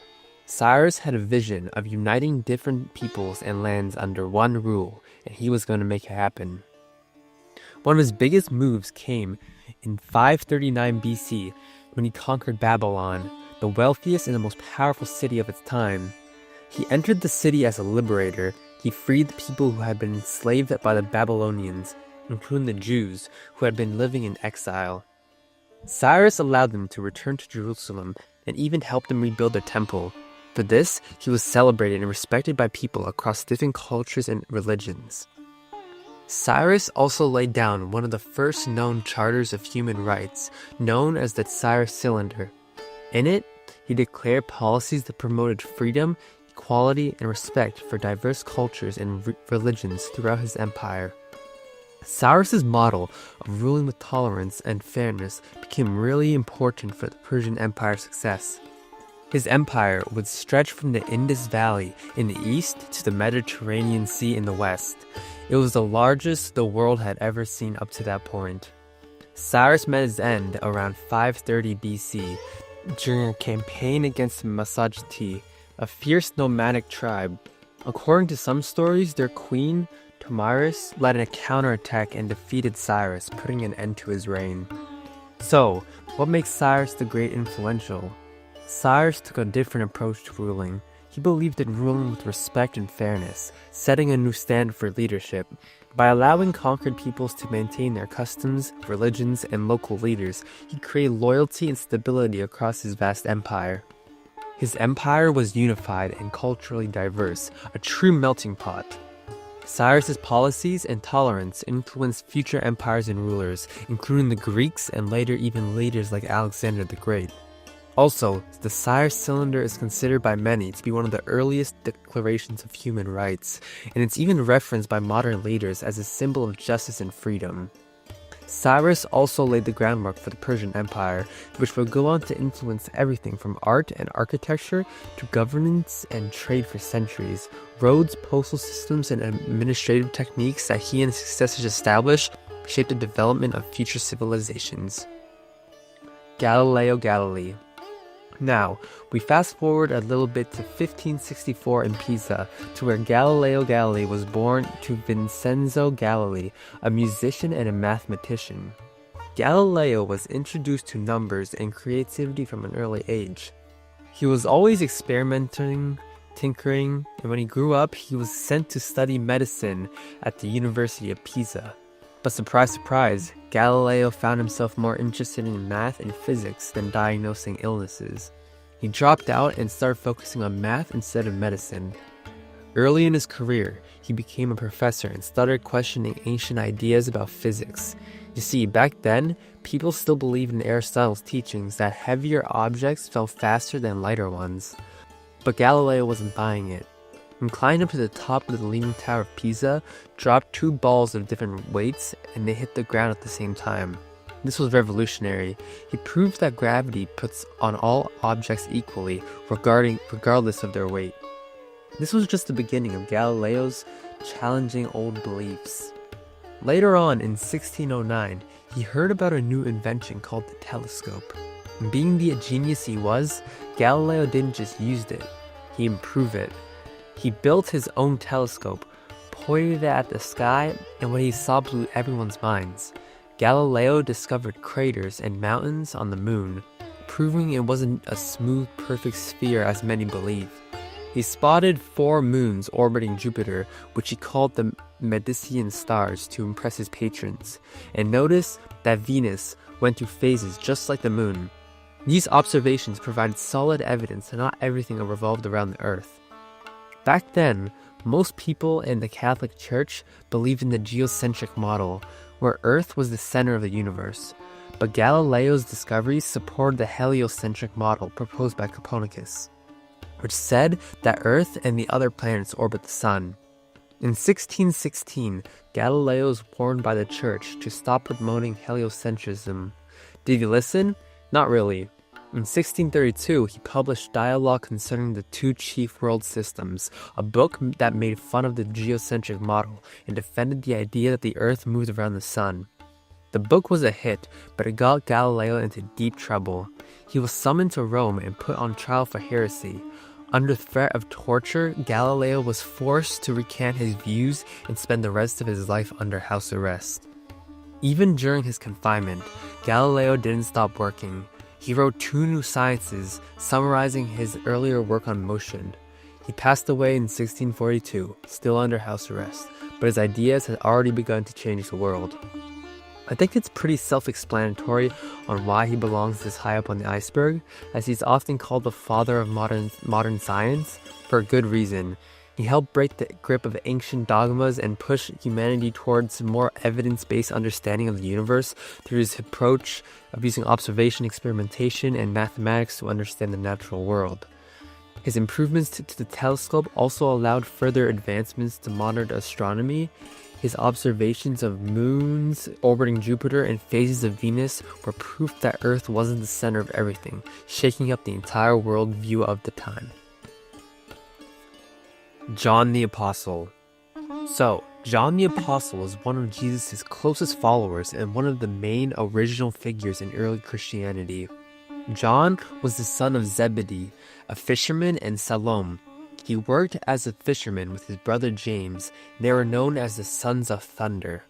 Cyrus had a vision of uniting different peoples and lands under one rule, and he was going to make it happen. One of his biggest moves came in 539 BC when he conquered Babylon, the wealthiest and the most powerful city of its time. He entered the city as a liberator. He freed the people who had been enslaved by the Babylonians, including the Jews who had been living in exile. Cyrus allowed them to return to Jerusalem and even helped them rebuild their temple. For this, he was celebrated and respected by people across different cultures and religions. Cyrus also laid down one of the first known charters of human rights, known as the Cyrus Cylinder. In it, he declared policies that promoted freedom, equality, and respect for diverse cultures and religions throughout his empire. Cyrus's model of ruling with tolerance and fairness became really important for the Persian Empire's success. His empire would stretch from the Indus Valley in the east to the Mediterranean Sea in the west. It was the largest the world had ever seen up to that point. Cyrus met his end around 530 BC during a campaign against the Massageti, a fierce nomadic tribe. According to some stories, their queen, Tomaris, led a counterattack and defeated Cyrus, putting an end to his reign. So, what makes Cyrus the Great influential? Cyrus took a different approach to ruling. He believed in ruling with respect and fairness, setting a new standard for leadership. By allowing conquered peoples to maintain their customs, religions, and local leaders, he created loyalty and stability across his vast empire. His empire was unified and culturally diverse, a true melting pot. Cyrus's policies and tolerance influenced future empires and rulers, including the Greeks and later even leaders like Alexander the Great. Also, the Cyrus Cylinder is considered by many to be one of the earliest declarations of human rights, and it's even referenced by modern leaders as a symbol of justice and freedom. Cyrus also laid the groundwork for the Persian Empire, which would go on to influence everything from art and architecture to governance and trade for centuries. Roads, postal systems, and administrative techniques that he and his successors established shaped the development of future civilizations. Galileo Galilei. Now, we fast forward a little bit to 1564 in Pisa, to where Galileo Galilei was born to Vincenzo Galilei, a musician and a mathematician. Galileo was introduced to numbers and creativity from an early age. He was always experimenting, tinkering, and when he grew up, he was sent to study medicine at the University of Pisa. But surprise, surprise, Galileo found himself more interested in math and physics than diagnosing illnesses. He dropped out and started focusing on math instead of medicine. Early in his career, he became a professor and started questioning ancient ideas about physics. You see, back then, people still believed in Aristotle's teachings that heavier objects fell faster than lighter ones. But Galileo wasn't buying it. He climbed up to the top of the Leaning Tower of Pisa, dropped two balls of different weights, and they hit the ground at the same time. This was revolutionary. He proved that gravity puts on all objects equally, regardless of their weight. This was just the beginning of Galileo's challenging old beliefs. Later on, in 1609, he heard about a new invention called the telescope. And being the genius he was, Galileo didn't just use it, he improved it. He built his own telescope, pointed it at the sky, and what he saw blew everyone's minds. Galileo discovered craters and mountains on the moon, proving it wasn't a smooth, perfect sphere as many believe. He spotted 4 moons orbiting Jupiter, which he called the Medicean stars to impress his patrons, and noticed that Venus went through phases just like the moon. These observations provided solid evidence that not everything revolved around the Earth. Back then, most people in the Catholic Church believed in the geocentric model, where Earth was the center of the universe. But Galileo's discoveries supported the heliocentric model proposed by Copernicus, which said that Earth and the other planets orbit the Sun. In 1616, Galileo was warned by the Church to stop promoting heliocentrism. Did he listen? Not really. In 1632, he published Dialogue Concerning the Two Chief World Systems, a book that made fun of the geocentric model and defended the idea that the Earth moved around the Sun. The book was a hit, but it got Galileo into deep trouble. He was summoned to Rome and put on trial for heresy. Under threat of torture, Galileo was forced to recant his views and spend the rest of his life under house arrest. Even during his confinement, Galileo didn't stop working. He wrote 2 new sciences, summarizing his earlier work on motion. He passed away in 1642, still under house arrest, but his ideas had already begun to change the world. I think it's pretty self-explanatory on why he belongs this high up on the iceberg, as he's often called the father of modern science, for a good reason. He helped break the grip of ancient dogmas and push humanity towards more evidence-based understanding of the universe through his approach of using observation, experimentation, and mathematics to understand the natural world. His improvements to the telescope also allowed further advancements to modern astronomy. His observations of moons orbiting Jupiter and phases of Venus were proof that Earth wasn't the center of everything, shaking up the entire world view of the time. John the Apostle. So, John the Apostle was one of Jesus' closest followers and one of the main original figures in early Christianity. John was the son of Zebedee, a fisherman, and Salome. He worked as a fisherman with his brother James, and they were known as the Sons of Thunder.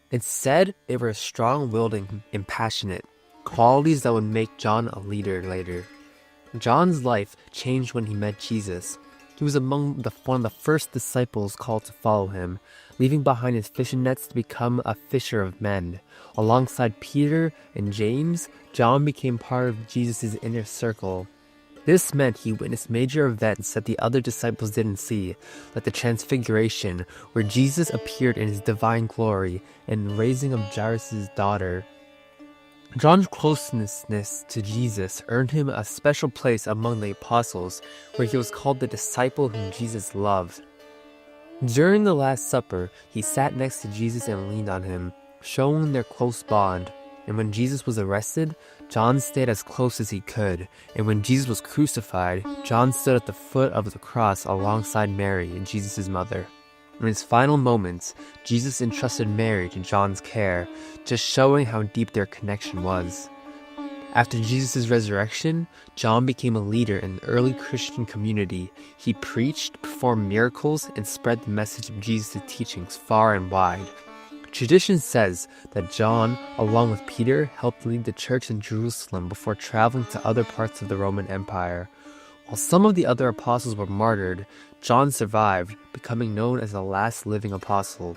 It's said they were strong-willed and passionate, qualities that would make John a leader later. John's life changed when he met Jesus. He was among one of the first disciples called to follow him, leaving behind his fishing nets to become a fisher of men. Alongside Peter and James, John became part of Jesus' inner circle. This meant he witnessed major events that the other disciples didn't see, like the Transfiguration, where Jesus appeared in his divine glory, and raising of Jairus' daughter. John's closeness to Jesus earned him a special place among the apostles, where he was called the disciple whom Jesus loved. During the Last Supper, he sat next to Jesus and leaned on him, showing their close bond. And when Jesus was arrested, John stayed as close as he could. And when Jesus was crucified, John stood at the foot of the cross alongside Mary, Jesus' mother. In his final moments, Jesus entrusted Mary to John's care, just showing how deep their connection was. After Jesus' resurrection, John became a leader in the early Christian community. He preached, performed miracles, and spread the message of Jesus' teachings far and wide. Tradition says that John, along with Peter, helped lead the church in Jerusalem before traveling to other parts of the Roman Empire. While some of the other apostles were martyred, John survived, becoming known as the last living apostle.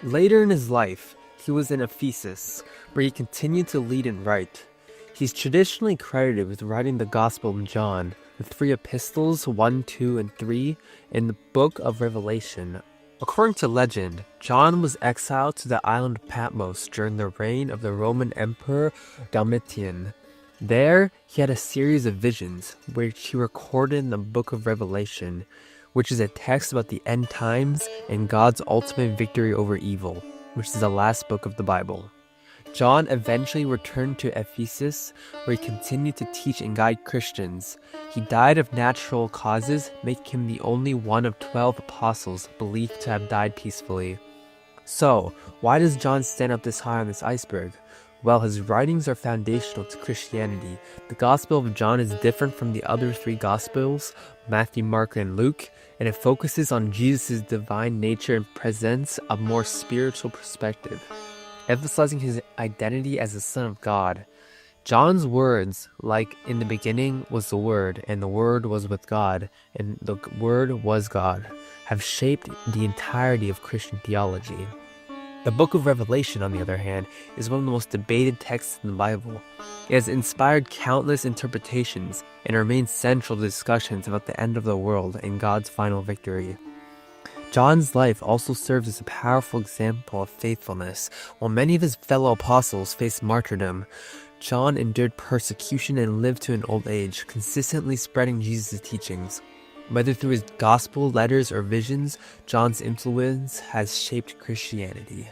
Later in his life, he was in Ephesus, where he continued to lead and write. He's traditionally credited with writing the Gospel of John, the 3 epistles, 1, 2, and 3, and the Book of Revelation. According to legend, John was exiled to the island of Patmos during the reign of the Roman Emperor Domitian. There, he had a series of visions, which he recorded in the Book of Revelation, which is a text about the end times and God's ultimate victory over evil, which is the last book of the Bible. John eventually returned to Ephesus, where he continued to teach and guide Christians. He died of natural causes, making him the only one of 12 apostles believed to have died peacefully. So, why does John stand up this high on this iceberg? Well, his writings are foundational to Christianity. The Gospel of John is different from the other 3 Gospels, Matthew, Mark, and Luke, and it focuses on Jesus' divine nature and presents a more spiritual perspective. emphasizing his identity as the Son of God. John's words, like "in the beginning was the Word, and the Word was with God, and the Word was God," have shaped the entirety of Christian theology. The book of Revelation, on the other hand, is one of the most debated texts in the Bible. It has inspired countless interpretations and remains central to discussions about the end of the world and God's final victory. John's life also serves as a powerful example of faithfulness. While many of his fellow apostles faced martyrdom, John endured persecution and lived to an old age, consistently spreading Jesus' teachings. Whether through his gospel letters or visions, John's influence has shaped Christianity.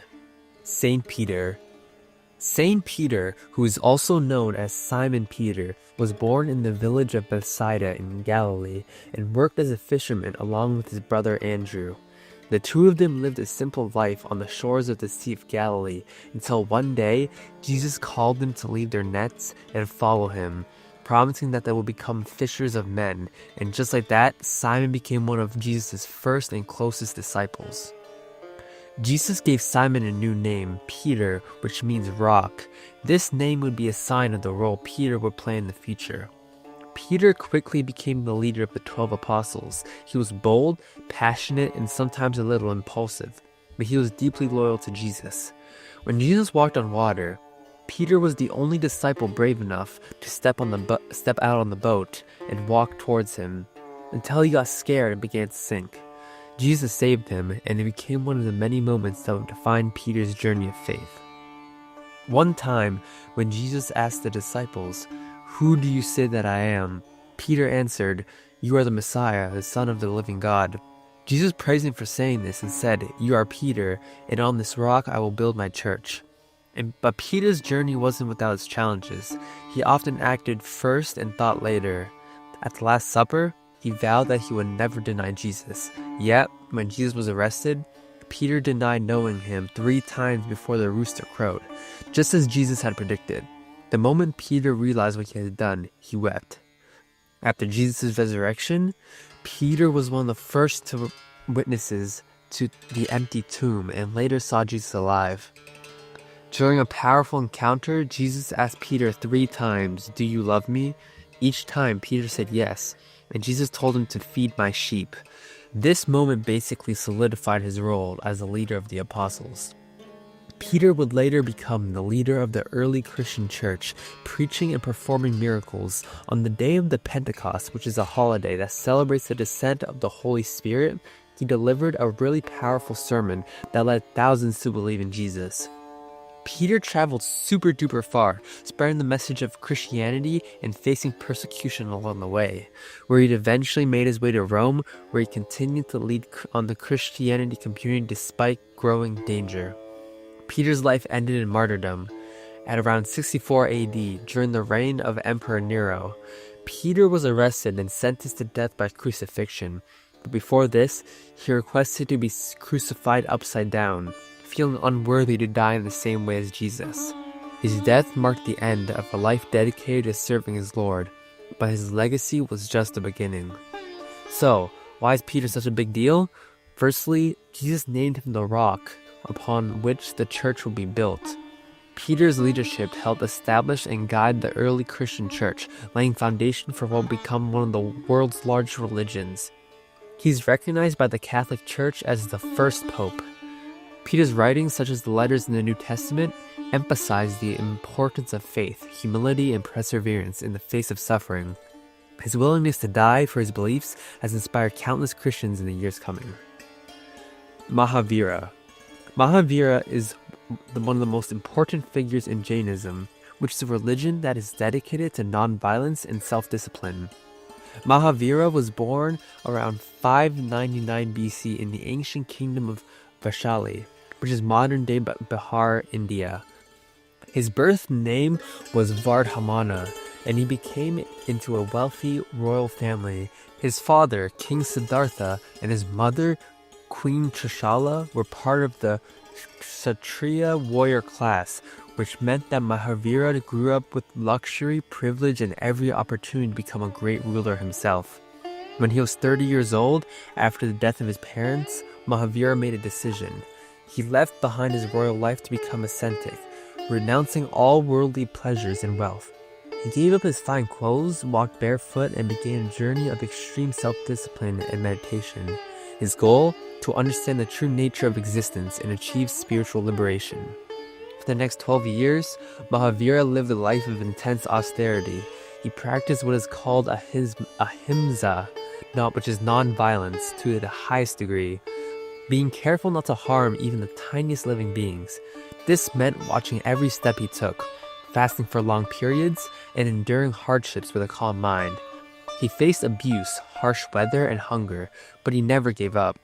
Saint Peter. Saint Peter, who is also known as Simon Peter, was born in the village of Bethsaida in Galilee and worked as a fisherman along with his brother Andrew. The two of them lived a simple life on the shores of the Sea of Galilee until one day Jesus called them to leave their nets and follow him, promising that they will become fishers of men, and just like that, Simon became one of Jesus' first and closest disciples. Jesus gave Simon a new name, Peter, which means rock. This name would be a sign of the role Peter would play in the future. Peter quickly became the leader of the 12 apostles. He was bold, passionate, and sometimes a little impulsive, but he was deeply loyal to Jesus. When Jesus walked on water, Peter was the only disciple brave enough to step out on the boat and walk towards him, until he got scared and began to sink. Jesus saved him, and it became one of the many moments that would define Peter's journey of faith. One time, when Jesus asked the disciples, "Who do you say that I am?" Peter answered, "You are the Messiah, the Son of the living God." Jesus praised him for saying this and said, "You are Peter, and on this rock I will build my church." But Peter's journey wasn't without its challenges. He often acted first and thought later. At the Last Supper, he vowed that he would never deny Jesus. Yet, when Jesus was arrested, Peter denied knowing him 3 times before the rooster crowed, just as Jesus had predicted. The moment Peter realized what he had done, he wept. After Jesus' resurrection, Peter was one of the first witnesses to the empty tomb and later saw Jesus alive. During a powerful encounter, Jesus asked Peter 3 times, "Do you love me?" Each time, Peter said yes, and Jesus told him to feed my sheep. This moment basically solidified his role as the leader of the apostles. Peter would later become the leader of the early Christian church, preaching and performing miracles. On the day of the Pentecost, which is a holiday that celebrates the descent of the Holy Spirit, he delivered a really powerful sermon that led thousands to believe in Jesus. Peter traveled super duper far, spreading the message of Christianity and facing persecution along the way, where he'd eventually made his way to Rome, where he continued to lead on the Christianity community despite growing danger. Peter's life ended in martyrdom. At around 64 AD, during the reign of Emperor Nero, Peter was arrested and sentenced to death by crucifixion. But before this, he requested to be crucified upside down, feeling unworthy to die in the same way as Jesus. His death marked the end of a life dedicated to serving his Lord, but his legacy was just the beginning. So, why is Peter such a big deal? Firstly, Jesus named him the rock upon which the church would be built. Peter's leadership helped establish and guide the early Christian church, laying foundation for what would become one of the world's largest religions. He's recognized by the Catholic Church as the first pope. Peter's writings, such as the letters in the New Testament, emphasize the importance of faith, humility, and perseverance in the face of suffering. His willingness to die for his beliefs has inspired countless Christians in the years coming. Mahavira. Mahavira is one of the most important figures in Jainism, which is a religion that is dedicated to non-violence and self-discipline. Mahavira was born around 599 BC in the ancient kingdom of Vaishali, which is modern-day Bihar, India. His birth name was Vardhamana, and he became into a wealthy royal family. His father, King Siddhartha, and his mother, Queen Trishala, were part of the Kshatriya warrior class, which meant that Mahavira grew up with luxury, privilege, and every opportunity to become a great ruler himself. When he was 30 years old, after the death of his parents, Mahavira made a decision. He left behind his royal life to become ascetic, renouncing all worldly pleasures and wealth. He gave up his fine clothes, walked barefoot, and began a journey of extreme self-discipline and meditation. His goal? To understand the true nature of existence and achieve spiritual liberation. For the next 12 years, Mahavira lived a life of intense austerity. He practiced what is called ahimsa, which is non-violence, to the highest degree, being careful not to harm even the tiniest living beings. This meant watching every step he took, fasting for long periods, and enduring hardships with a calm mind. He faced abuse, harsh weather, and hunger, but he never gave up.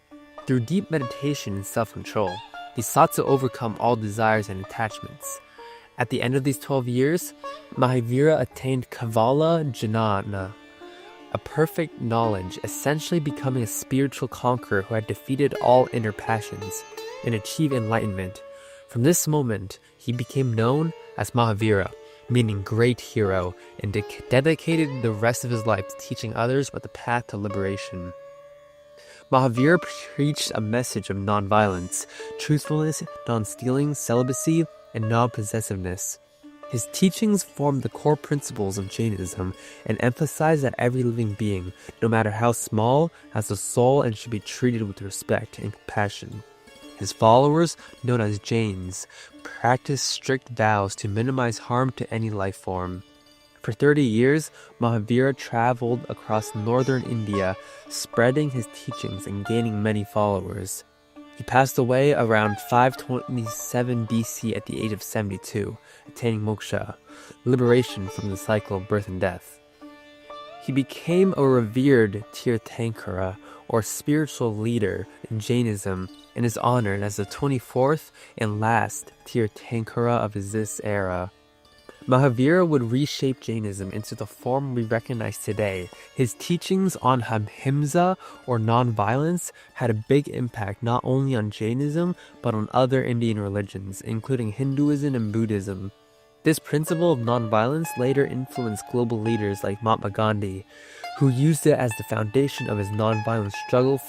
Through deep meditation and self-control, he sought to overcome all desires and attachments. At the end of these 12 years, Mahavira attained Kavala Jnana, a perfect knowledge, essentially becoming a spiritual conqueror who had defeated all inner passions and achieved enlightenment. From this moment, he became known as Mahavira, meaning great hero, and dedicated the rest of his life to teaching others about the path to liberation. Mahavira preached a message of non-violence, truthfulness, non-stealing, celibacy, and non-possessiveness. His teachings formed the core principles of Jainism and emphasized that every living being, no matter how small, has a soul and should be treated with respect and compassion. His followers, known as Jains, practiced strict vows to minimize harm to any life form. For 30 years, Mahavira traveled across northern India, spreading his teachings and gaining many followers. He passed away around 527 BC at the age of 72, attaining moksha, liberation from the cycle of birth and death. He became a revered Tirthankara, or spiritual leader in Jainism, and is honored as the 24th and last Tirthankara of this era. Mahavira would reshape Jainism into the form we recognize today. His teachings on ahimsa, or non-violence, had a big impact not only on Jainism, but on other Indian religions, including Hinduism and Buddhism. This principle of non-violence later influenced global leaders like Mahatma Gandhi, who used it as the foundation of his non-violent struggle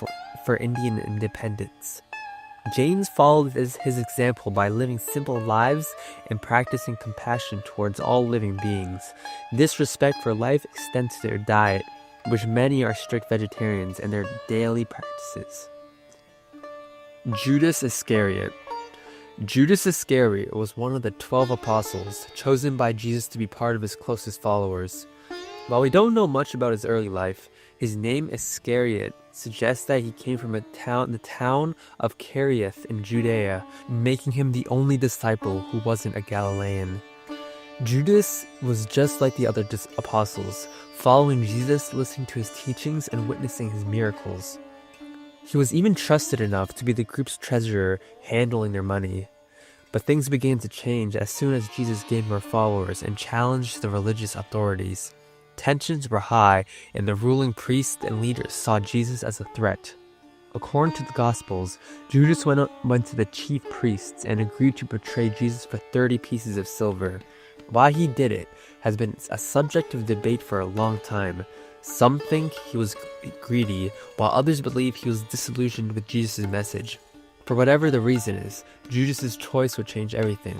for Indian independence. Jains followed his example by living simple lives and practicing compassion towards all living beings. This respect for life extends to their diet, which many are strict vegetarians, and their daily practices. Judas Iscariot. Judas Iscariot was one of the 12 apostles, chosen by Jesus to be part of his closest followers. While we don't know much about his early life, his name Iscariot suggests that he came from the town of Kerioth in Judea, making him the only disciple who wasn't a Galilean. Judas was just like the other apostles, following Jesus, listening to his teachings, and witnessing his miracles. He was even trusted enough to be the group's treasurer, handling their money. But things began to change as soon as Jesus gained more followers and challenged the religious authorities. Tensions were high, and the ruling priests and leaders saw Jesus as a threat. According to the Gospels, Judas went to the chief priests and agreed to betray Jesus for 30 pieces of silver. Why he did it has been a subject of debate for a long time. Some think he was greedy, while others believe he was disillusioned with Jesus' message. For whatever the reason is, Judas' choice would change everything.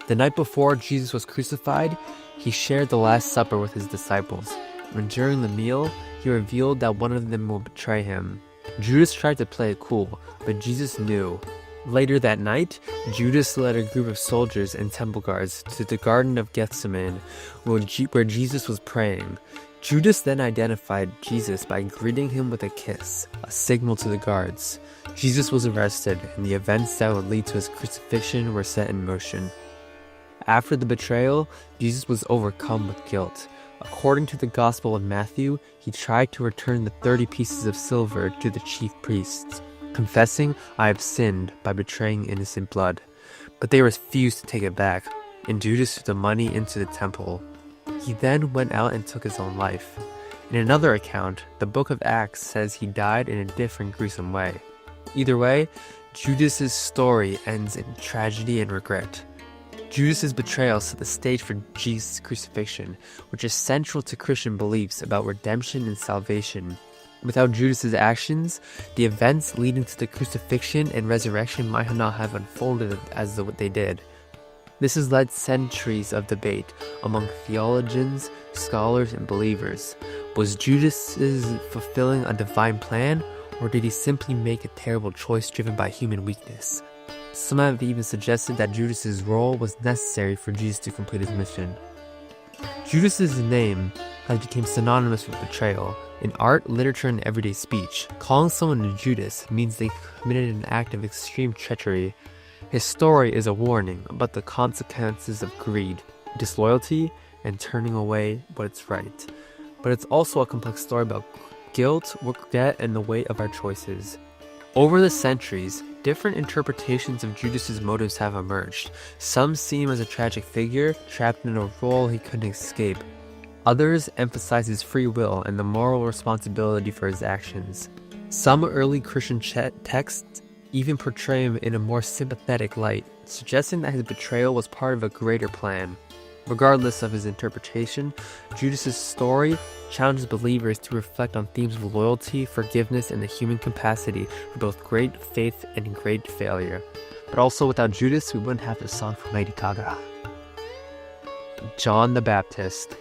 The night before Jesus was crucified, he shared the Last Supper with his disciples, and during the meal, he revealed that one of them will betray him. Judas tried to play it cool, but Jesus knew. Later that night, Judas led a group of soldiers and temple guards to the Garden of Gethsemane, where Jesus was praying. Judas then identified Jesus by greeting him with a kiss, a signal to the guards. Jesus was arrested, and the events that would lead to his crucifixion were set in motion. After the betrayal, Jesus was overcome with guilt. According to the Gospel of Matthew, he tried to return the 30 pieces of silver to the chief priests, confessing, "I have sinned by betraying innocent blood." But they refused to take it back, and Judas took the money into the temple. He then went out and took his own life. In another account, the book of Acts says he died in a different gruesome way. Either way, Judas' story ends in tragedy and regret. Judas' betrayal set the stage for Jesus' crucifixion, which is central to Christian beliefs about redemption and salvation. Without Judas's actions, the events leading to the crucifixion and resurrection might not have unfolded as they did. This has led centuries of debate among theologians, scholars, and believers. Was Judas fulfilling a divine plan, or did he simply make a terrible choice driven by human weakness? Some have even suggested that Judas's role was necessary for Jesus to complete his mission. Judas's name has become synonymous with betrayal. In art, literature, and everyday speech, calling someone a Judas means they committed an act of extreme treachery. His story is a warning about the consequences of greed, disloyalty, and turning away what's right. But it's also a complex story about guilt, regret, and the weight of our choices. Over the centuries, different interpretations of Judas's motives have emerged. Some see him as a tragic figure, trapped in a role he couldn't escape. Others emphasize his free will and the moral responsibility for his actions. Some early Christian texts even portray him in a more sympathetic light, suggesting that his betrayal was part of a greater plan. Regardless of his interpretation, Judas's story challenges believers to reflect on themes of loyalty, forgiveness, and the human capacity for both great faith and great failure. But also, without Judas, we wouldn't have the song from Lady Gaga. John the Baptist.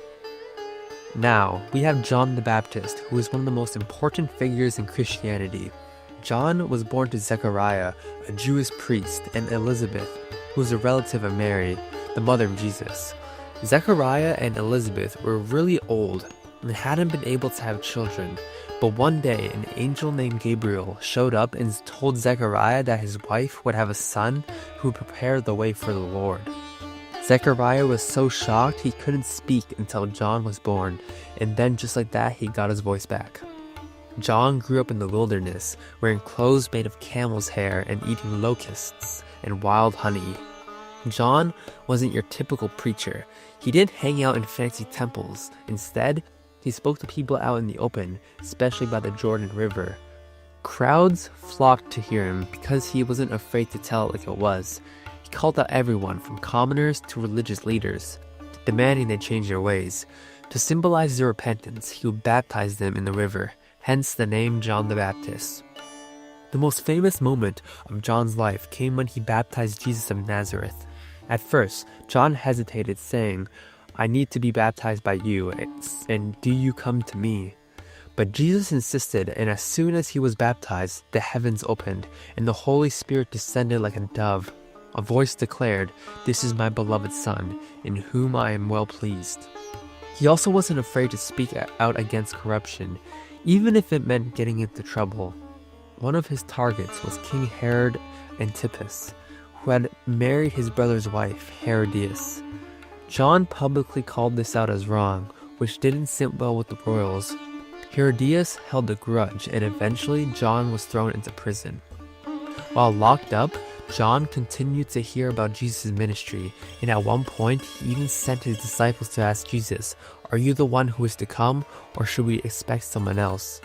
Now, we have John the Baptist, who is one of the most important figures in Christianity. John was born to Zechariah, a Jewish priest, and Elizabeth, who was a relative of Mary, the mother of Jesus. Zechariah and Elizabeth were really old and hadn't been able to have children, but one day an angel named Gabriel showed up and told Zechariah that his wife would have a son who would prepare the way for the Lord. Zechariah was so shocked he couldn't speak until John was born, and then just like that he got his voice back. John grew up in the wilderness, wearing clothes made of camel's hair and eating locusts and wild honey. John wasn't your typical preacher. He didn't hang out in fancy temples. Instead, he spoke to people out in the open, especially by the Jordan River. Crowds flocked to hear him because he wasn't afraid to tell it like it was. He called out everyone from commoners to religious leaders, demanding they change their ways. To symbolize their repentance, he would baptize them in the river, hence the name John the Baptist. The most famous moment of John's life came when he baptized Jesus of Nazareth. At first, John hesitated, saying, "I need to be baptized by you, and do you come to me?" But Jesus insisted, and as soon as he was baptized, the heavens opened, and the Holy Spirit descended like a dove. A voice declared, "This is my beloved Son, in whom I am well pleased." He also wasn't afraid to speak out against corruption, even if it meant getting into trouble. One of his targets was King Herod Antipas, who had married his brother's wife, Herodias. John publicly called this out as wrong, which didn't sit well with the royals. Herodias held a grudge, and eventually John was thrown into prison. While locked up, John continued to hear about Jesus' ministry, and at one point he even sent his disciples to ask Jesus, "Are you the one who is to come, or should we expect someone else?"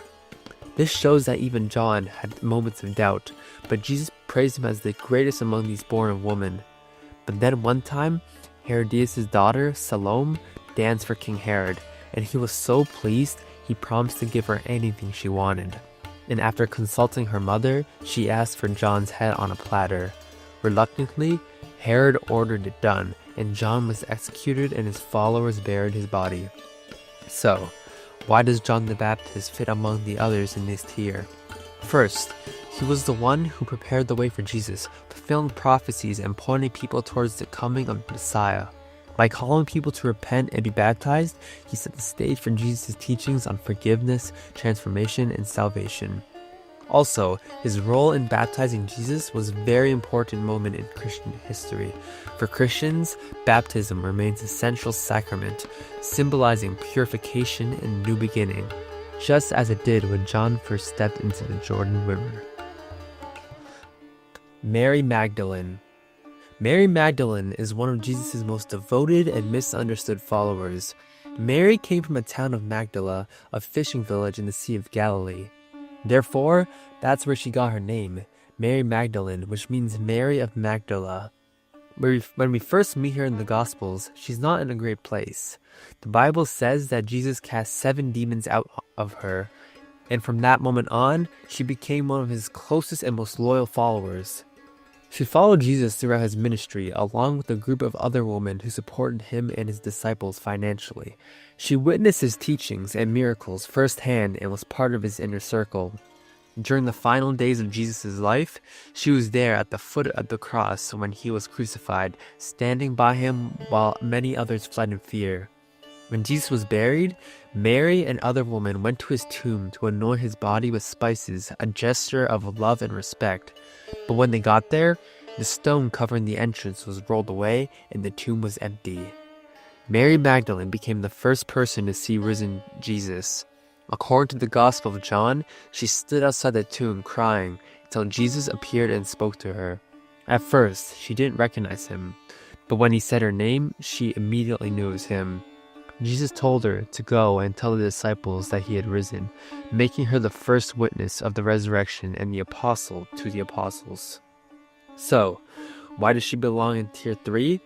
This shows that even John had moments of doubt, but Jesus praised him as the greatest among these born of women. But then one time, Herodias' daughter, Salome, danced for King Herod, and he was so pleased he promised to give her anything she wanted. And after consulting her mother, she asked for John's head on a platter. Reluctantly, Herod ordered it done, and John was executed and his followers buried his body. So, why does John the Baptist fit among the others in this tier? First, he was the one who prepared the way for Jesus, fulfilling prophecies and pointing people towards the coming of the Messiah. By calling people to repent and be baptized, he set the stage for Jesus' teachings on forgiveness, transformation, and salvation. Also, his role in baptizing Jesus was a very important moment in Christian history. For Christians, baptism remains a central sacrament, symbolizing purification and new beginning, just as it did when John first stepped into the Jordan River. Mary Magdalene. Mary Magdalene is one of Jesus' most devoted and misunderstood followers. Mary came from a town of Magdala, a fishing village in the Sea of Galilee. Therefore, that's where she got her name, Mary Magdalene, which means Mary of Magdala. When we first meet her in the Gospels, she's not in a great place. The Bible says that Jesus cast 7 demons out of her, and from that moment on, she became one of his closest and most loyal followers. She followed Jesus throughout his ministry, along with a group of other women who supported him and his disciples financially. She witnessed his teachings and miracles firsthand and was part of his inner circle. During the final days of Jesus' life, she was there at the foot of the cross when he was crucified, standing by him while many others fled in fear. When Jesus was buried, Mary and other women went to his tomb to anoint his body with spices, a gesture of love and respect. But when they got there, the stone covering the entrance was rolled away and the tomb was empty. Mary Magdalene became the first person to see risen Jesus. According to the Gospel of John, she stood outside the tomb crying until Jesus appeared and spoke to her. At first, she didn't recognize him, but when he said her name, she immediately knew it was him. Jesus told her to go and tell the disciples that he had risen, making her the first witness of the resurrection and the apostle to the apostles. So, why does she belong in tier 3?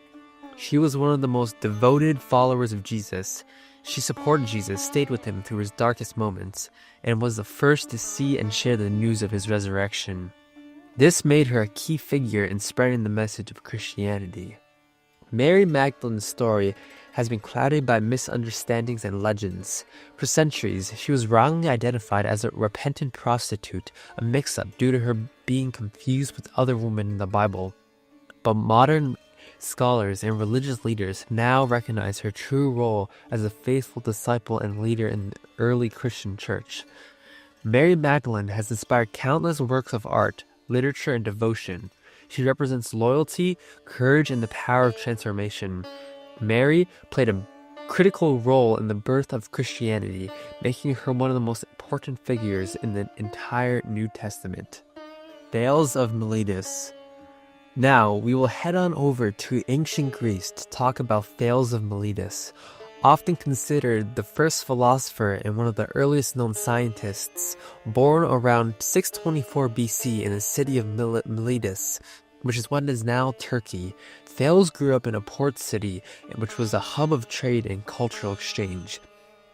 She was one of the most devoted followers of Jesus. She supported Jesus, stayed with him through his darkest moments, and was the first to see and share the news of his resurrection. This made her a key figure in spreading the message of Christianity. Mary Magdalene's story has been clouded by misunderstandings and legends. For centuries, she was wrongly identified as a repentant prostitute, a mix-up due to her being confused with other women in the Bible. But modern scholars and religious leaders now recognize her true role as a faithful disciple and leader in the early Christian church. Mary Magdalene has inspired countless works of art, literature, and devotion. She represents loyalty, courage, and the power of transformation. Mary played a critical role in the birth of Christianity, making her one of the most important figures in the entire New Testament. Thales of Miletus. Now, we will head on over to ancient Greece to talk about Thales of Miletus. Often considered the first philosopher and one of the earliest known scientists, born around 624 BC in the city of Miletus, which is what is now Turkey. Thales grew up in a port city, which was a hub of trade and cultural exchange.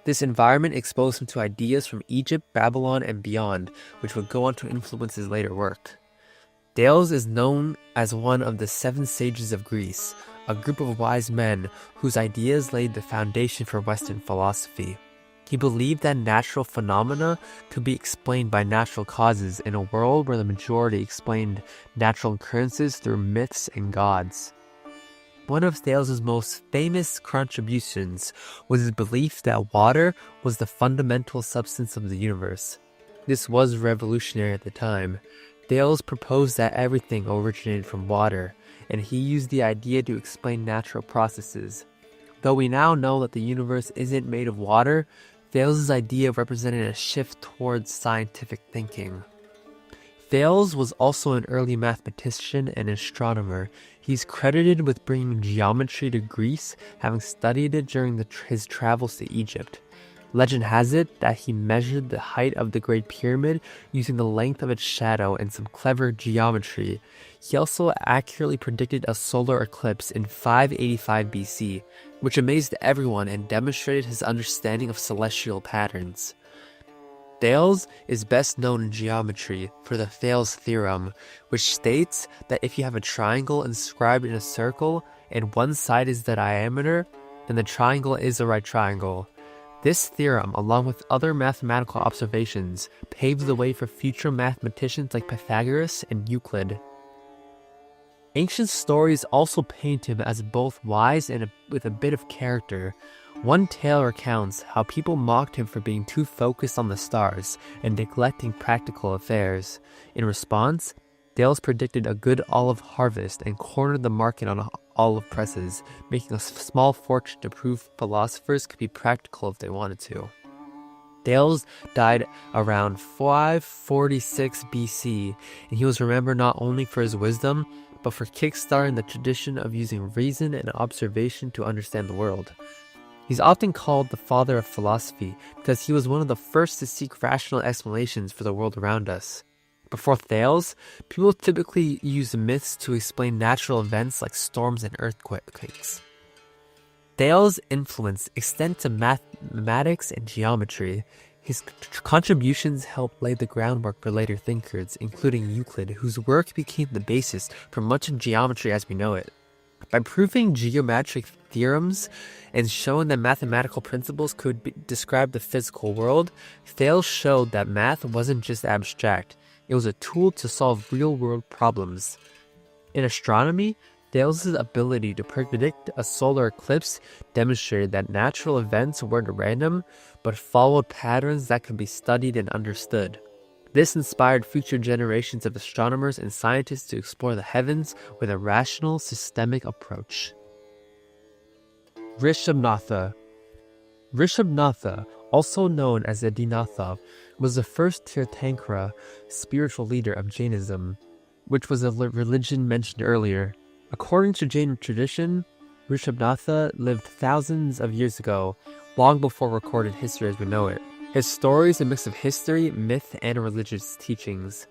This environment exposed him to ideas from Egypt, Babylon, and beyond, which would go on to influence his later work. Thales is known as one of the 7 sages of Greece, a group of wise men whose ideas laid the foundation for Western philosophy. He believed that natural phenomena could be explained by natural causes in a world where the majority explained natural occurrences through myths and gods. One of Thales' most famous contributions was his belief that water was the fundamental substance of the universe. This was revolutionary at the time. Thales proposed that everything originated from water, and he used the idea to explain natural processes. Though we now know that the universe isn't made of water, Thales' idea represented a shift towards scientific thinking. Thales was also an early mathematician and astronomer. He's credited with bringing geometry to Greece, having studied it during his travels to Egypt. Legend has it that he measured the height of the Great Pyramid using the length of its shadow and some clever geometry. He also accurately predicted a solar eclipse in 585 BC, which amazed everyone and demonstrated his understanding of celestial patterns. Thales is best known in geometry for the Thales theorem, which states that if you have a triangle inscribed in a circle and one side is the diameter, then the triangle is a right triangle. This theorem, along with other mathematical observations, paved the way for future mathematicians like Pythagoras and Euclid. Ancient stories also paint him as both wise and with a bit of character. One tale recounts how people mocked him for being too focused on the stars and neglecting practical affairs. In response, Thales predicted a good olive harvest and cornered the market on olive presses, making a small fortune to prove philosophers could be practical if they wanted to. Thales died around 546 BC, and he was remembered not only for his wisdom, but for kickstarting the tradition of using reason and observation to understand the world. He's often called the father of philosophy because he was one of the first to seek rational explanations for the world around us. Before Thales, people typically used myths to explain natural events like storms and earthquakes. Thales' influence extended to mathematics and geometry. His contributions helped lay the groundwork for later thinkers, including Euclid, whose work became the basis for much of geometry as we know it. By proving geometric theorems and showing that mathematical principles could describe the physical world, Thales showed that math wasn't just abstract, it was a tool to solve real-world problems. In astronomy, Thales' ability to predict a solar eclipse demonstrated that natural events weren't random, but followed patterns that could be studied and understood. This inspired future generations of astronomers and scientists to explore the heavens with a rational, systemic approach. Rishabhanatha. Rishabhanatha, also known as Adinatha, was the first Tirthankara spiritual leader of Jainism, which was a religion mentioned earlier. According to Jain tradition, Rishabhanatha lived thousands of years ago, long before recorded history as we know it. His story is a mix of history, myth, and religious teachings.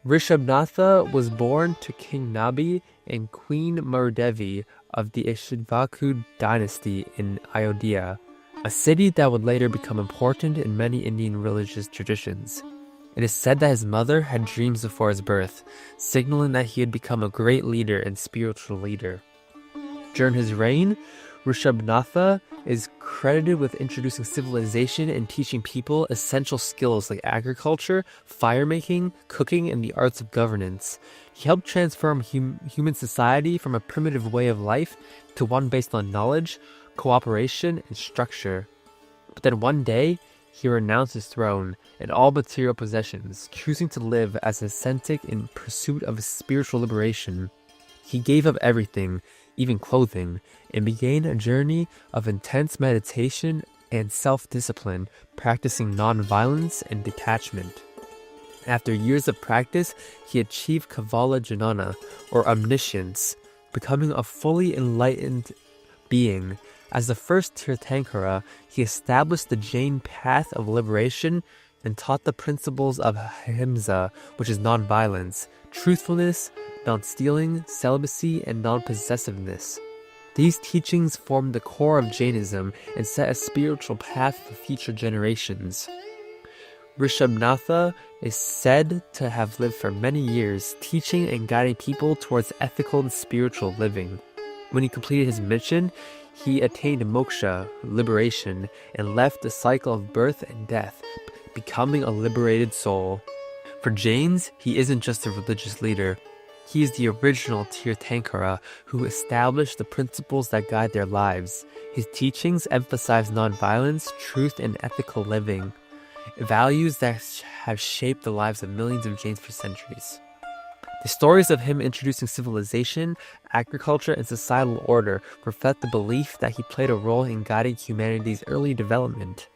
Rishabhanatha was born to King Nabi and Queen Marudevi of the Ishvaku dynasty in Ayodhya, a city that would later become important in many Indian religious traditions. It is said that his mother had dreams before his birth, signaling that he had become a great leader and spiritual leader. During his reign, Rishabhanatha is credited with introducing civilization and teaching people essential skills like agriculture, firemaking, cooking, and the arts of governance. He helped transform human society from a primitive way of life to one based on knowledge, cooperation, and structure. But then one day, he renounced his throne and all material possessions, choosing to live as an ascetic in pursuit of spiritual liberation. He gave up everything, even clothing, and began a journey of intense meditation and self-discipline, practicing non-violence and detachment. After years of practice, he achieved Kavala Jnana, or omniscience, becoming a fully enlightened being. As the first Tirthankara, he established the Jain path of liberation and taught the principles of ahimsa, which is non-violence, truthfulness, non-stealing, celibacy, and non-possessiveness. These teachings formed the core of Jainism and set a spiritual path for future generations. Rishabhanatha is said to have lived for many years, teaching and guiding people towards ethical and spiritual living. When he completed his mission, he attained moksha, liberation, and left the cycle of birth and death, becoming a liberated soul. For Jains, he isn't just a religious leader. He is the original Tirthankara who established the principles that guide their lives. His teachings emphasize nonviolence, truth, and ethical living, values that have shaped the lives of millions of Jains for centuries. The stories of him introducing civilization, agriculture, and societal order reflect the belief that he played a role in guiding humanity's early development.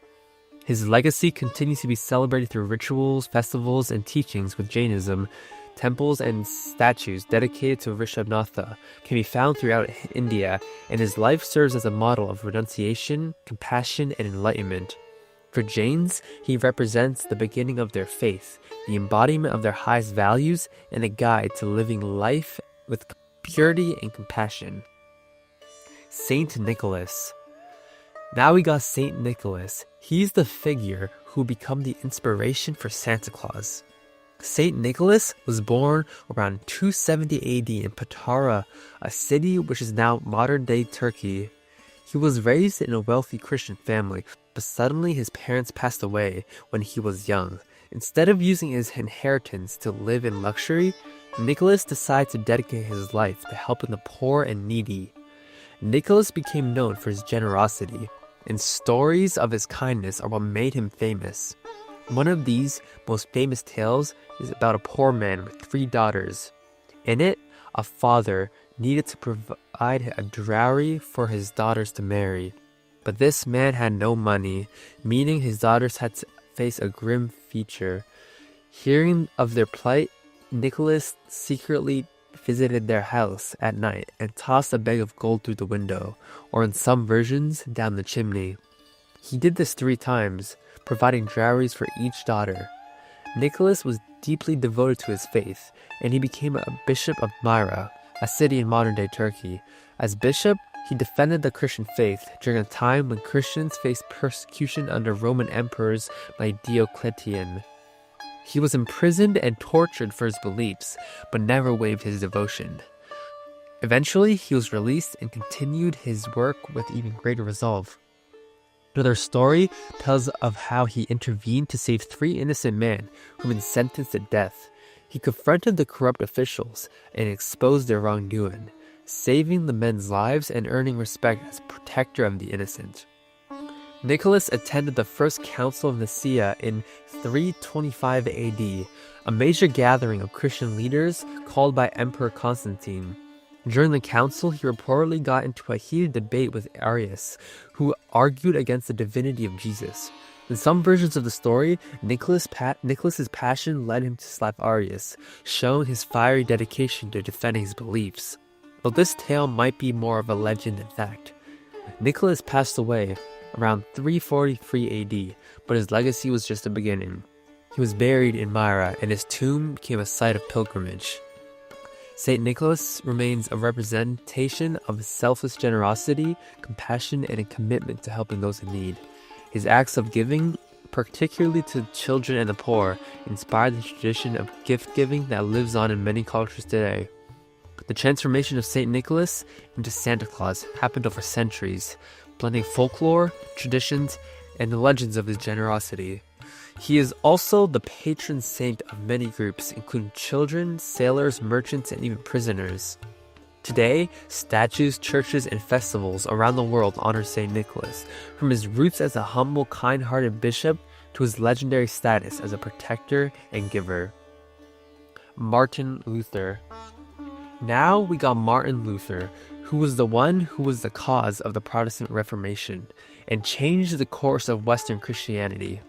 His legacy continues to be celebrated through rituals, festivals, and teachings with Jainism. Temples and statues dedicated to Rishabhanatha can be found throughout India, and his life serves as a model of renunciation, compassion, and enlightenment. For Jains, he represents the beginning of their faith, the embodiment of their highest values, and a guide to living life with purity and compassion. Saint Nicholas. Now we got Saint Nicholas. He's the figure who become the inspiration for Santa Claus. Saint Nicholas was born around 270 AD in Patara, a city which is now modern-day Turkey. He was raised in a wealthy Christian family, but suddenly his parents passed away when he was young. Instead of using his inheritance to live in luxury, Nicholas decided to dedicate his life to helping the poor and needy. Nicholas became known for his generosity, and stories of his kindness are what made him famous. One of these most famous tales is about a poor man with 3 daughters. In it, a father needed to provide a dowry for his daughters to marry. But this man had no money, meaning his daughters had to face a grim future. Hearing of their plight, Nicholas secretly visited their house at night and tossed a bag of gold through the window, or in some versions, down the chimney. He did this 3 times, providing dowries for each daughter. Nicholas was deeply devoted to his faith, and he became a bishop of Myra, a city in modern-day Turkey. As bishop, He defended the Christian faith during a time when Christians faced persecution under Roman emperors like Diocletian. He was imprisoned and tortured for his beliefs, but never waived his devotion. Eventually, he was released and continued his work with even greater resolve. Another story tells of how he intervened to save 3 innocent men who had been sentenced to death. He confronted the corrupt officials and exposed their wrongdoing, saving the men's lives and earning respect as protector of the innocent. Nicholas attended the First Council of Nicaea in 325 AD, a major gathering of Christian leaders called by Emperor Constantine. During the council, he reportedly got into a heated debate with Arius, who argued against the divinity of Jesus. In some versions of the story, Nicholas's passion led him to slap Arius, showing his fiery dedication to defending his beliefs. Though this tale might be more of a legend than fact. Nicholas passed away around 343 AD, but his legacy was just the beginning. He was buried in Myra, and his tomb became a site of pilgrimage. St. Nicholas remains a representation of selfless generosity, compassion, and a commitment to helping those in need. His acts of giving, particularly to children and the poor, inspired the tradition of gift-giving that lives on in many cultures today. The transformation of St. Nicholas into Santa Claus happened over centuries, blending folklore, traditions, and the legends of his generosity. He is also the patron saint of many groups, including children, sailors, merchants, and even prisoners. Today, statues, churches, and festivals around the world honor St. Nicholas, from his roots as a humble, kind-hearted bishop to his legendary status as a protector and giver. Martin Luther. Now we got Martin Luther, who was the one who was the cause of the Protestant Reformation and changed the course of Western Christianity.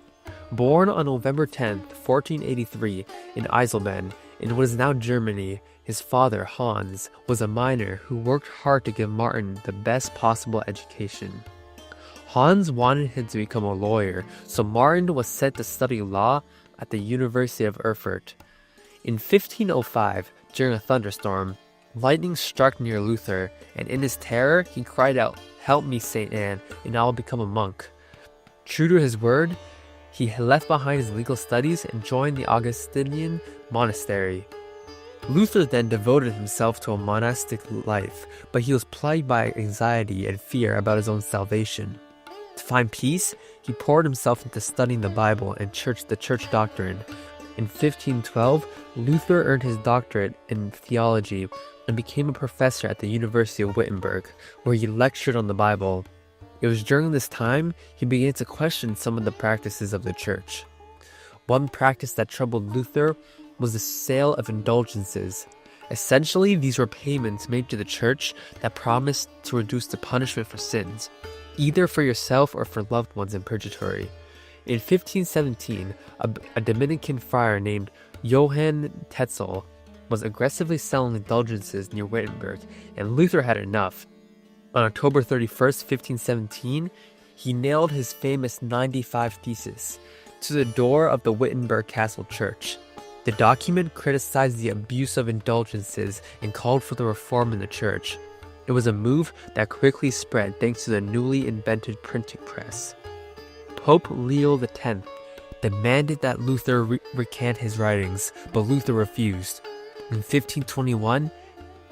Born on November 10, 1483, in Eisleben, in what is now Germany, his father, Hans, was a miner who worked hard to give Martin the best possible education. Hans wanted him to become a lawyer, so Martin was sent to study law at the University of Erfurt. In 1505, during a thunderstorm, lightning struck near Luther, and in his terror, he cried out, "Help me, St. Anne, and I will become a monk." True to his word, he left behind his legal studies and joined the Augustinian monastery. Luther then devoted himself to a monastic life, but he was plagued by anxiety and fear about his own salvation. To find peace, he poured himself into studying the Bible and the church doctrine. In 1512, Luther earned his doctorate in theology and became a professor at the University of Wittenberg, where he lectured on the Bible. It was during this time he began to question some of the practices of the church. One practice that troubled Luther was the sale of indulgences. Essentially, these were payments made to the church that promised to reduce the punishment for sins, either for yourself or for loved ones in purgatory. In 1517, a Dominican friar named Johannes Tetzel was aggressively selling indulgences near Wittenberg, and Luther had enough. On October 31st, 1517, he nailed his famous 95 Theses to the door of the Wittenberg Castle Church. The document criticized the abuse of indulgences and called for the reform in the church. It was a move that quickly spread thanks to the newly invented printing press. Pope Leo X demanded that Luther recant his writings, but Luther refused. In 1521,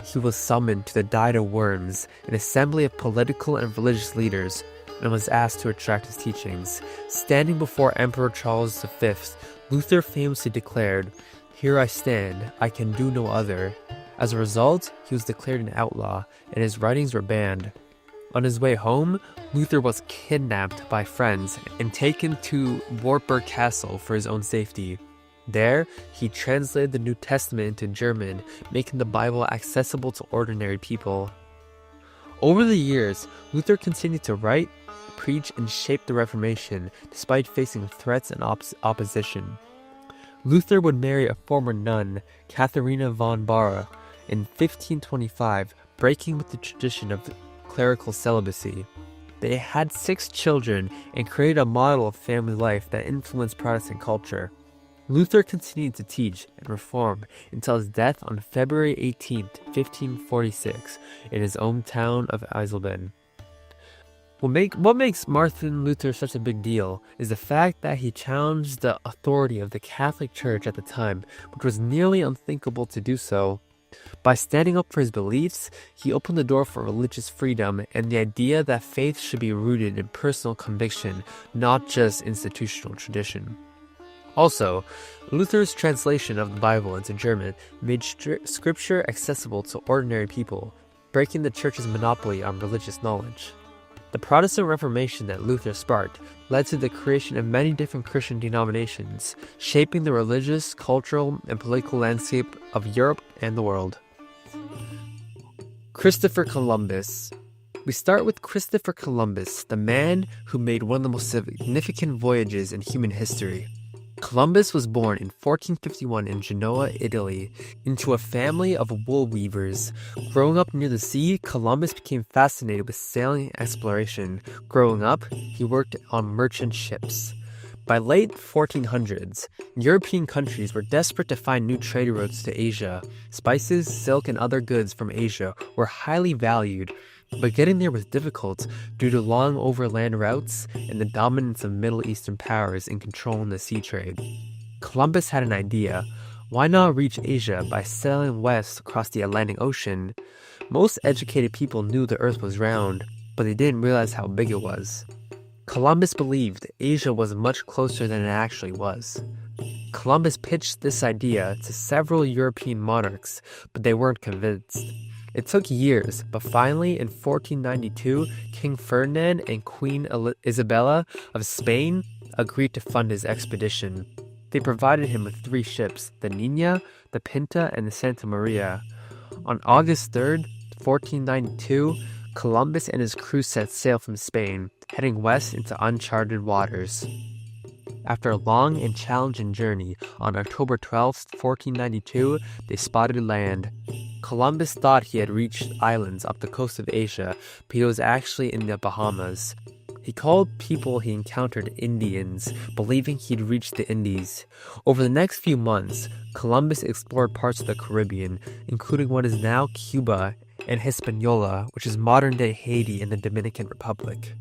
he was summoned to the Diet of Worms, an assembly of political and religious leaders, and was asked to retract his teachings. Standing before Emperor Charles V, Luther famously declared, "Here I stand, I can do no other." As a result, he was declared an outlaw, and his writings were banned. On his way home, Luther was kidnapped by friends and taken to Wartburg Castle for his own safety. There, he translated the New Testament into German, making the Bible accessible to ordinary people. Over the years, Luther continued to write, preach, and shape the Reformation, despite facing threats and opposition. Luther would marry a former nun, Katharina von Bara, in 1525, breaking with the tradition of clerical celibacy. They had 6 children and created a model of family life that influenced Protestant culture. Luther continued to teach and reform until his death on February 18, 1546, in his hometown of Eisleben. What makes Martin Luther such a big deal is the fact that he challenged the authority of the Catholic Church at the time, which was nearly unthinkable to do so. By standing up for his beliefs, he opened the door for religious freedom and the idea that faith should be rooted in personal conviction, not just institutional tradition. Also, Luther's translation of the Bible into German made scripture accessible to ordinary people, breaking the Church's monopoly on religious knowledge. The Protestant Reformation that Luther sparked led to the creation of many different Christian denominations, shaping the religious, cultural, and political landscape of Europe and the world. Christopher Columbus. We start with Christopher Columbus, the man who made one of the most significant voyages in human history. Columbus was born in 1451 in Genoa, Italy, into a family of wool weavers. Growing up near the sea, Columbus became fascinated with sailing and exploration. Growing up, he worked on merchant ships. By late 1400s, European countries were desperate to find new trade routes to Asia. Spices, silk, and other goods from Asia were highly valued, but getting there was difficult due to long overland routes and the dominance of Middle Eastern powers in controlling the sea trade. Columbus had an idea. Why not reach Asia by sailing west across the Atlantic Ocean? Most educated people knew the Earth was round, but they didn't realize how big it was. Columbus believed Asia was much closer than it actually was. Columbus pitched this idea to several European monarchs, but they weren't convinced. It took years, but finally in 1492, King Ferdinand and Queen Isabella of Spain agreed to fund his expedition. They provided him with 3 ships, the Nina, the Pinta, and the Santa Maria. On August 3rd, 1492, Columbus and his crew set sail from Spain, heading west into uncharted waters. After a long and challenging journey, on October 12, 1492, they spotted land. Columbus thought he had reached islands up the coast of Asia, but he was actually in the Bahamas. He called people he encountered Indians, believing he'd reached the Indies. Over the next few months, Columbus explored parts of the Caribbean, including what is now Cuba and Hispaniola, which is modern-day Haiti and the Dominican Republic.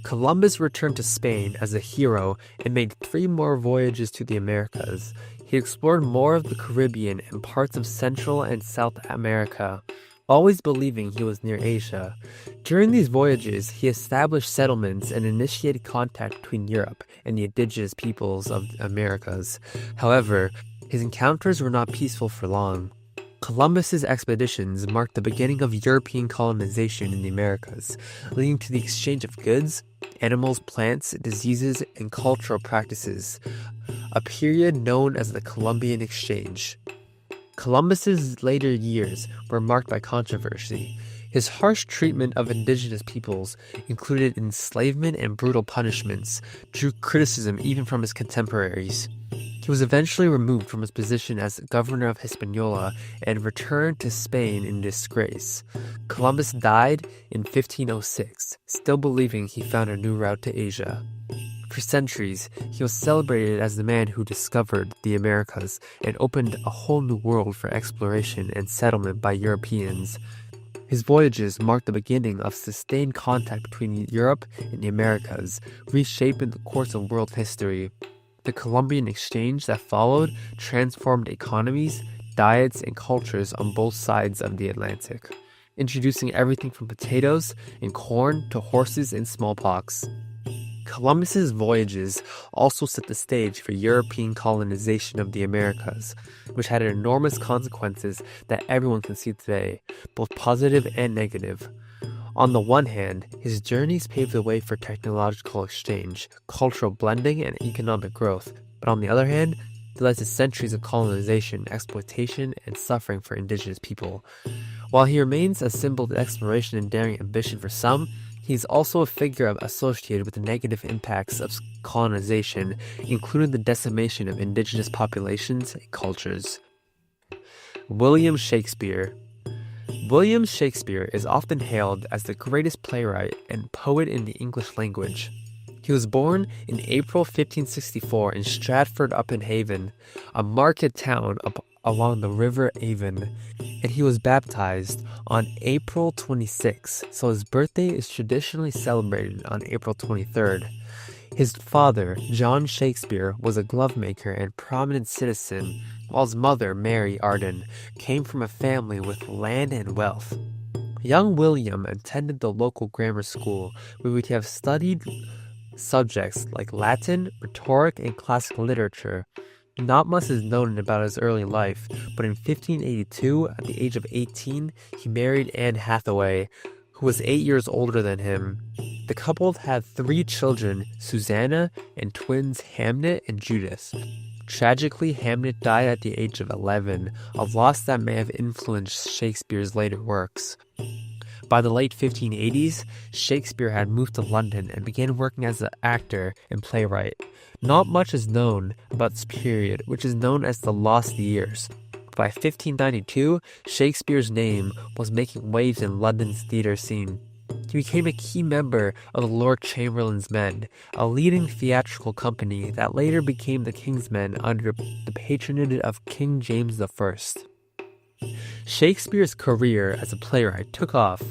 Columbus returned to Spain as a hero and made 3 more voyages to the Americas. He explored more of the Caribbean and parts of Central and South America, always believing he was near Asia. During these voyages, he established settlements and initiated contact between Europe and the indigenous peoples of the Americas. However, his encounters were not peaceful for long. Columbus's expeditions marked the beginning of European colonization in the Americas, leading to the exchange of goods, animals, plants, diseases, and cultural practices, a period known as the Columbian Exchange. Columbus's later years were marked by controversy. His harsh treatment of indigenous peoples included enslavement and brutal punishments, drew criticism even from his contemporaries. He was eventually removed from his position as governor of Hispaniola and returned to Spain in disgrace. Columbus died in 1506, still believing he found a new route to Asia. For centuries, he was celebrated as the man who discovered the Americas and opened a whole new world for exploration and settlement by Europeans. His voyages marked the beginning of sustained contact between Europe and the Americas, reshaping the course of world history. The Columbian Exchange that followed transformed economies, diets, and cultures on both sides of the Atlantic, introducing everything from potatoes and corn to horses and smallpox. Columbus's voyages also set the stage for European colonization of the Americas, which had enormous consequences that everyone can see today, both positive and negative. On the one hand, his journeys paved the way for technological exchange, cultural blending, and economic growth, but on the other hand, they led to centuries of colonization, exploitation, and suffering for indigenous people. While he remains a symbol of exploration and daring ambition for some, he's also a figure associated with the negative impacts of colonization, including the decimation of indigenous populations and cultures. William Shakespeare. William Shakespeare is often hailed as the greatest playwright and poet in the English language. He was born in April 1564 in Stratford-upon-Avon, a market town along the River Avon, and he was baptized on April 26, so his birthday is traditionally celebrated on April 23rd. His father, John Shakespeare, was a glovemaker and prominent citizen, while his mother, Mary Arden, came from a family with land and wealth. Young William attended the local grammar school, where he would have studied subjects like Latin, rhetoric, and classical literature. Not much is known about his early life, but in 1582, at the age of 18, he married Anne Hathaway, who was 8 years older than him. The couple had 3 children, Susanna, and twins Hamnet and Judith. Tragically, Hamnet died at the age of 11, a loss that may have influenced Shakespeare's later works. By the late 1580s, Shakespeare had moved to London and began working as an actor and playwright. Not much is known about this period, which is known as the Lost Years. By 1592, Shakespeare's name was making waves in London's theatre scene. He became a key member of the Lord Chamberlain's Men, a leading theatrical company that later became the King's Men under the patronage of King James I. Shakespeare's career as a playwright took off,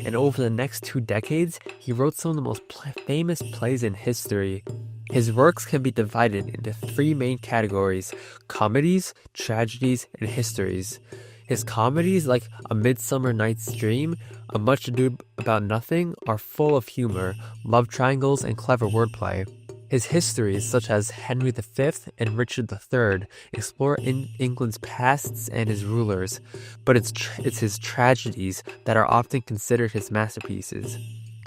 and over the next 2 decades, he wrote some of the most famous plays in history. His works can be divided into 3 main categories: comedies, tragedies, and histories. His comedies, like A Midsummer Night's Dream, A Much Ado About Nothing, are full of humor, love triangles, and clever wordplay. His histories, such as Henry V and Richard III, explore England's pasts and his rulers, but it's his tragedies that are often considered his masterpieces.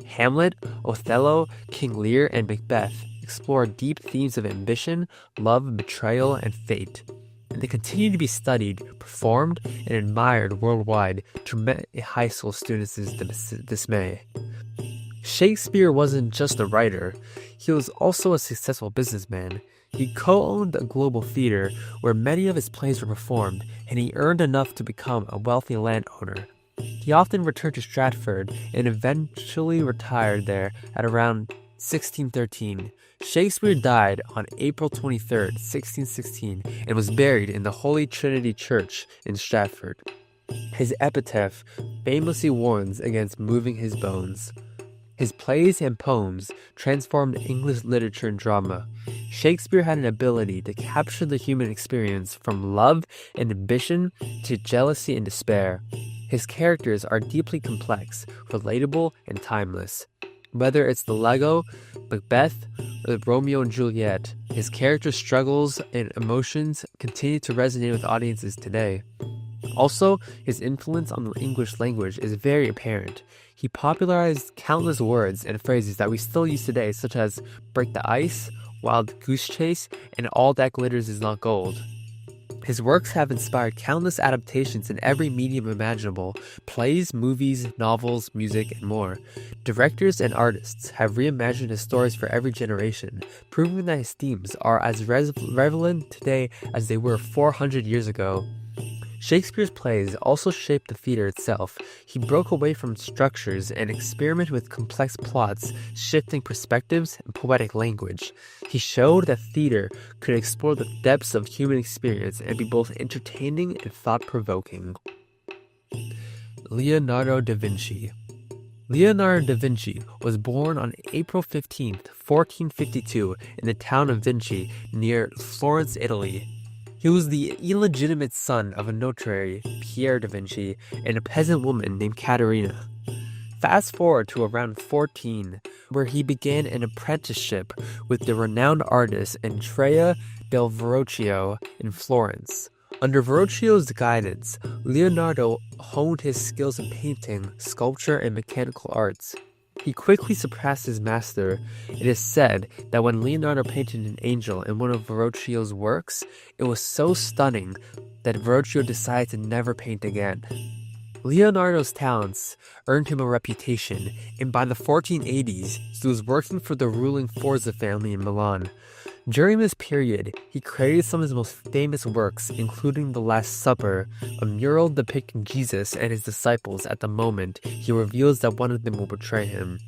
Hamlet, Othello, King Lear, and Macbeth explore deep themes of ambition, love, betrayal, and fate. And they continue to be studied, performed, and admired worldwide to many high school students' dismay. Shakespeare wasn't just a writer, he was also a successful businessman. He co-owned a global theater where many of his plays were performed, and he earned enough to become a wealthy landowner. He often returned to Stratford and eventually retired there at around 1613. Shakespeare died on April 23, 1616, and was buried in the Holy Trinity Church in Stratford. His epitaph famously warns against moving his bones. His plays and poems transformed English literature and drama. Shakespeare had an ability to capture the human experience from love and ambition to jealousy and despair. His characters are deeply complex, relatable, and timeless. Whether it's the Lego, Macbeth, or Romeo and Juliet, his character struggles and emotions continue to resonate with audiences today. Also, his influence on the English language is very apparent. He popularized countless words and phrases that we still use today, such as break the ice, wild goose chase, and all that glitters is not gold. His works have inspired countless adaptations in every medium imaginable: plays, movies, novels, music, and more. Directors and artists have reimagined his stories for every generation, proving that his themes are as relevant today as they were 400 years ago. Shakespeare's plays also shaped the theater itself. He broke away from structures and experimented with complex plots, shifting perspectives and poetic language. He showed that theater could explore the depths of human experience and be both entertaining and thought-provoking. Leonardo da Vinci. Leonardo da Vinci was born on April 15, 1452, in the town of Vinci, near Florence, Italy. He was the illegitimate son of a notary, Pierre da Vinci, and a peasant woman named Caterina. Fast forward to around 14, where he began an apprenticeship with the renowned artist Andrea del Verrocchio in Florence. Under Verrocchio's guidance, Leonardo honed his skills in painting, sculpture, and mechanical arts. He quickly surpassed his master. It is said that when Leonardo painted an angel in one of Verrocchio's works, it was so stunning that Verrocchio decided to never paint again. Leonardo's talents earned him a reputation, and by the 1480s, he was working for the ruling Forza family in Milan. During this period, he created some of his most famous works, including The Last Supper, a mural depicting Jesus and his disciples at the moment he reveals that one of them will betray him.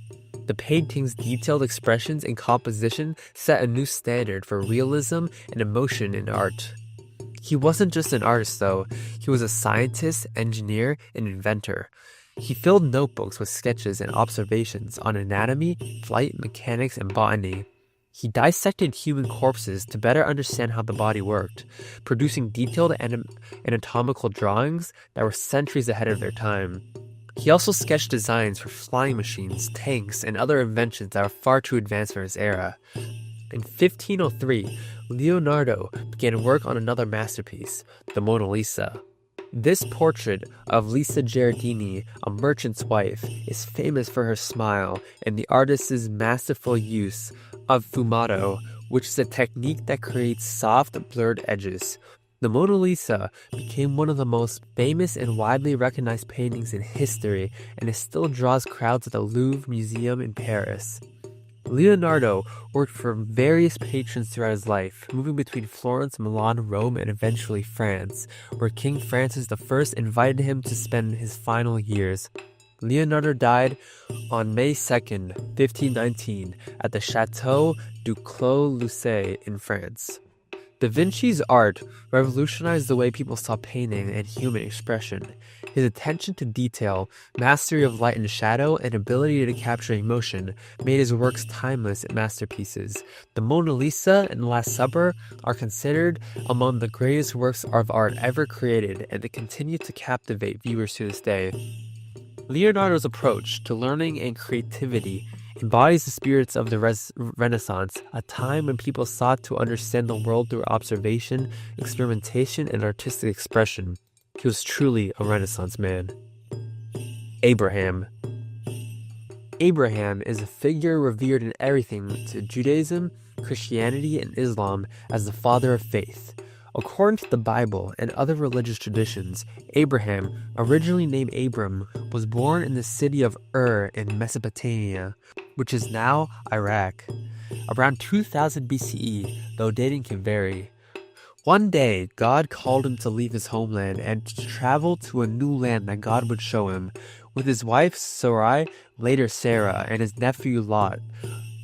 The painting's detailed expressions and composition set a new standard for realism and emotion in art. He wasn't just an artist, though. He was a scientist, engineer, and inventor. He filled notebooks with sketches and observations on anatomy, flight, mechanics, and botany. He dissected human corpses to better understand how the body worked, producing detailed anatomical drawings that were centuries ahead of their time. He also sketched designs for flying machines, tanks, and other inventions that were far too advanced for his era. In 1503, Leonardo began work on another masterpiece, the Mona Lisa. This portrait of Lisa Gherardini, a merchant's wife, is famous for her smile and the artist's masterful use of fumato, which is a technique that creates soft, blurred edges. The Mona Lisa became one of the most famous and widely recognized paintings in history, and it still draws crowds at the Louvre Museum in Paris. Leonardo worked for various patrons throughout his life, moving between Florence, Milan, Rome, and eventually France, where King Francis I invited him to spend his final years. Leonardo died on May 2nd, 1519, at the Château du Clos-Lucé in France. Da Vinci's art revolutionized the way people saw painting and human expression. His attention to detail, mastery of light and shadow, and ability to capture emotion made his works timeless masterpieces. The Mona Lisa and The Last Supper are considered among the greatest works of art ever created, and they continue to captivate viewers to this day. Leonardo's approach to learning and creativity embodies the spirits of the Renaissance, a time when people sought to understand the world through observation, experimentation, and artistic expression. He was truly a Renaissance man. Abraham. Abraham is a figure revered in everything to Judaism, Christianity, and Islam as the father of faith. According to the Bible and other religious traditions, Abraham, originally named Abram, was born in the city of Ur in Mesopotamia, which is now Iraq, around 2000 BCE, though dating can vary. One day, God called him to leave his homeland and to travel to a new land that God would show him. With his wife Sarai, later Sarah, and his nephew Lot,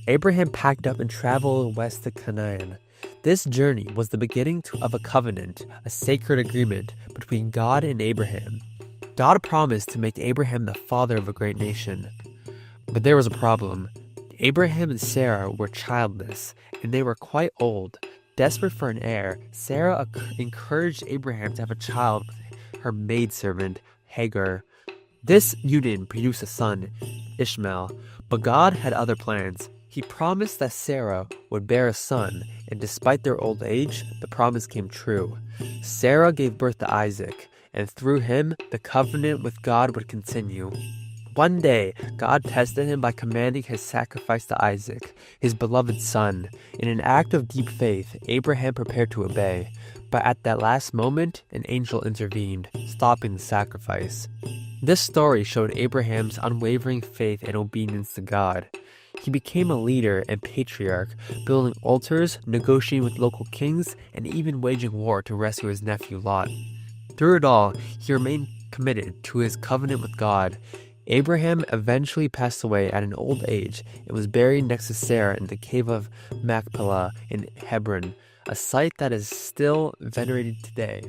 Abraham packed up and traveled west to Canaan. This journey was the beginning of a covenant, a sacred agreement between God and Abraham. God promised to make Abraham the father of a great nation. But there was a problem. Abraham and Sarah were childless, and they were quite old. Desperate for an heir, Sarah encouraged Abraham to have a child with her maidservant, Hagar. This union produced a son, Ishmael, but God had other plans. He promised that Sarah would bear a son, and despite their old age, the promise came true. Sarah gave birth to Isaac, and through him, the covenant with God would continue. One day, God tested him by commanding his sacrifice to Isaac, his beloved son. In an act of deep faith, Abraham prepared to obey. But at that last moment, an angel intervened, stopping the sacrifice. This story showed Abraham's unwavering faith and obedience to God. He became a leader and patriarch, building altars, negotiating with local kings, and even waging war to rescue his nephew Lot. Through it all, he remained committed to his covenant with God. Abraham eventually passed away at an old age and was buried next to Sarah in the cave of Machpelah in Hebron, a site that is still venerated today.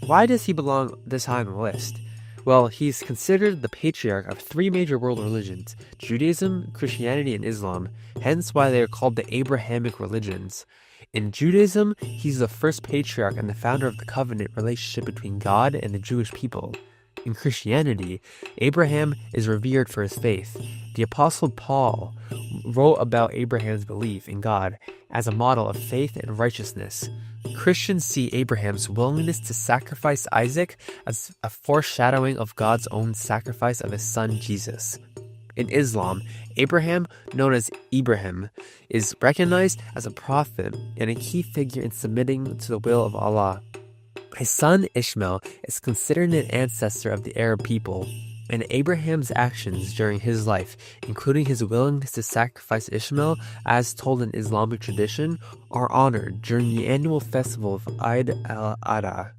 Why does he belong this high on the list? Well, he's considered the patriarch of three major world religions, Judaism, Christianity, and Islam, hence why they are called the Abrahamic religions. In Judaism, he's the first patriarch and the founder of the covenant relationship between God and the Jewish people. In Christianity, Abraham is revered for his faith. The Apostle Paul wrote about Abraham's belief in God as a model of faith and righteousness. Christians see Abraham's willingness to sacrifice Isaac as a foreshadowing of God's own sacrifice of his son Jesus. In Islam, Abraham, known as Ibrahim, is recognized as a prophet and a key figure in submitting to the will of Allah. His son Ishmael is considered an ancestor of the Arab people, and Abraham's actions during his life, including his willingness to sacrifice Ishmael, as told in Islamic tradition, are honored during the annual festival of Eid al-Adha.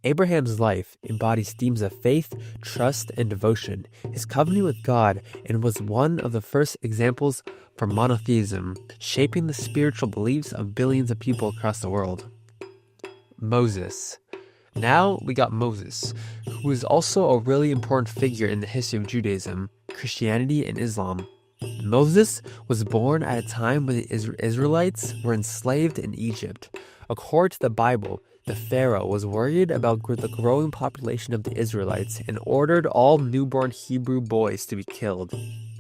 Abraham's life embodies themes of faith, trust, and devotion. His covenant with God and was one of the first examples for monotheism, shaping the spiritual beliefs of billions of people across the world. Moses. Now we got Moses, who is also a really important figure in the history of Judaism, Christianity, and Islam. Moses was born at a time when the Israelites were enslaved in Egypt. According to the Bible, the Pharaoh was worried about the growing population of the Israelites and ordered all newborn Hebrew boys to be killed.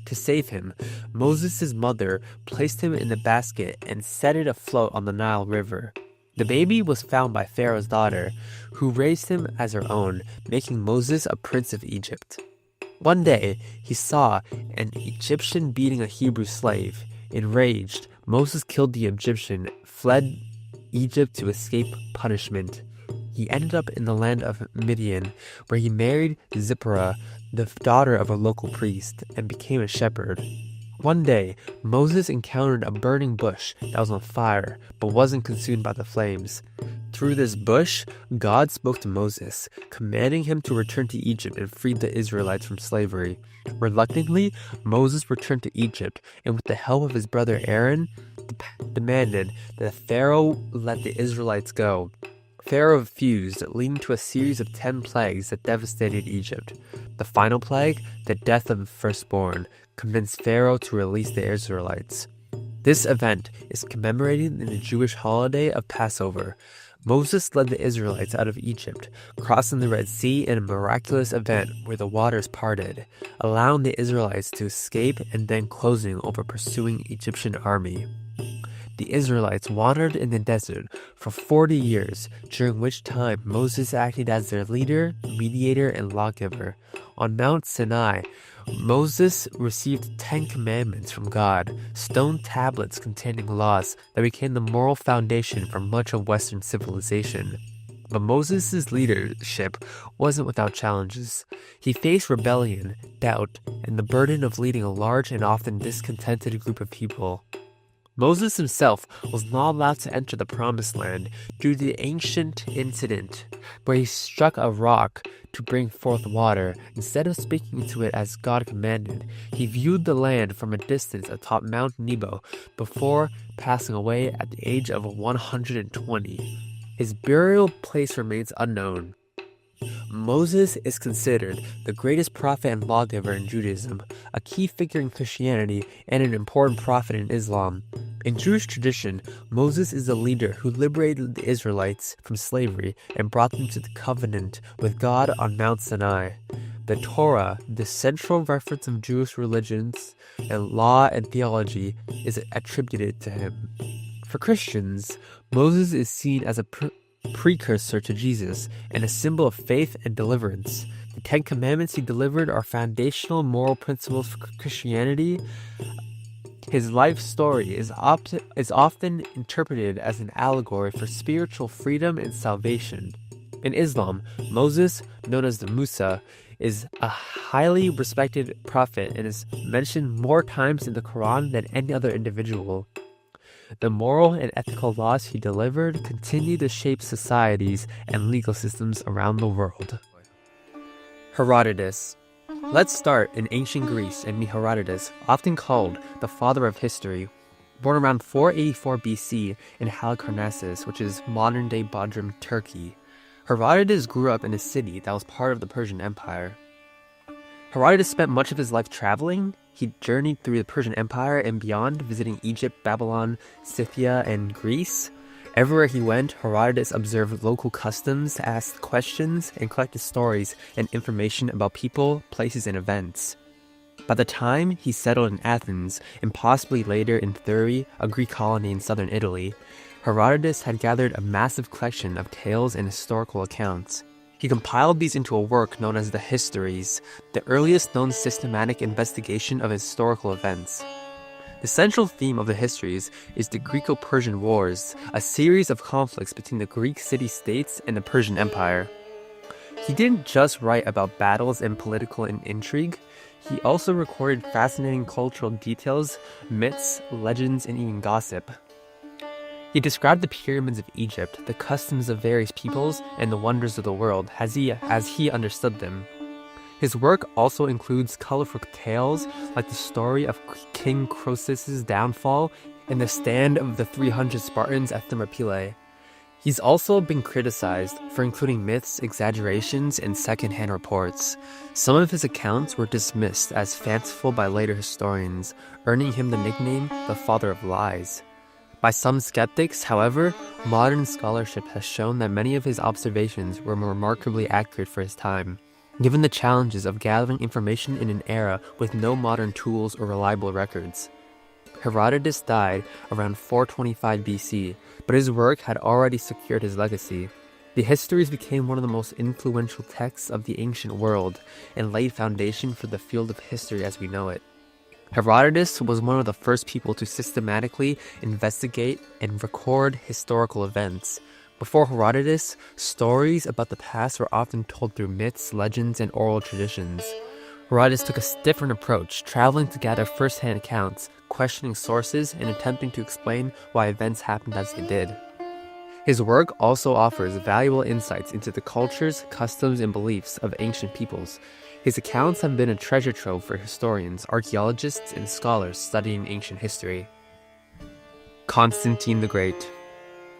To save him, Moses' mother placed him in a basket and set it afloat on the Nile River. The baby was found by Pharaoh's daughter, who raised him as her own, making Moses a prince of Egypt. One day, he saw an Egyptian beating a Hebrew slave. Enraged, Moses killed the Egyptian, fled Egypt to escape punishment. He ended up in the land of Midian, where he married Zipporah, the daughter of a local priest, and became a shepherd. One day, Moses encountered a burning bush that was on fire, but wasn't consumed by the flames. Through this bush, God spoke to Moses, commanding him to return to Egypt and free the Israelites from slavery. Reluctantly, Moses returned to Egypt, and with the help of his brother Aaron, demanded that Pharaoh let the Israelites go. Pharaoh refused, leading to a series of 10 plagues that devastated Egypt. The final plague, the death of the firstborn, convinced Pharaoh to release the Israelites. This event is commemorated in the Jewish holiday of Passover. Moses led the Israelites out of Egypt, crossing the Red Sea in a miraculous event where the waters parted, allowing the Israelites to escape and then closing over pursuing Egyptian army. The Israelites wandered in the desert for 40 years, during which time Moses acted as their leader, mediator, and lawgiver. On Mount Sinai, Moses received 10 commandments from God, stone tablets containing laws that became the moral foundation for much of Western civilization. But Moses' leadership wasn't without challenges. He faced rebellion, doubt, and the burden of leading a large and often discontented group of people. Moses himself was not allowed to enter the Promised Land due to the ancient incident where he struck a rock to bring forth water. Instead of speaking to it as God commanded, he viewed the land from a distance atop Mount Nebo before passing away at the age of 120. His burial place remains unknown. Moses is considered the greatest prophet and lawgiver in Judaism, a key figure in Christianity, and an important prophet in Islam. In Jewish tradition, Moses is the leader who liberated the Israelites from slavery and brought them to the covenant with God on Mount Sinai. The Torah, the central reference of Jewish religions and law and theology, is attributed to him. For Christians, Moses is seen as a precursor to Jesus and a symbol of faith and deliverance. The 10 Commandments he delivered are foundational moral principles for Christianity. His life story is often interpreted as an allegory for spiritual freedom and salvation. In Islam, Moses, known as the Musa, is a highly respected prophet and is mentioned more times in the Quran than any other individual. The moral and ethical laws he delivered continue to shape societies and legal systems around the world. Herodotus. Let's start in ancient Greece and meet Herodotus, often called the father of history. Born around 484 BC in Halicarnassus, which is modern-day Bodrum, Turkey. Herodotus grew up in a city that was part of the Persian Empire. Herodotus spent much of his life traveling. He journeyed through the Persian Empire and beyond, visiting Egypt, Babylon, Scythia, and Greece. Everywhere he went, Herodotus observed local customs, asked questions, and collected stories and information about people, places, and events. By the time he settled in Athens, and possibly later in Thurii, a Greek colony in southern Italy, Herodotus had gathered a massive collection of tales and historical accounts. He compiled these into a work known as the Histories, the earliest known systematic investigation of historical events. The central theme of the Histories is the Greco-Persian Wars, a series of conflicts between the Greek city-states and the Persian Empire. He didn't just write about battles and political intrigue, he also recorded fascinating cultural details, myths, legends, and even gossip. He described the pyramids of Egypt, the customs of various peoples, and the wonders of the world as he understood them. His work also includes colorful tales like the story of King Croesus' downfall and the stand of the 300 Spartans at Thermopylae. He's also been criticized for including myths, exaggerations, and second-hand reports. Some of his accounts were dismissed as fanciful by later historians, earning him the nickname the Father of Lies. By some skeptics, however, modern scholarship has shown that many of his observations were remarkably accurate for his time, given the challenges of gathering information in an era with no modern tools or reliable records. Herodotus died around 425 BC, but his work had already secured his legacy. The Histories became one of the most influential texts of the ancient world and laid foundation for the field of history as we know it. Herodotus was one of the first people to systematically investigate and record historical events. Before Herodotus, stories about the past were often told through myths, legends, and oral traditions. Herodotus took a different approach, traveling to gather first-hand accounts, questioning sources, and attempting to explain why events happened as they did. His work also offers valuable insights into the cultures, customs, and beliefs of ancient peoples. His accounts have been a treasure trove for historians, archaeologists, and scholars studying ancient history. Constantine the Great.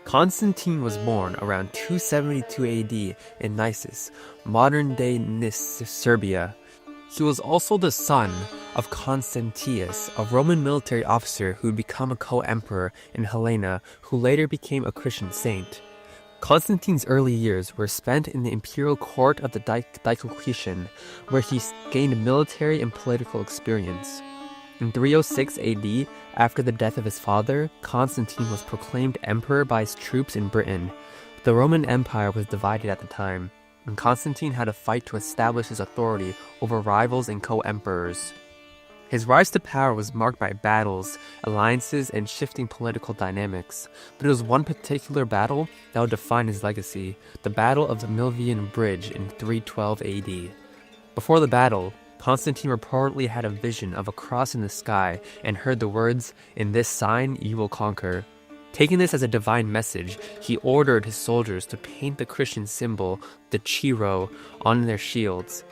Constantine was born around 272 AD in Nisus, modern-day Nis, Serbia. He was also the son of Constantius, a Roman military officer who would become a co-emperor in Helena, who later became a Christian saint. Constantine's early years were spent in the imperial court of the Diocletian, where he gained military and political experience. In 306 AD, after the death of his father, Constantine was proclaimed emperor by his troops in Britain. The Roman Empire was divided at the time, and Constantine had to fight to establish his authority over rivals and co-emperors. His rise to power was marked by battles, alliances, and shifting political dynamics, but it was one particular battle that would define his legacy, the Battle of the Milvian Bridge in 312 AD. Before the battle, Constantine reportedly had a vision of a cross in the sky and heard the words, "In this sign you will conquer." Taking this as a divine message, he ordered his soldiers to paint the Christian symbol, the Chi-Rho, on their shields.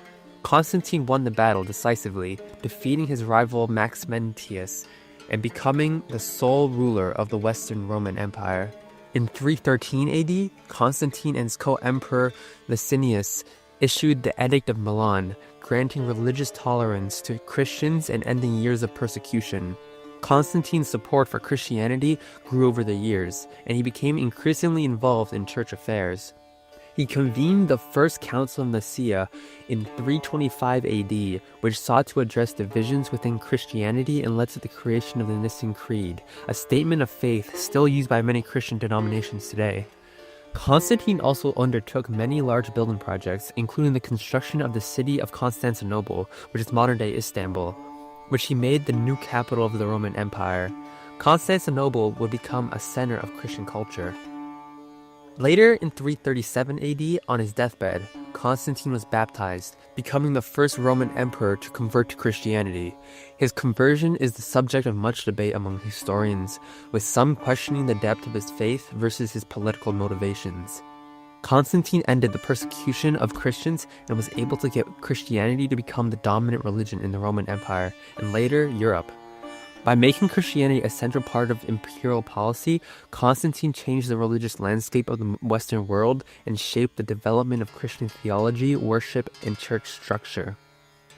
Constantine won the battle decisively, defeating his rival Maxentius and becoming the sole ruler of the Western Roman Empire. In 313 AD, Constantine and his co-emperor Licinius issued the Edict of Milan, granting religious tolerance to Christians and ending years of persecution. Constantine's support for Christianity grew over the years, and he became increasingly involved in church affairs. He convened the First Council of Nicaea in 325 AD, which sought to address divisions within Christianity and led to the creation of the Nicene Creed, a statement of faith still used by many Christian denominations today. Constantine also undertook many large building projects, including the construction of the city of Constantinople, which is modern-day Istanbul, which he made the new capital of the Roman Empire. Constantinople would become a center of Christian culture. Later, in 337 AD, on his deathbed, Constantine was baptized, becoming the first Roman emperor to convert to Christianity. His conversion is the subject of much debate among historians, with some questioning the depth of his faith versus his political motivations. Constantine ended the persecution of Christians and was able to get Christianity to become the dominant religion in the Roman Empire, and later, Europe. By making Christianity a central part of imperial policy, Constantine changed the religious landscape of the Western world and shaped the development of Christian theology, worship, and church structure.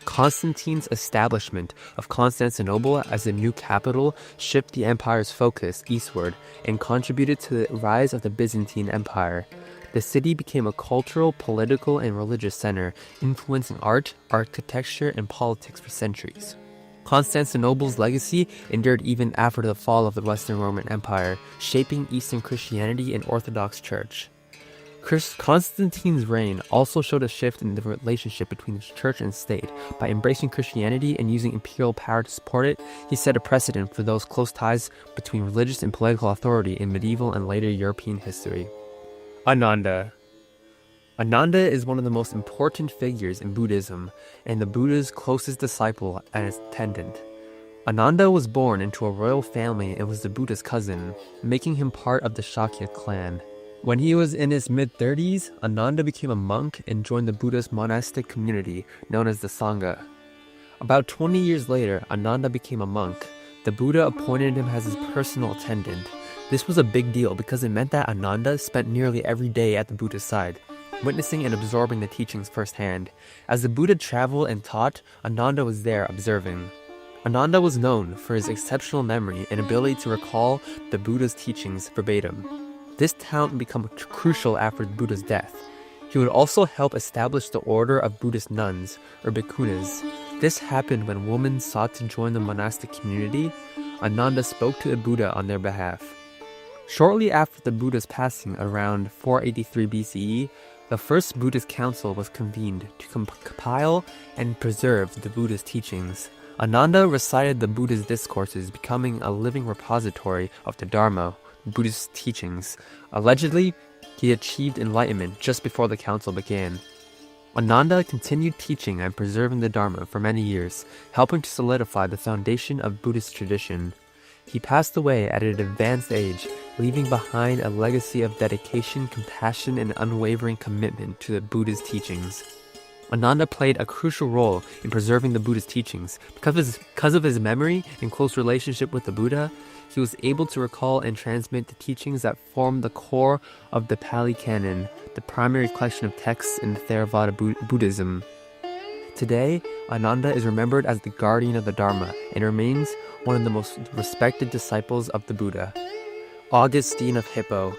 Constantine's establishment of Constantinople as the new capital shifted the empire's focus eastward and contributed to the rise of the Byzantine Empire. The city became a cultural, political, and religious center, influencing art, architecture, and politics for centuries. Constantinople's legacy endured even after the fall of the Western Roman Empire, shaping Eastern Christianity and Orthodox Church. Constantine's reign also showed a shift in the relationship between the church and state. By embracing Christianity and using imperial power to support it, he set a precedent for those close ties between religious and political authority in medieval and later European history. Ananda. Ananda is one of the most important figures in Buddhism, and the Buddha's closest disciple and attendant. Ananda was born into a royal family and was the Buddha's cousin, making him part of the Shakya clan. When he was in his mid-30s, Ananda became a monk and joined the Buddha's monastic community known as the Sangha. About 20 years later, Ananda became a monk. The Buddha appointed him as his personal attendant. This was a big deal because it meant that Ananda spent nearly every day at the Buddha's side, witnessing and absorbing the teachings firsthand. As the Buddha traveled and taught, Ananda was there observing. Ananda was known for his exceptional memory and ability to recall the Buddha's teachings verbatim. This talent became crucial after the Buddha's death. He would also help establish the order of Buddhist nuns, or bhikkhunis. This happened when women sought to join the monastic community. Ananda spoke to the Buddha on their behalf. Shortly after the Buddha's passing around 483 BCE, the first Buddhist council was convened to compile and preserve the Buddha's teachings. Ananda recited the Buddha's discourses, becoming a living repository of the Dharma, Buddhist teachings. Allegedly, he achieved enlightenment just before the council began. Ananda continued teaching and preserving the Dharma for many years, helping to solidify the foundation of Buddhist tradition. He passed away at an advanced age, leaving behind a legacy of dedication, compassion, and unwavering commitment to the Buddha's teachings. Ananda played a crucial role in preserving the Buddha's teachings. Because of his memory and close relationship with the Buddha, he was able to recall and transmit the teachings that form the core of the Pali Canon, the primary collection of texts in Theravada Buddhism. Today, Ananda is remembered as the guardian of the Dharma and remains one of the most respected disciples of the Buddha. Augustine of Hippo.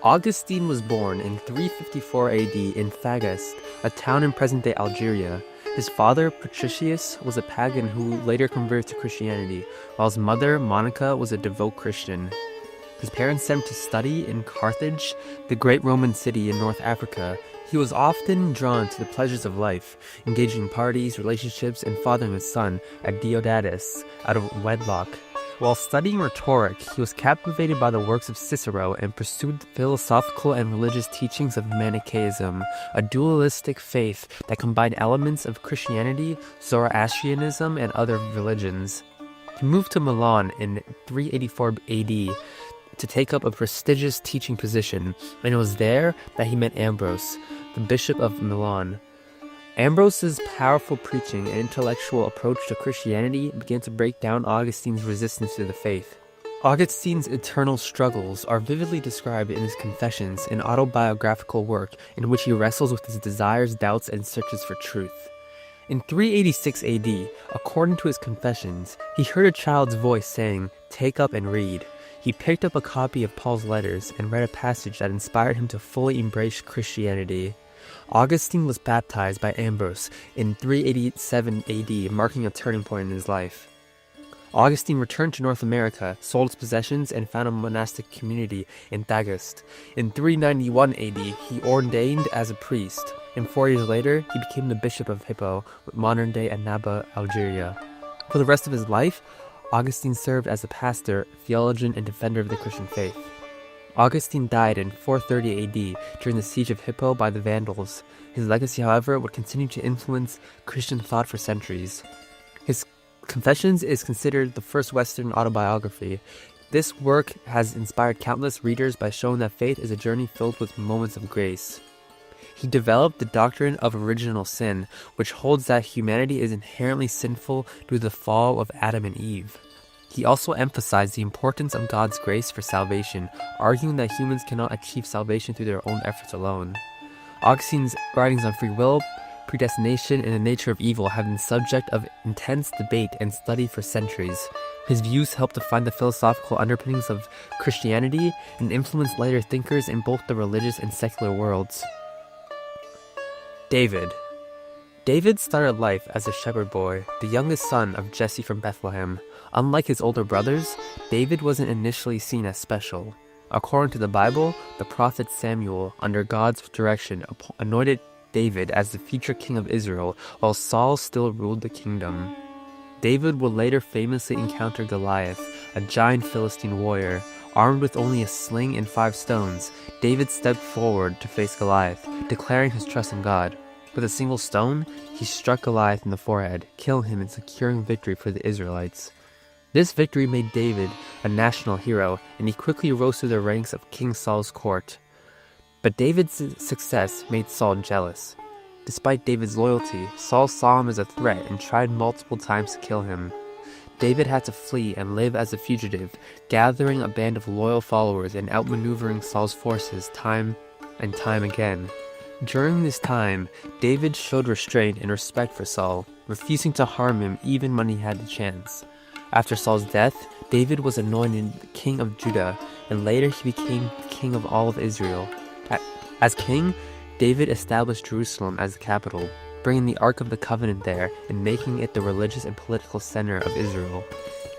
Augustine was born in 354 AD in Thagast, a town in present-day Algeria. His father, Patricius, was a pagan who later converted to Christianity, while his mother, Monica, was a devout Christian. His parents sent him to study in Carthage, the great Roman city in North Africa. He was often drawn to the pleasures of life, engaging in parties, relationships, and fathering his son, Deodatus, out of wedlock. While studying rhetoric, he was captivated by the works of Cicero and pursued the philosophical and religious teachings of Manichaeism, a dualistic faith that combined elements of Christianity, Zoroastrianism, and other religions. He moved to Milan in 384 AD to take up a prestigious teaching position, and it was there that he met Ambrose, the Bishop of Milan. Ambrose's powerful preaching and intellectual approach to Christianity began to break down Augustine's resistance to the faith. Augustine's internal struggles are vividly described in his Confessions, an autobiographical work in which he wrestles with his desires, doubts, and searches for truth. In 386 AD, according to his Confessions, he heard a child's voice saying, "Take up and read." He picked up a copy of Paul's letters and read a passage that inspired him to fully embrace Christianity. Augustine was baptized by Ambrose in 387 AD, marking a turning point in his life. Augustine returned to North America, sold his possessions, and found a monastic community in Thagast. In 391 AD, he ordained as a priest, and 4 years later, he became the Bishop of Hippo, modern-day Annaba, Algeria. For the rest of his life, Augustine served as a pastor, theologian, and defender of the Christian faith. Augustine died in 430 AD during the siege of Hippo by the Vandals. His legacy, however, would continue to influence Christian thought for centuries. His Confessions is considered the first Western autobiography. This work has inspired countless readers by showing that faith is a journey filled with moments of grace. He developed the doctrine of original sin, which holds that humanity is inherently sinful due to the fall of Adam and Eve. He also emphasized the importance of God's grace for salvation, arguing that humans cannot achieve salvation through their own efforts alone. Augustine's writings on free will, predestination, and the nature of evil have been subject of intense debate and study for centuries. His views helped define the philosophical underpinnings of Christianity and influenced later thinkers in both the religious and secular worlds. David started life as a shepherd boy, the youngest son of Jesse from Bethlehem. Unlike his older brothers, David wasn't initially seen as special. According to the Bible, the prophet Samuel, under God's direction, anointed David as the future king of Israel, while Saul still ruled the kingdom. David would later famously encounter Goliath, a giant Philistine warrior. Armed with only a sling and 5 stones, David stepped forward to face Goliath, declaring his trust in God. With a single stone, he struck Goliath in the forehead, killing him and securing victory for the Israelites. This victory made David a national hero, and he quickly rose through the ranks of King Saul's court. But David's success made Saul jealous. Despite David's loyalty, Saul saw him as a threat and tried multiple times to kill him. David had to flee and live as a fugitive, gathering a band of loyal followers and outmaneuvering Saul's forces time and time again. During this time, David showed restraint and respect for Saul, refusing to harm him even when he had the chance. After Saul's death, David was anointed king of Judah, and later he became king of all of Israel. As king, David established Jerusalem as the capital, bringing the Ark of the Covenant there and making it the religious and political center of Israel.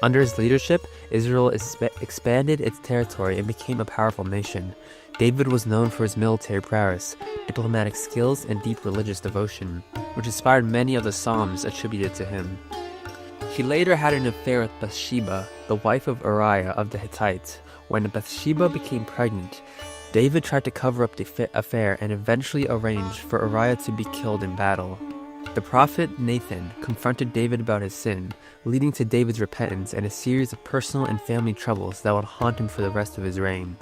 Under his leadership, Israel expanded its territory and became a powerful nation. David was known for his military prowess, diplomatic skills, and deep religious devotion, which inspired many of the Psalms attributed to him. He later had an affair with Bathsheba, the wife of Uriah of the Hittites. When Bathsheba became pregnant, David tried to cover up the affair and eventually arranged for Uriah to be killed in battle. The prophet Nathan confronted David about his sin, leading to David's repentance and a series of personal and family troubles that would haunt him for the rest of his reign.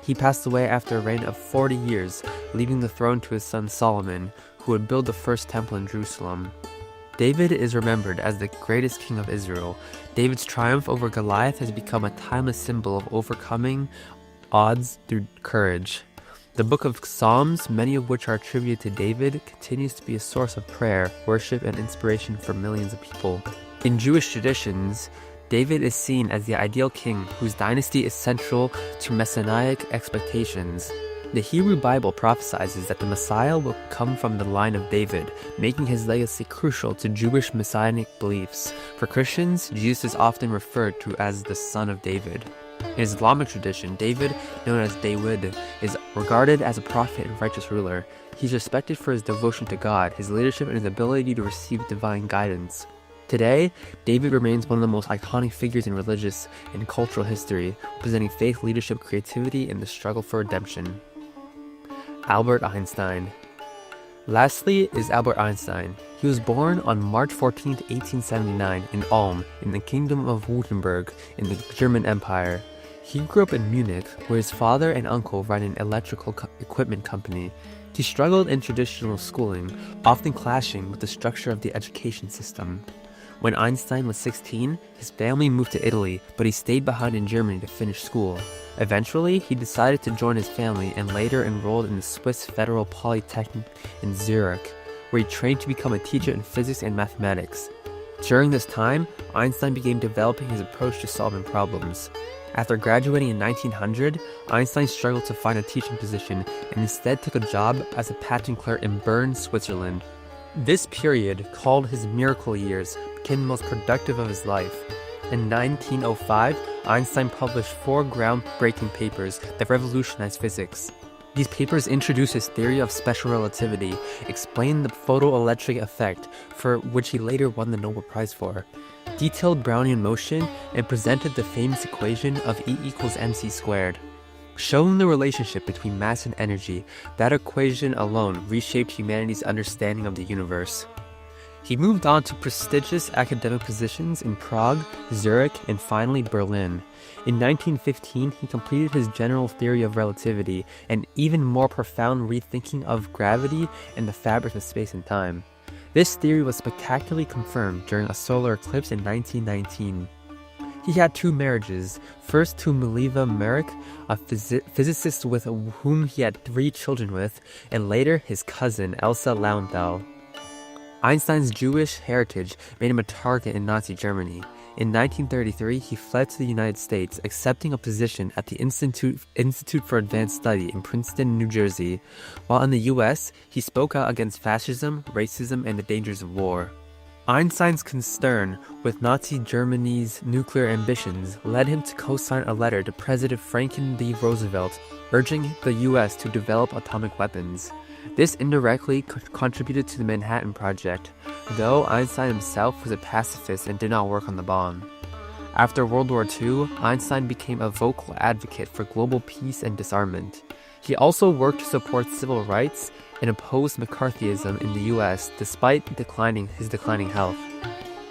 He passed away after a reign of 40 years, leaving the throne to his son Solomon, who would build the first temple in Jerusalem. David is remembered as the greatest king of Israel. David's triumph over Goliath has become a timeless symbol of overcoming odds through courage. The book of Psalms, many of which are attributed to David, continues to be a source of prayer, worship, and inspiration for millions of people. In Jewish traditions, David is seen as the ideal king whose dynasty is central to messianic expectations. The Hebrew Bible prophesies that the Messiah will come from the line of David, making his legacy crucial to Jewish messianic beliefs. For Christians, Jesus is often referred to as the Son of David. In Islamic tradition, David, known as Dawood, is regarded as a prophet and righteous ruler. He's respected for his devotion to God, his leadership, and his ability to receive divine guidance. Today, David remains one of the most iconic figures in religious and cultural history, representing faith, leadership, creativity, and the struggle for redemption. Albert Einstein. Lastly is Albert Einstein. He was born on March 14, 1879 in Ulm, in the Kingdom of Württemberg in the German Empire. He grew up in Munich, where his father and uncle ran an electrical equipment company. He struggled in traditional schooling, often clashing with the structure of the education system. When Einstein was 16, his family moved to Italy, but he stayed behind in Germany to finish school. Eventually, he decided to join his family and later enrolled in the Swiss Federal Polytechnic in Zurich, where he trained to become a teacher in physics and mathematics. During this time, Einstein began developing his approach to solving problems. After graduating in 1900, Einstein struggled to find a teaching position and instead took a job as a patent clerk in Bern, Switzerland. This period, called his miracle years, became the most productive of his life. In 1905, Einstein published 4 groundbreaking papers that revolutionized physics. These papers introduced his theory of special relativity, explained the photoelectric effect, for which he later won the Nobel Prize for, detailed Brownian motion, and presented the famous equation of E equals mc squared. Showing the relationship between mass and energy, that equation alone reshaped humanity's understanding of the universe. He moved on to prestigious academic positions in Prague, Zurich, and finally Berlin. In 1915, he completed his general theory of relativity, an even more profound rethinking of gravity and the fabric of space and time. This theory was spectacularly confirmed during a solar eclipse in 1919. He had 2 marriages, first to Mileva Merrick, a physicist with whom he had 3 children with, and later his cousin Elsa Launthal. Einstein's Jewish heritage made him a target in Nazi Germany. In 1933, he fled to the United States, accepting a position at the Institute for Advanced Study in Princeton, New Jersey. While in the US, he spoke out against fascism, racism, and the dangers of war. Einstein's concern with Nazi Germany's nuclear ambitions led him to co-sign a letter to President Franklin D. Roosevelt urging the US to develop atomic weapons. This indirectly contributed to the Manhattan Project, though Einstein himself was a pacifist and did not work on the bomb. After World War II, Einstein became a vocal advocate for global peace and disarmament. He also worked to support civil rights, and opposed McCarthyism in the US despite his declining health.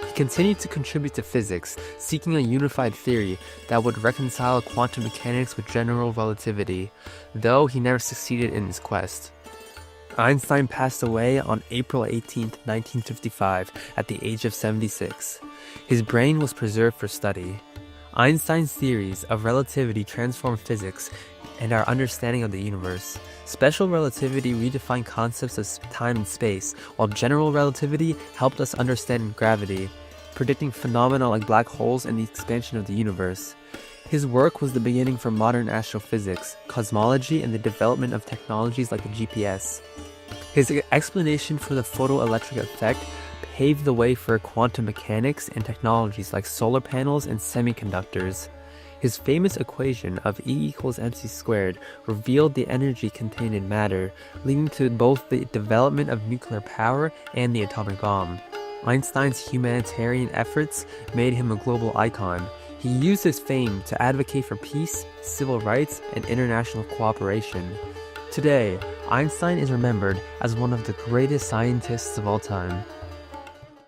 He continued to contribute to physics, seeking a unified theory that would reconcile quantum mechanics with general relativity, though he never succeeded in his quest. Einstein passed away on April 18, 1955, at the age of 76. His brain was preserved for study. Einstein's theories of relativity transformed physics and our understanding of the universe. Special relativity redefined concepts of time and space, while general relativity helped us understand gravity, predicting phenomena like black holes and the expansion of the universe. His work was the beginning for modern astrophysics, cosmology, and the development of technologies like the GPS. His explanation for the photoelectric effect paved the way for quantum mechanics and technologies like solar panels and semiconductors. His famous equation of E equals mc squared revealed the energy contained in matter, leading to both the development of nuclear power and the atomic bomb. Einstein's humanitarian efforts made him a global icon. He used his fame to advocate for peace, civil rights, and international cooperation. Today, Einstein is remembered as one of the greatest scientists of all time.